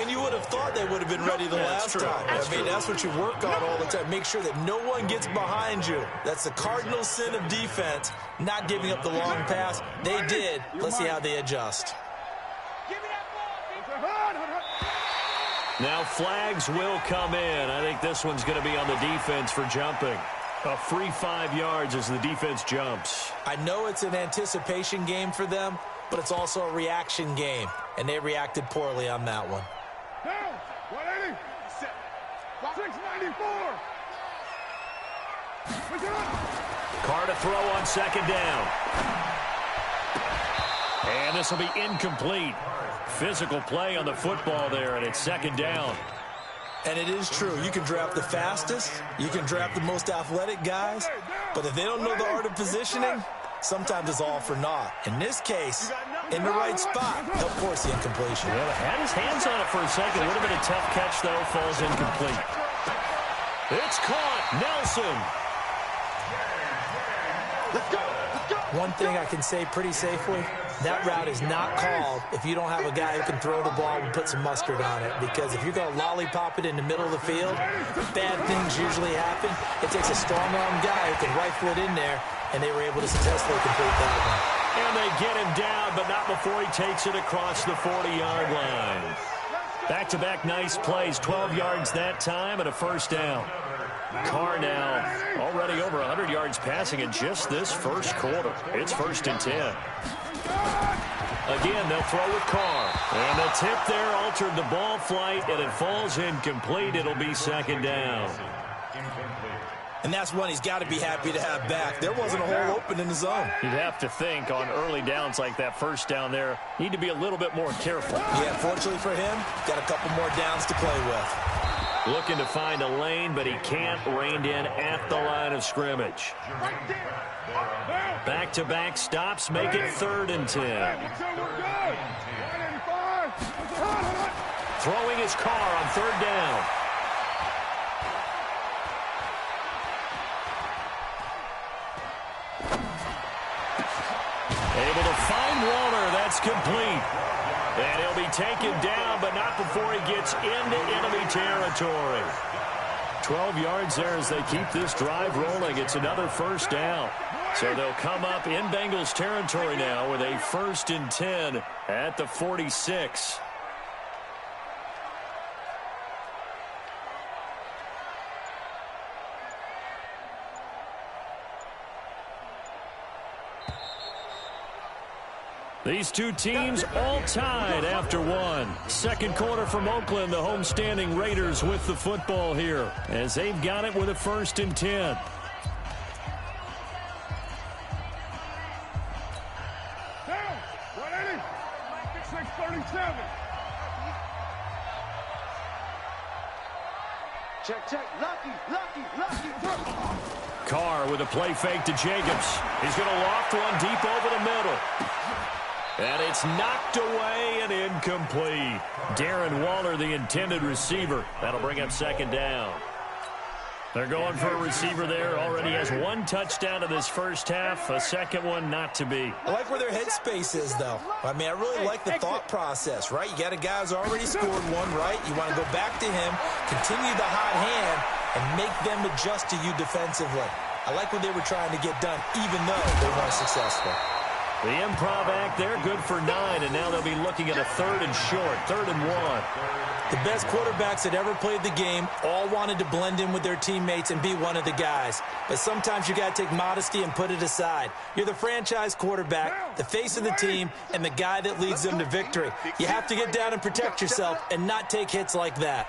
And you would have thought they would have been ready the last time. That's what you work on all the time. Make sure that no one gets behind you. That's the cardinal sin of defense, not giving up the long pass. They did. Let's see how they adjust. Now flags will come in. I think this one's going to be on the defense for jumping. A free 5 yards as the defense jumps. I know it's an anticipation game for them, but it's also a reaction game, and they reacted poorly on that one. Down, 180, 694. Carr to throw on second down. And this will be incomplete. Physical play on the football there, and it's second down. And it is true. You can draft the fastest. You can draft the most athletic guys. But if they don't know the art of positioning, sometimes it's all for naught. In this case, in the right spot, he'll force the incompletion. Well, had his hands on it for a second. Would have been a tough catch, though. Falls incomplete. It's caught. Nelson. One thing I can say pretty safely, that route is not called if you don't have a guy who can throw the ball and put some mustard on it. Because if you're going to lollipop it in the middle of the field, bad things usually happen. It takes a strong-arm guy who can rifle it in there, and they were able to successfully complete that one. And they get him down, but not before he takes it across the 40-yard line. Back-to-back nice plays, 12 yards that time and a first down. Carr now already over 100 yards passing in just this first quarter. It's 1st and 10. Again, they'll throw with Carr. And the tip there altered the ball flight, and it falls incomplete. It'll be 2nd down. And that's one he's got to be happy to have back. There wasn't a hole open in the zone. You'd have to think on early downs like that first down there, need to be a little bit more careful. Yeah, fortunately for him, got a couple more downs to play with. Looking to find a lane, but he can't. Reined in at the line of scrimmage. Back-to-back stops make it 3rd and 10. Throwing his Carr on 3rd down. Able to find Waller. That's complete. And he'll be taken down, but not before he gets into enemy territory. 12 yards there as they keep this drive rolling. It's another first down. So they'll come up in Bengals territory now with a 1st and 10 at the 46. These two teams all tied after one. Second quarter from Oakland, the homestanding Raiders with the football here as they've got it with a 1st and 10. Down, 180, 637. Check. Lucky. Carr with a play fake to Jacobs. He's going to loft one deep over the middle. And it's knocked away and incomplete. Darren Waller, the intended receiver. That'll bring up 2nd down. They're going for a receiver there. Already has 1 touchdown in this first half. A second one not to be. I like where their headspace is, though. I mean, I really like the thought process, right? You got a guy who's already scored one, right? You want to go back to him, continue the hot hand, and make them adjust to you defensively. I like what they were trying to get done, even though they weren't successful. The improv act there, good for 9, and now they'll be looking at a 3rd and short, 3rd and 1. The best quarterbacks that ever played the game all wanted to blend in with their teammates and be one of the guys. But sometimes you got to take modesty and put it aside. You're the franchise quarterback, the face of the team, and the guy that leads them to victory. You have to get down and protect yourself and not take hits like that.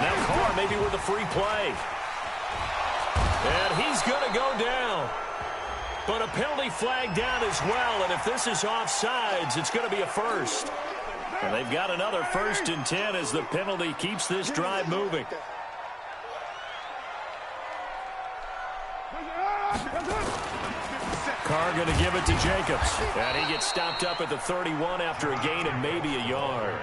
Now Carr maybe with a free play. And he's going to go down. But a penalty flag down as well, and if this is offsides, it's going to be a first. And they've got another 1st and 10 as the penalty keeps this drive moving. Carr going to give it to Jacobs. And he gets stopped up at the 31 after a gain of maybe a yard.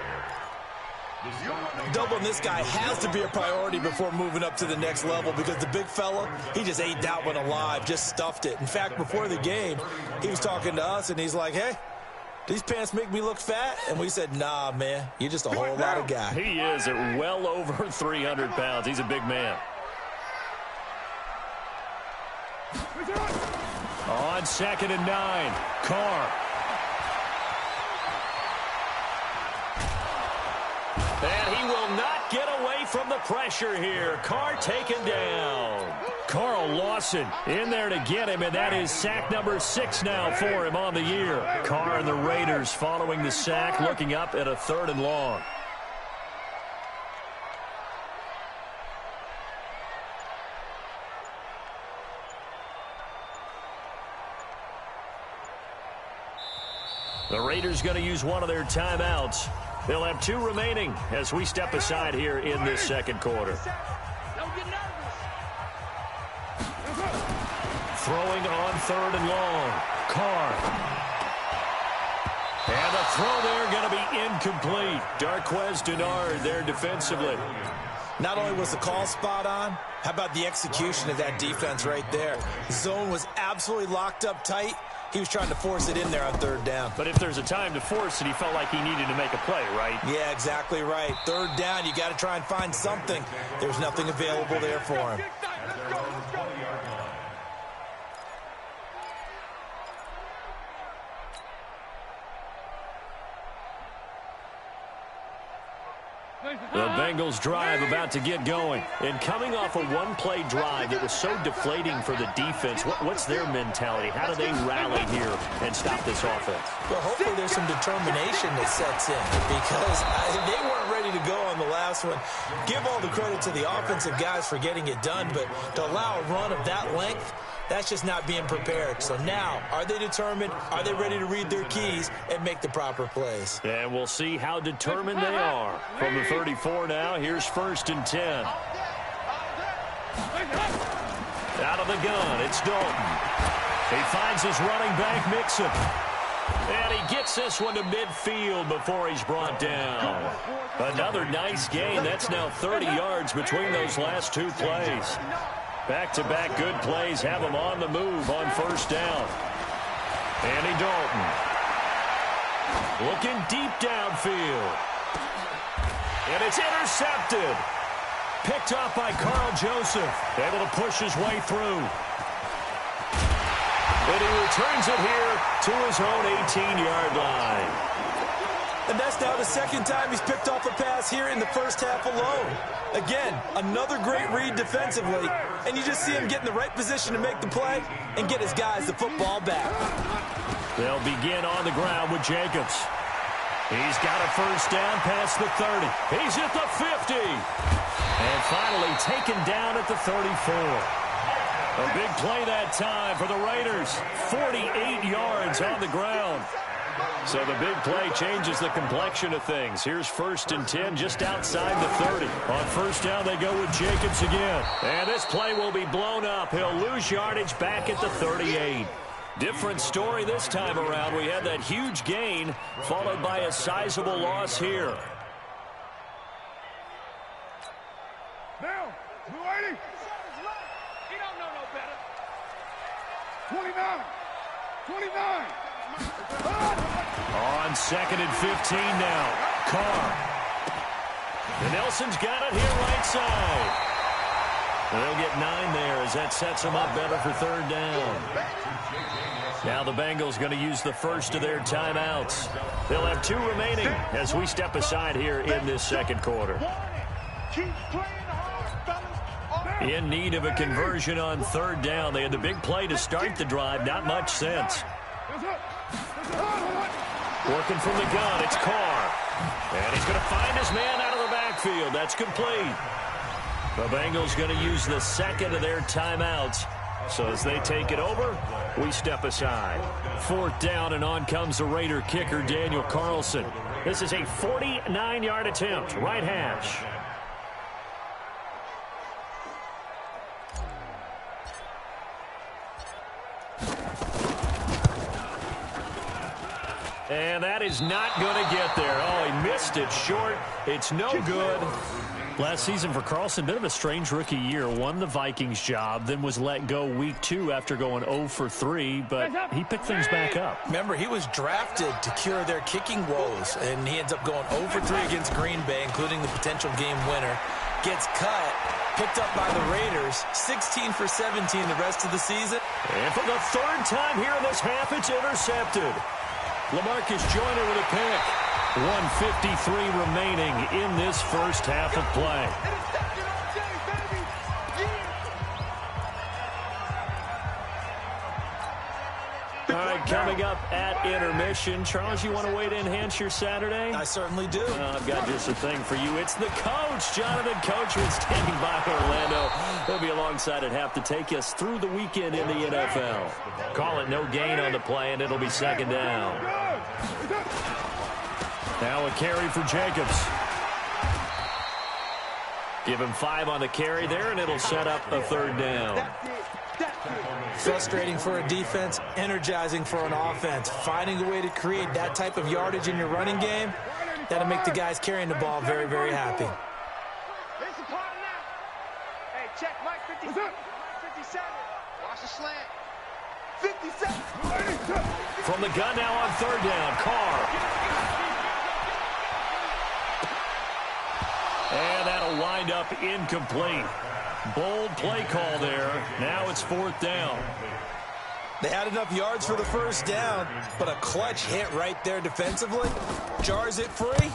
Doubling this guy has to be a priority before moving up to the next level because the big fella, he just ate that one alive, just stuffed it. In fact, before the game, he was talking to us, and he's like, hey, these pants make me look fat? And we said, nah, man, you're just a whole lot of guy. He is at well over 300 pounds. He's a big man. On 2nd and 9, Carr. And he will not get away from the pressure here. Carr taken down. Carl Lawson in there to get him, and that is sack number 6 now for him on the year. Carr and the Raiders following the sack, looking up at a 3rd and long. The Raiders going to use one of their timeouts. They'll have 2 remaining as we step aside here in this second quarter. throwing on 3rd and long. Carr. And the throw there going to be incomplete. Darqueze Dennard there defensively. Not only was the call spot on, how about the execution of that defense right there? The zone was absolutely locked up tight. He was trying to force it in there on 3rd down. But if there's a time to force it, he felt like he needed to make a play, right? Yeah, exactly right. 3rd down, you got to try and find something. There's nothing available there for him. The Bengals drive about to get going. And coming off a one-play drive that was so deflating for the defense, what's their mentality? How do they rally here and stop this offense? Well, hopefully there's some determination that sets in because they weren't ready to go on the last one. Give all the credit to the offensive guys for getting it done, but to allow a run of that length, that's just not being prepared. So now, are they determined? Are they ready to read their keys and make the proper plays? And we'll see how determined they are. From the 34 now, here's 1st and 10. Out of the gun, it's Dalton. He finds his running back, Mixon. And he gets this one to midfield before he's brought down. Another nice gain. That's now 30 yards between those last 2 plays. Back-to-back good plays have him on the move on 1st down. Andy Dalton. Looking deep downfield. And it's intercepted. Picked off by Carl Joseph. Able to push his way through. And he returns it here to his own 18-yard line. And that's now the 2nd time he's picked off a pass here in the first half alone. Again, another great read defensively, and you just see him get in the right position to make the play and get his guys the football back. They'll begin on the ground with Jacobs. He's got a 1st down past the 30. He's at the 50. And finally taken down at the 34. A big play that time for the Raiders. 48 yards on the ground. So the big play changes the complexion of things. Here's 1st and 10 just outside the 30. On 1st down, they go with Jacobs again. And this play will be blown up. He'll lose yardage back at the 38. Different story this time around. We had that huge gain followed by a sizable loss here. Now, Blue 80. He don't know no better. 29. 29. On 2nd and 15 now. Carr. And Nelson's got it here right side. They'll get 9 there as that sets them up better for 3rd down. Now the Bengals going to use the first of their timeouts. They'll have 2 remaining as we step aside here in this 2nd quarter. In need of a conversion on 3rd down. They had the big play to start the drive. Not much sense. Working from the gun, it's Carr. And he's going to find his man out of the backfield. That's complete. The Bengals going to use the 2nd of their timeouts. So as they take it over, we step aside. 4th down, and on comes the Raider kicker, Daniel Carlson. This is a 49-yard attempt, right hash. And that is not going to get there. Oh, he missed it short. It's no good. Last season for Carlson, bit of a strange rookie year. Won the Vikings job, then was let go week 2 after going 0 for 3, but he picked things back up. Remember, he was drafted to cure their kicking woes, and he ends up going 0 for 3 against Green Bay, including the potential game winner. Gets cut, picked up by the Raiders, 16 for 17 the rest of the season. And for the 3rd time here in this half, it's intercepted. LaMarcus Joyner with a pick. 1:53 remaining in this first half of play. All right, coming up at intermission. Charles, you want to wait to enhance your Saturday? I certainly do. I've got just a thing for you. It's the coach, Jonathan Coachman, standing by Orlando. He'll be alongside at half to take us through the weekend in the NFL. Call it no gain on the play, and it'll be 2nd down. Now a carry for Jacobs. Give him 5 on the carry there, and it'll set up a 3rd down. Frustrating for a defense, energizing for an offense. Finding a way to create that type of yardage in your running game, that'll make the guys carrying the ball very, very happy. Hey, check, Mike 57. Mike 57. Watch the slant. 57. From the gun now on third down, Carr. And that'll wind up incomplete. Bold play call there. Now it's fourth down. They had enough yards for the first down, but a clutch hit right there defensively. Jars it free.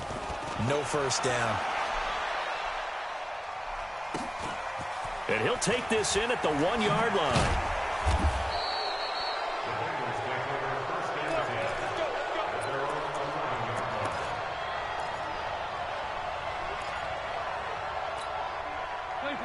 No first down. And he'll take this in at the 1-yard line.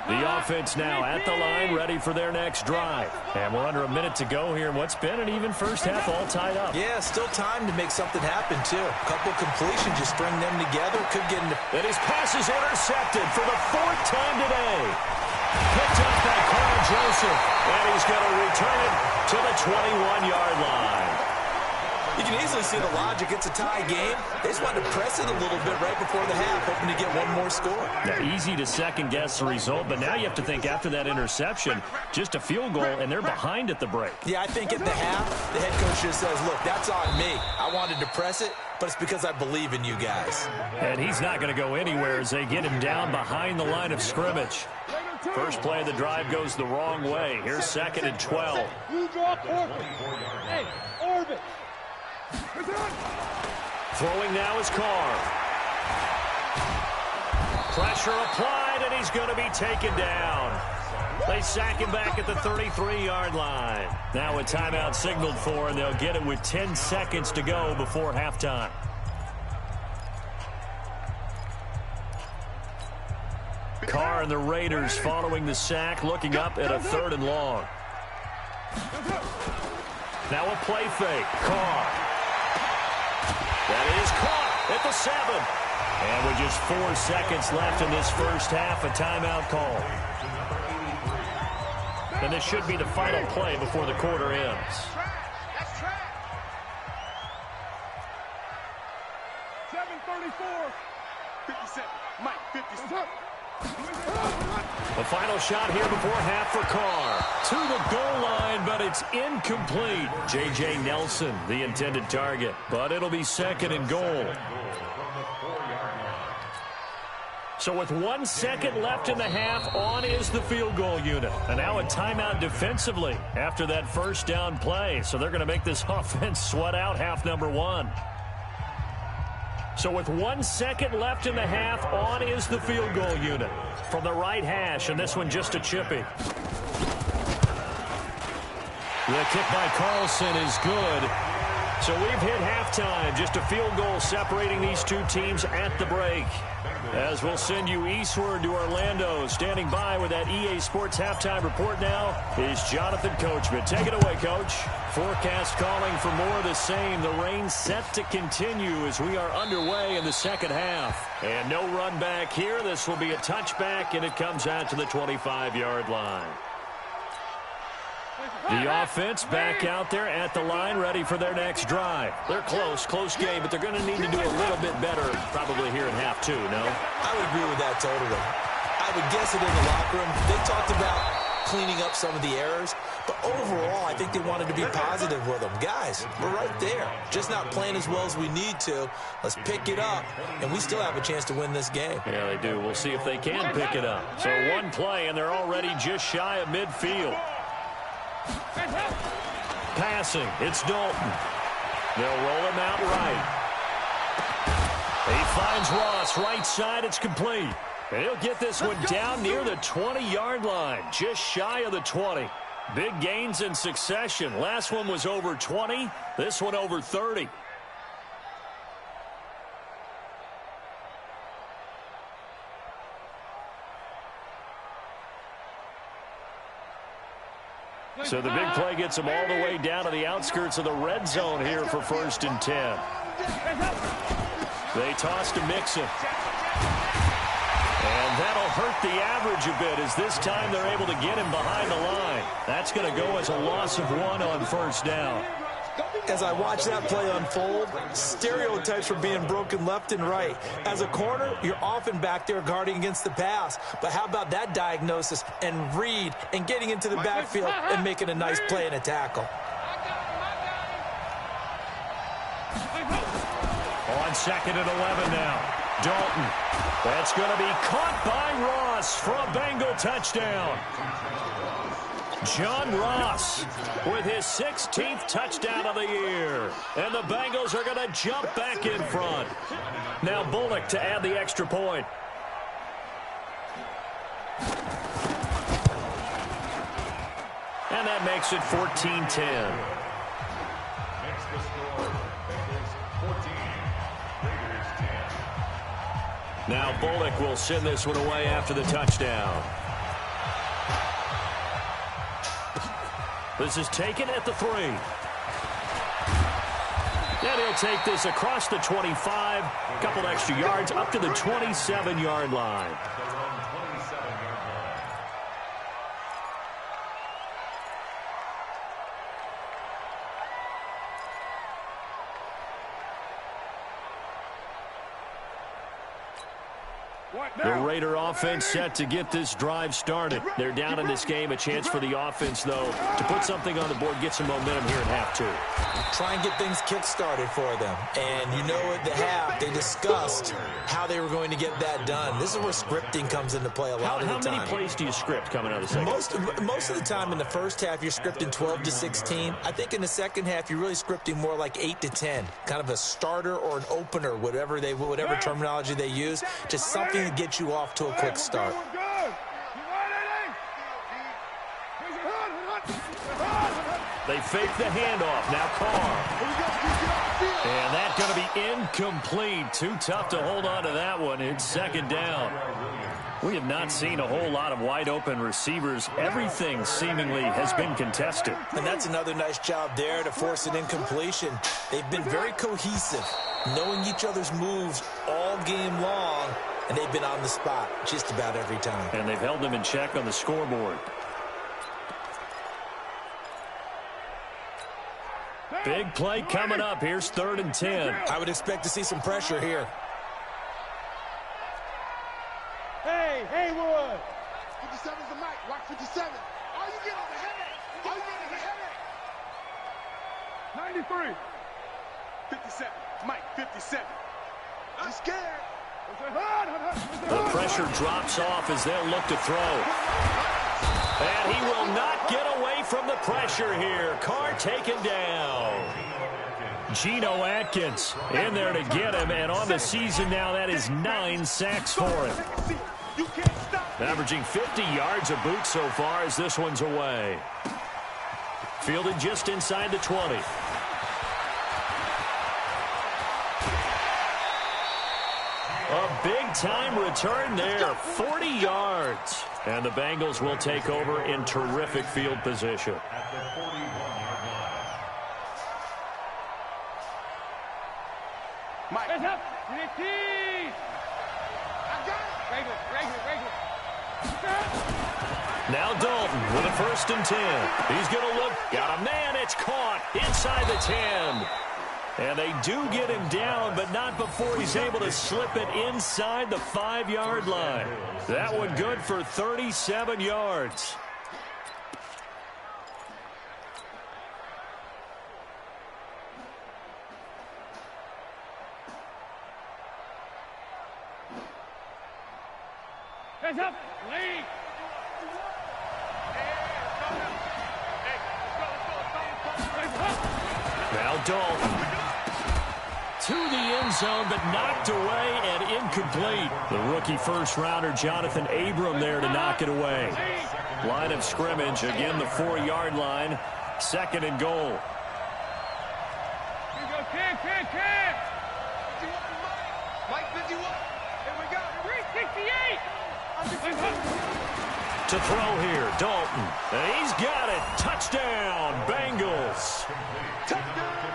The offense now at the line, ready for their next drive. And we're under a minute to go here in what's been an even first half, all tied up. Yeah, still time to make something happen, too. A couple completions, just string them together. Could get into... And his pass is intercepted for the 4th time today. Picked up by Carl Joseph. And he's going to return it to the 21-yard line. You can easily see the logic. It's a tie game. They just wanted to press it a little bit right before the half, hoping to get one more score. Now, easy to second-guess the result, but now you have to think after that interception, just a field goal, and they're behind at the break. Yeah, I think at the half, the head coach just says, look, that's on me. I wanted to press it, but it's because I believe in you guys. And he's not going to go anywhere as they get him down behind the line of scrimmage. First play of the drive goes the wrong way. Here's 2nd and 12. You drop Orbit. Hey, Orbit. Throwing now is Carr. Pressure applied, and he's going to be taken down. They sack him back at the 33-yard line. Now a timeout signaled for, and they'll get it with 10 seconds to go before halftime. Carr and the Raiders following the sack, looking up at a 3rd and long. Now a play fake. Carr. That is caught at the 7. And with just 4 seconds left in this first half, a timeout call. And this should be the final play before the quarter ends. That's track. 7:34. 57. Mike 57. The final shot here before half for Carr. To the goal line, but it's incomplete. J.J. Nelson, the intended target. But it'll be 2nd and goal. So with 1 second left in the half, on is the field goal unit. And now a timeout defensively after that first down play. So they're going to make this offense sweat out half number 1. So with 1 second left in the half, on is the field goal unit. From the right hash, and this one just a chippy. The kick by Carlson is good. So we've hit halftime. Just a field goal separating these two teams at the break. As we'll send you eastward to Orlando. Standing by with that EA Sports halftime report now is Jonathan Coachman. Take it away, Coach. Forecast calling for more of the same. The rain set to continue as we are underway in the second half. And no run back here. This will be a touchback, and it comes out to the 25-yard line. The offense back out there at the line, ready for their next drive. They're close game, but they're going to need to do a little bit better probably here in half 2, no? I would agree with that totally. I would guess it in the locker room. They talked about cleaning up some of the errors, but overall, I think they wanted to be positive with them. Guys, we're right there. Just not playing as well as we need to. Let's pick it up, and we still have a chance to win this game. Yeah, they do. We'll see if they can pick it up. So one play, and they're already just shy of midfield. Passing, it's Dalton. They'll roll him out right. He finds Ross, right side, it's complete. And he'll get this one down near the 20-yard line, just shy of the 20. Big gains in succession. Last one was over 20, this one over 30. So the big play gets them all the way down to the outskirts of the red zone here for 1st and 10. They toss to Mixon. And that'll hurt the average a bit as this time they're able to get him behind the line. That's going to go as a loss of 1 on first down. As I watch that play unfold, stereotypes were being broken left and right. As a corner, you're often back there guarding against the pass. But how about that diagnosis and read and getting into the backfield and making a nice play and a tackle? On second and 11 now. Dalton. That's going to be caught by Ross for a Bengal touchdown. John Ross with his 16th touchdown of the year. And the Bengals are going to jump back in front. Now Bullock to add the extra point. And that makes it 14-10. Makes the score. Bengals 14. Raiders 10. Now Bullock will send this one away after the touchdown. This is taken at the 3. And he'll take this across the 25. A couple extra yards up to the 27-yard line. The Raider offense set to get this drive started. They're down in this game. A chance for the offense, though, to put something on the board, get some momentum here in half 2. Try and get things kick-started for them. And you know at the half, they discussed how they were going to get that done. This is where scripting comes into play a lot of the time. How many plays do you script coming out of the second? Most of the time in the first half, you're scripting 12 to 16. I think in the second half, you're really scripting more like 8 to 10. Kind of a starter or an opener, whatever terminology they use. Just something to get you off to a quick start. They fake the handoff. Now Carr. And that's going to be incomplete. Too tough to hold on to that one. It's second down. We have not seen a whole lot of wide-open receivers. Everything seemingly has been contested. And that's another nice job there to force an incompletion. They've been very cohesive, knowing each other's moves all game long, and they've been on the spot just about every time. And they've held them in check on the scoreboard. Big play coming up. Here's 3rd and 10. I would expect to see some pressure here. Hey, Haywood. 57's the mic. Watch 57. All you get is a headache. All you get is a headache. 93. 57. Mike, 57. I'm scared. The pressure drops off as they'll look to throw. And he will not get away from the pressure here. Carr taken down. Geno Atkins in there to get him. And on the season now, that is 9 sacks for him. Averaging 50 yards a boot so far as this one's away. Fielded just inside the 20. A big-time return there, 40 yards. And the Bengals will take over in terrific field position. At the 41-yard line. Mike. Hands up. Now Dalton with a 1st and 10. He's going to look. Got a man. It's caught inside the 10. And they do get him down, but not before he's able to slip it inside the 5-yard line. That one good for 37 yards. Hands up. Lead. Now Dalton. To the end zone, but knocked away and incomplete. The rookie first-rounder Jonathan Abram there to knock it away. Line of scrimmage, again the 4-yard line. 2nd and goal. Here we go, Ken. Mike 51. Here we go. 368. To throw here, Dalton. And he's got it. Touchdown, Bengals.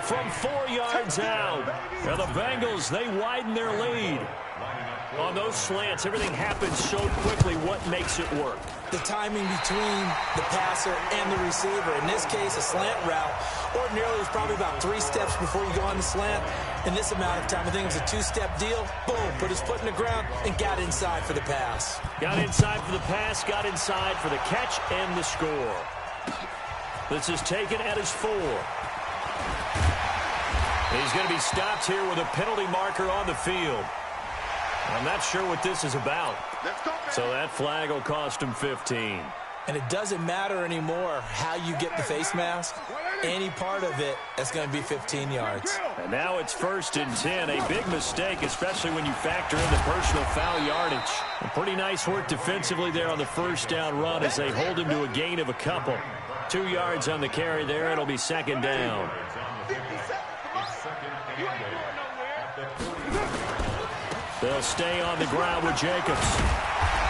From 4 yards out. And the Bengals, they widen their lead. Lining up On those slants, everything happens so quickly. What makes it work? The timing between the passer and the receiver. In this case, a slant route ordinarily is probably about 3 steps before you go on the slant. In this amount of time, I think it was a 2-step deal. Boom, put his foot in the ground and got inside for the pass. Got inside for the pass, got inside for the catch and the score. This is taken at his 4. He's going to be stopped here with a penalty marker on the field. I'm not sure what this is about. So that flag will cost him 15. And it doesn't matter anymore how you get the face mask. Any part of it is going to be 15 yards. And now it's 1st and 10. A big mistake, especially when you factor in the personal foul yardage. A pretty nice work defensively there on the first down run as they hold him to a gain of a couple. 2 yards on the carry there. It'll be 2nd down. They'll stay on the ground with Jacobs.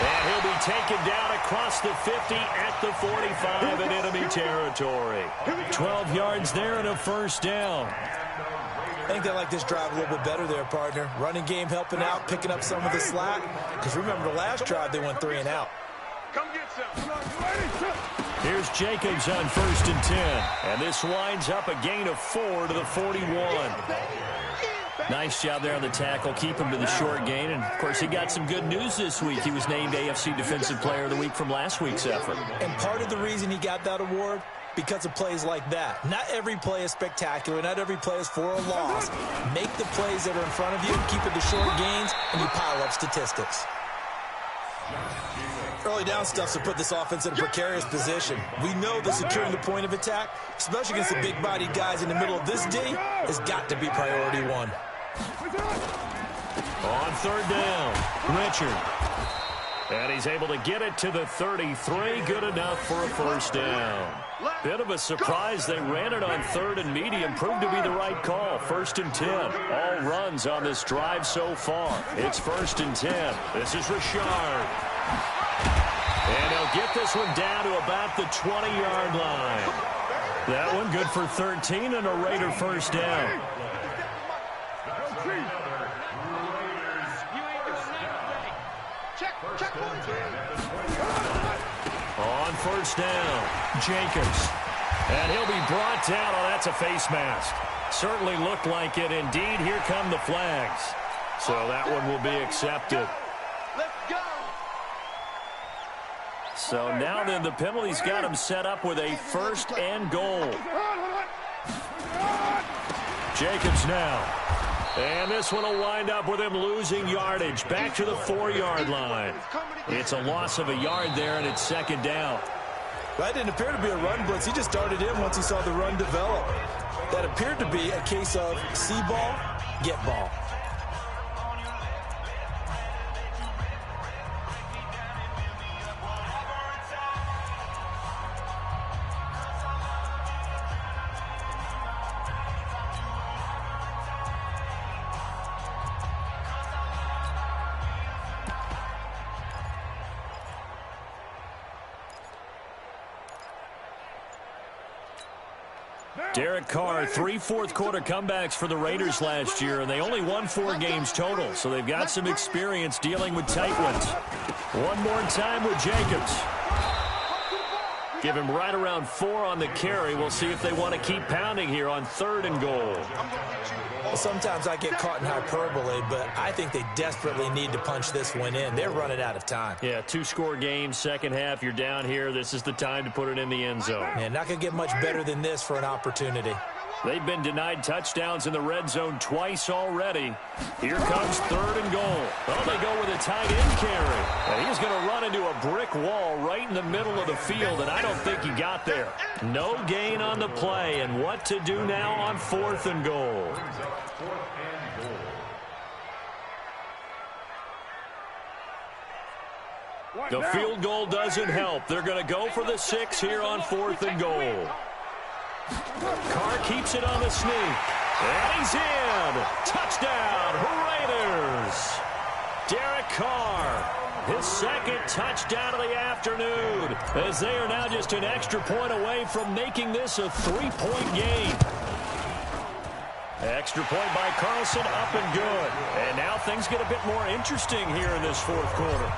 And he'll be taken down across the 50 at the 45 in enemy territory. 12 yards there and a 1st down. I think they like this drive a little bit better there, partner. Running game helping out, picking up some of the slack. Because remember, the last drive they went 3 and out. Come get some. Here's Jacobs on 1st and 10. And this winds up a gain of 4 to the 41. Nice job there on the tackle. Keep him to the short gain. And, of course, he got some good news this week. He was named AFC Defensive Player of the Week from last week's effort. And part of the reason he got that award, because of plays like that. Not every play is spectacular. Not every play is for a loss. Make the plays that are in front of you, keep it to short gains, and you pile up statistics. Early down stuff to put this offense in a precarious position. We know that securing the point of attack, especially against the big-bodied guys in the middle of this D, has got to be priority 1. On 3rd down, Richard. And he's able to get it to the 33. Good enough for a 1st down. Bit of a surprise. They ran it on 3rd and medium. Proved to be the right call. 1st and 10. All runs on this drive so far. It's 1st and 10. This is Richard. And he'll get this one down to about the 20-yard line. That one good for 13 and a Raider 1st down. On 1st down, Jacobs. And he'll be brought down. Oh, that's a face mask. Certainly looked like it. Indeed, here come the flags. So that one will be accepted. So now then the penalty's got him set up with a 1st and goal. Jacobs now. And this one will wind up with him losing yardage. Back to the 4-yard line. It's a loss of a yard there, and it's 2nd down. That didn't appear to be a run blitz. He just started in once he saw the run develop. That appeared to be a case of see ball, get ball. Derek Carr, 3 fourth-quarter comebacks for the Raiders last year, and they only won 4 games total, so they've got some experience dealing with tight ones. One more time with Jacobs. Give him right around 4 on the carry. We'll see if they want to keep pounding here on 3rd and goal. Well, sometimes I get caught in hyperbole, but I think they desperately need to punch this one in. They're running out of time. Yeah, 2-score game, second half. You're down here. This is the time to put it in the end zone. Man, not going to get much better than this for an opportunity. They've been denied touchdowns in the red zone twice already. Here comes 3rd and goal. Well, they go with a tight end carry. And he's going to run into a brick wall right in the middle of the field, and I don't think he got there. No gain on the play, and what to do now on 4th and goal. The field goal doesn't help. They're going to go for the 6 here on 4th and goal. Carr keeps it on the sneak. And he's in. Touchdown, Raiders. Derek Carr, his 2nd touchdown of the afternoon, as they are now just an extra point away from making this a 3-point game. Extra point by Carlson, up and good. And now things get a bit more interesting here in this fourth quarter.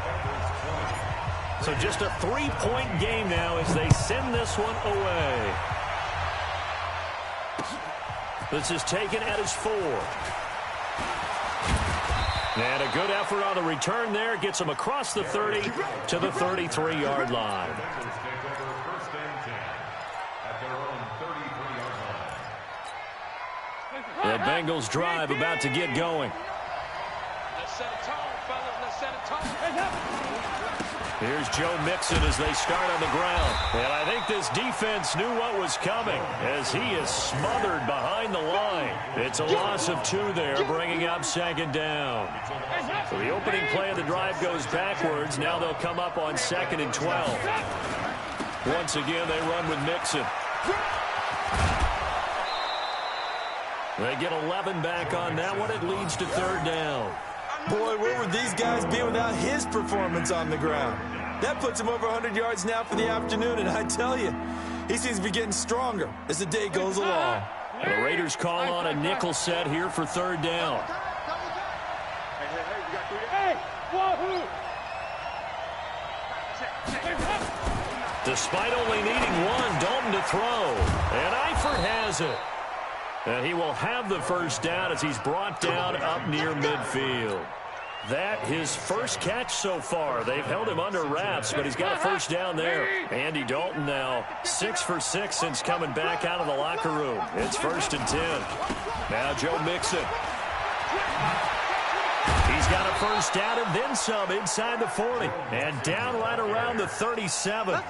So just a 3-point game now as they send this one away. This is taken at his 4. And a good effort on the return there. Gets him across the 30 to the 33-yard line. The Bengals drive about to get going. Let's set a tone, fellas. Let's set a tone. Here's Joe Mixon as they start on the ground. And I think this defense knew what was coming as he is smothered behind the line. It's a loss of 2 there, bringing up second down. So the opening play of the drive goes backwards. Now they'll come up on 2nd and 12. Once again, they run with Mixon. They get 11 back on that one. It leads to 3rd down. Boy, where would these guys be without his performance on the ground? That puts him over 100 yards now for the afternoon, and I tell you, he seems to be getting stronger as the day goes along. And the Raiders call on a nickel set here for 3rd down. Hey, wahoo! Despite only needing 1, Dalton to throw. And Eifert has it. And he will have the first down as he's brought down up near midfield. That his first catch so far. They've held him under wraps, but he's got a first down there. Andy Dalton now 6 for 6 since coming back out of the locker room. It's 1st and 10. Now Joe Mixon. He's got a first down and then some inside the 40. And down right around the 37.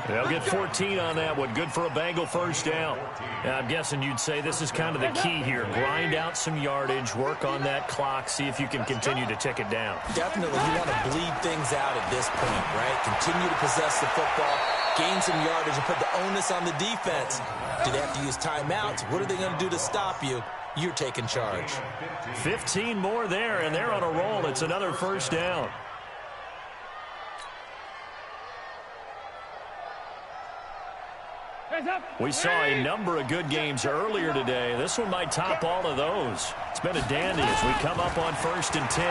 They'll get 14 on that one. Good for a Bengal first down. And I'm guessing you'd say this is kind of the key here. Grind out some yardage, work on that clock, see if you can continue to tick it down. Definitely, you want to bleed things out at this point, right? Continue to possess the football, gain some yardage, and put the onus on the defense. Do they have to use timeouts? What are they going to do to stop you? You're taking charge. 15 more there, and they're on a roll. It's another first down. We saw a number of good games earlier today. This one might top all of those. It's been a dandy as we come up on 1st and 10.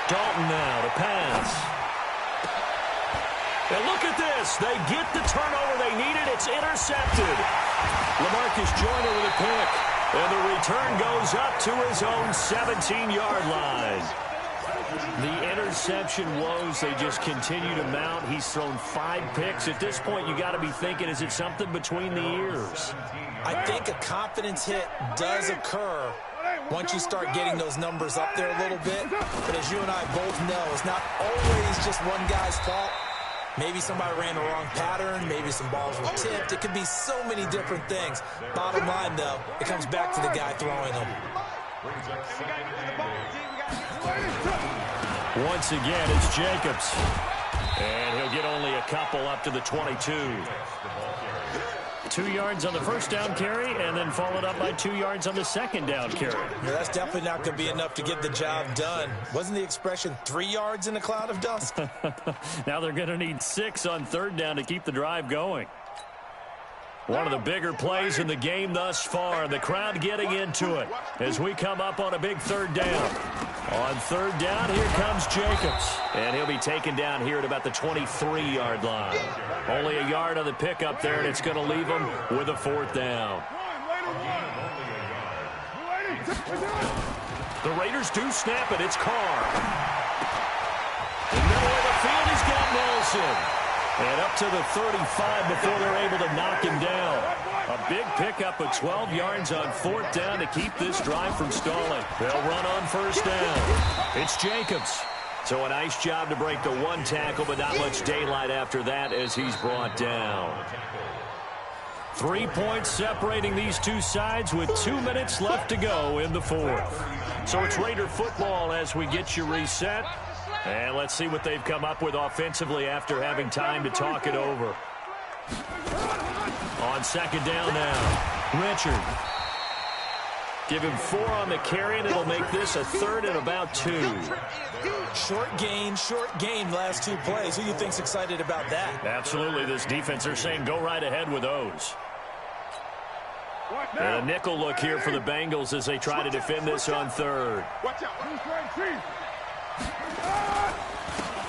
Dalton now to pass. And look at this. They get the turnover they needed. It's intercepted. LaMarcus Joyner with a pick. And the return goes up to his own 17-yard line. The interception woes, they just continue to mount. He's thrown 5 picks. At this point, you got to be thinking, is it something between the ears? I think a confidence hit does occur once you start getting those numbers up there a little bit. But as you and I both know, it's not always just one guy's fault. Maybe somebody ran the wrong pattern. Maybe some balls were tipped. It could be so many different things. Bottom line, though, it comes back to the guy throwing them. Once again, it's Jacobs. And he'll get only a couple up to the 22. 2 yards on the first down carry, and then followed up by 2 yards on the second down carry. Yeah, that's definitely not going to be enough to get the job done. Wasn't the expression 3 yards in a cloud of dust? Now they're going to need 6 on 3rd down to keep the drive going. One of the bigger plays in the game thus far. The crowd getting into it as we come up on a big 3rd down. On 3rd down, here comes Jacobs. And he'll be taken down here at about the 23-yard line. Only a yard on the pickup there, and it's going to leave him with a 4th down. The Raiders do snap it. It's Carr. In the middle of the field, he's got Nelson. And up to the 35 before they're able to knock him down. A big pickup of 12 yards on 4th down to keep this drive from stalling. They'll run on 1st down. It's Jacobs. So a nice job to break the 1 tackle, but not much daylight after that as he's brought down. 3 points separating these two sides with 2 minutes left to go in the 4th. So it's Raider football as we get you reset. And let's see what they've come up with offensively after having time to talk it over. On 2nd down now, Richard. Give him 4 on the carry, and it'll make this a 3rd and about 2. Short gain last 2 plays. Who do you think's excited about that? Absolutely. This defense, they're saying go right ahead with those. And a nickel look here for the Bengals as they try to defend this on third. Watch out.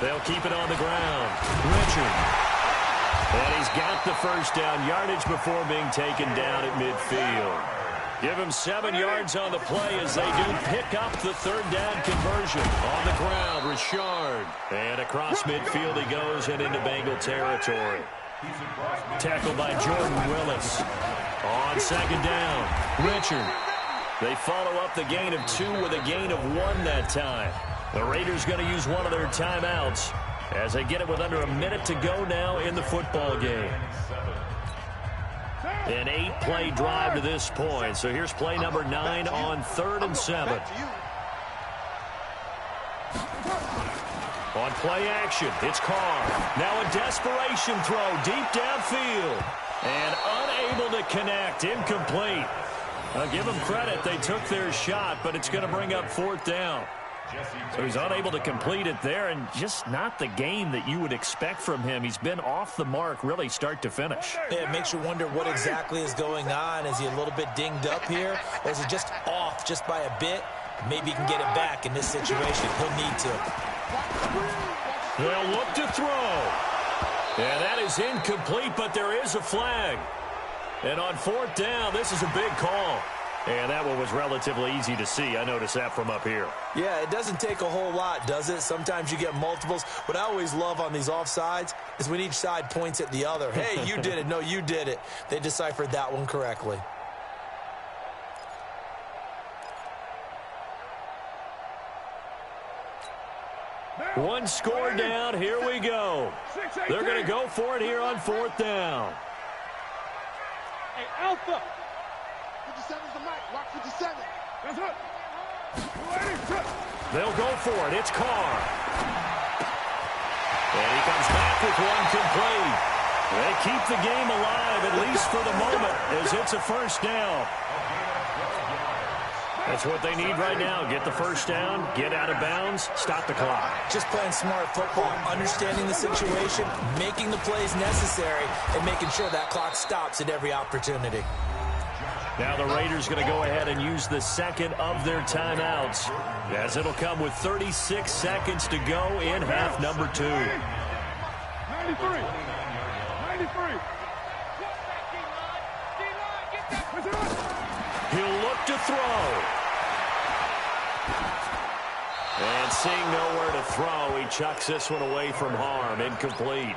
They'll keep it on the ground. Richard. And he's got the first down yardage before being taken down at midfield. Give him 7 yards on the play as they do pick up the third down conversion. On the ground, Richard. And across midfield he goes and into Bengal territory. Tackled by Jordan Willis. On second down, Richard. They follow up the gain of 2 with a gain of 1 that time. The Raiders going to use one of their timeouts as they get it with under a minute to go now in the football game. An 8-play drive to this point. So here's play number 9 on 3rd and 7. On play action, it's Carr. Now a desperation throw deep downfield. And unable to connect. Incomplete. I'll give them credit. They took their shot, but it's going to bring up 4th down. So he's unable to complete it there, and just not the game that you would expect from him. He's been off the mark really start to finish. Yeah, it makes you wonder what exactly is going on. Is he a little bit dinged up here, or is he just off just by a bit? Maybe he can get it back in this situation. He'll need to. They'll look to throw. And that is incomplete, but there is a flag. And on 4th down, this is a big call. And that one was relatively easy to see. I noticed that from up here. Yeah, it doesn't take a whole lot, does it? Sometimes you get multiples. What I always love on these offsides is when each side points at the other. Hey, you did it. No, you did it. They deciphered that one correctly. One score down. Here we go. They're going to go for it here on 4th down. Hey, Alpha. 57's the mic. Watch 57. That's it. They'll go for it. It's Carr. And he comes back with one complete. They keep the game alive, at least for the moment, as it's a first down. That's what they need right now. Get the first down, get out of bounds, stop the clock. Just playing smart football, understanding the situation, making the plays necessary, and making sure that clock stops at every opportunity. Now the Raiders going to go ahead and use the second of their timeouts, as it'll come with 36 seconds to go in half number 2. 93. 93. He'll look to throw. And seeing nowhere to throw, he chucks this one away from harm. Incomplete.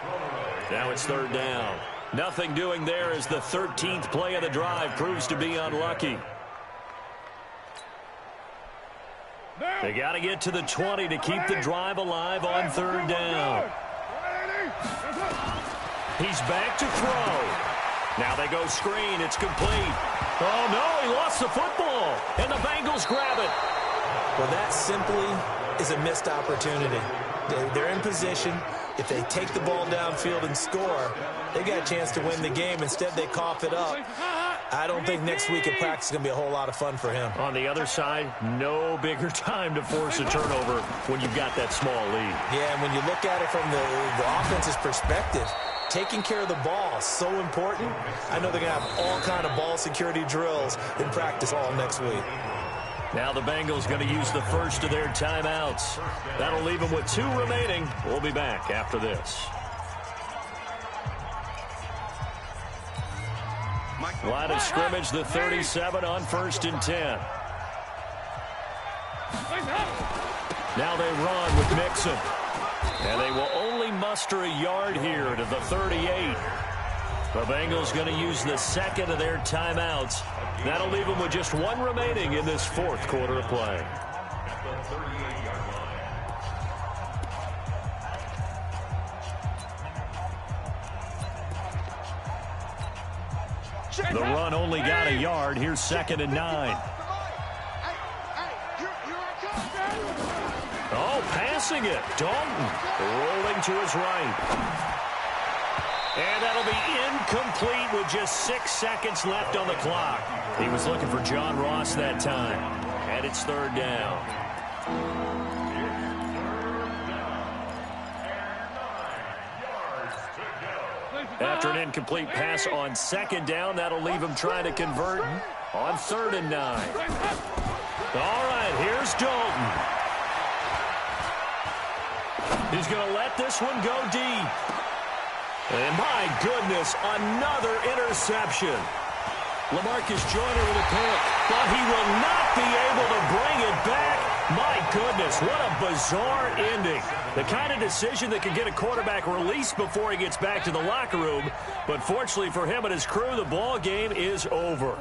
Now it's 3rd down. Nothing doing there as the 13th play of the drive proves to be unlucky. They got to get to the 20 to keep the drive alive on 3rd down. He's back to throw. Now they go screen. It's complete. Oh, no, he lost the football, and the Bengals grab it. Well, that simply is a missed opportunity. They're in position. If they take the ball downfield and score, they got a chance to win the game. Instead, they cough it up. I don't think next week at practice is going to be a whole lot of fun for him. On the other side, no bigger time to force a turnover when you've got that small lead. Yeah, and when you look at it from the offense's perspective, taking care of the ball is so important. I know they're going to have all kind of ball security drills in practice all next week. Now the Bengals going to use the first of their timeouts. That'll leave them with 2 remaining. We'll be back after this. Line of scrimmage, the 37 on 1st and 10. Now they run with Mixon. And they will only muster a yard here to the 38. The Bengals going to use the second of their timeouts. That'll leave them with just 1 remaining in this 4th quarter of play. The run only got a yard. Here's 2nd and 9. Oh, passing it. Dalton rolling to his right. And that'll be incomplete with just 6 seconds left on the clock. He was looking for John Ross that time. And it's 3rd down. After an incomplete pass on second down, that'll leave him trying to convert on 3rd and 9. All right, here's Dalton. He's going to let this one go deep. And my goodness, another interception. LaMarcus Joyner with a pick, but he will not be able to bring it back. My goodness, what a bizarre ending. The kind of decision that could get a quarterback released before he gets back to the locker room. But fortunately for him and his crew, the ball game is over.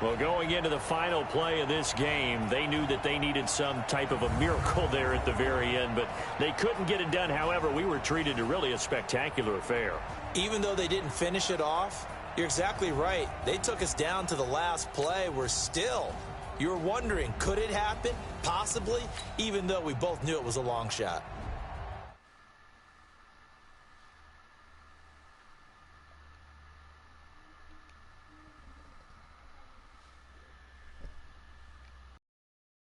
Well, going into the final play of this game, they knew that they needed some type of a miracle there at the very end, but they couldn't get it done. However, we were treated to really a spectacular affair. Even though they didn't finish it off, you're exactly right. They took us down to the last play. We're still, you're wondering, could it happen? Possibly, even though we both knew it was a long shot.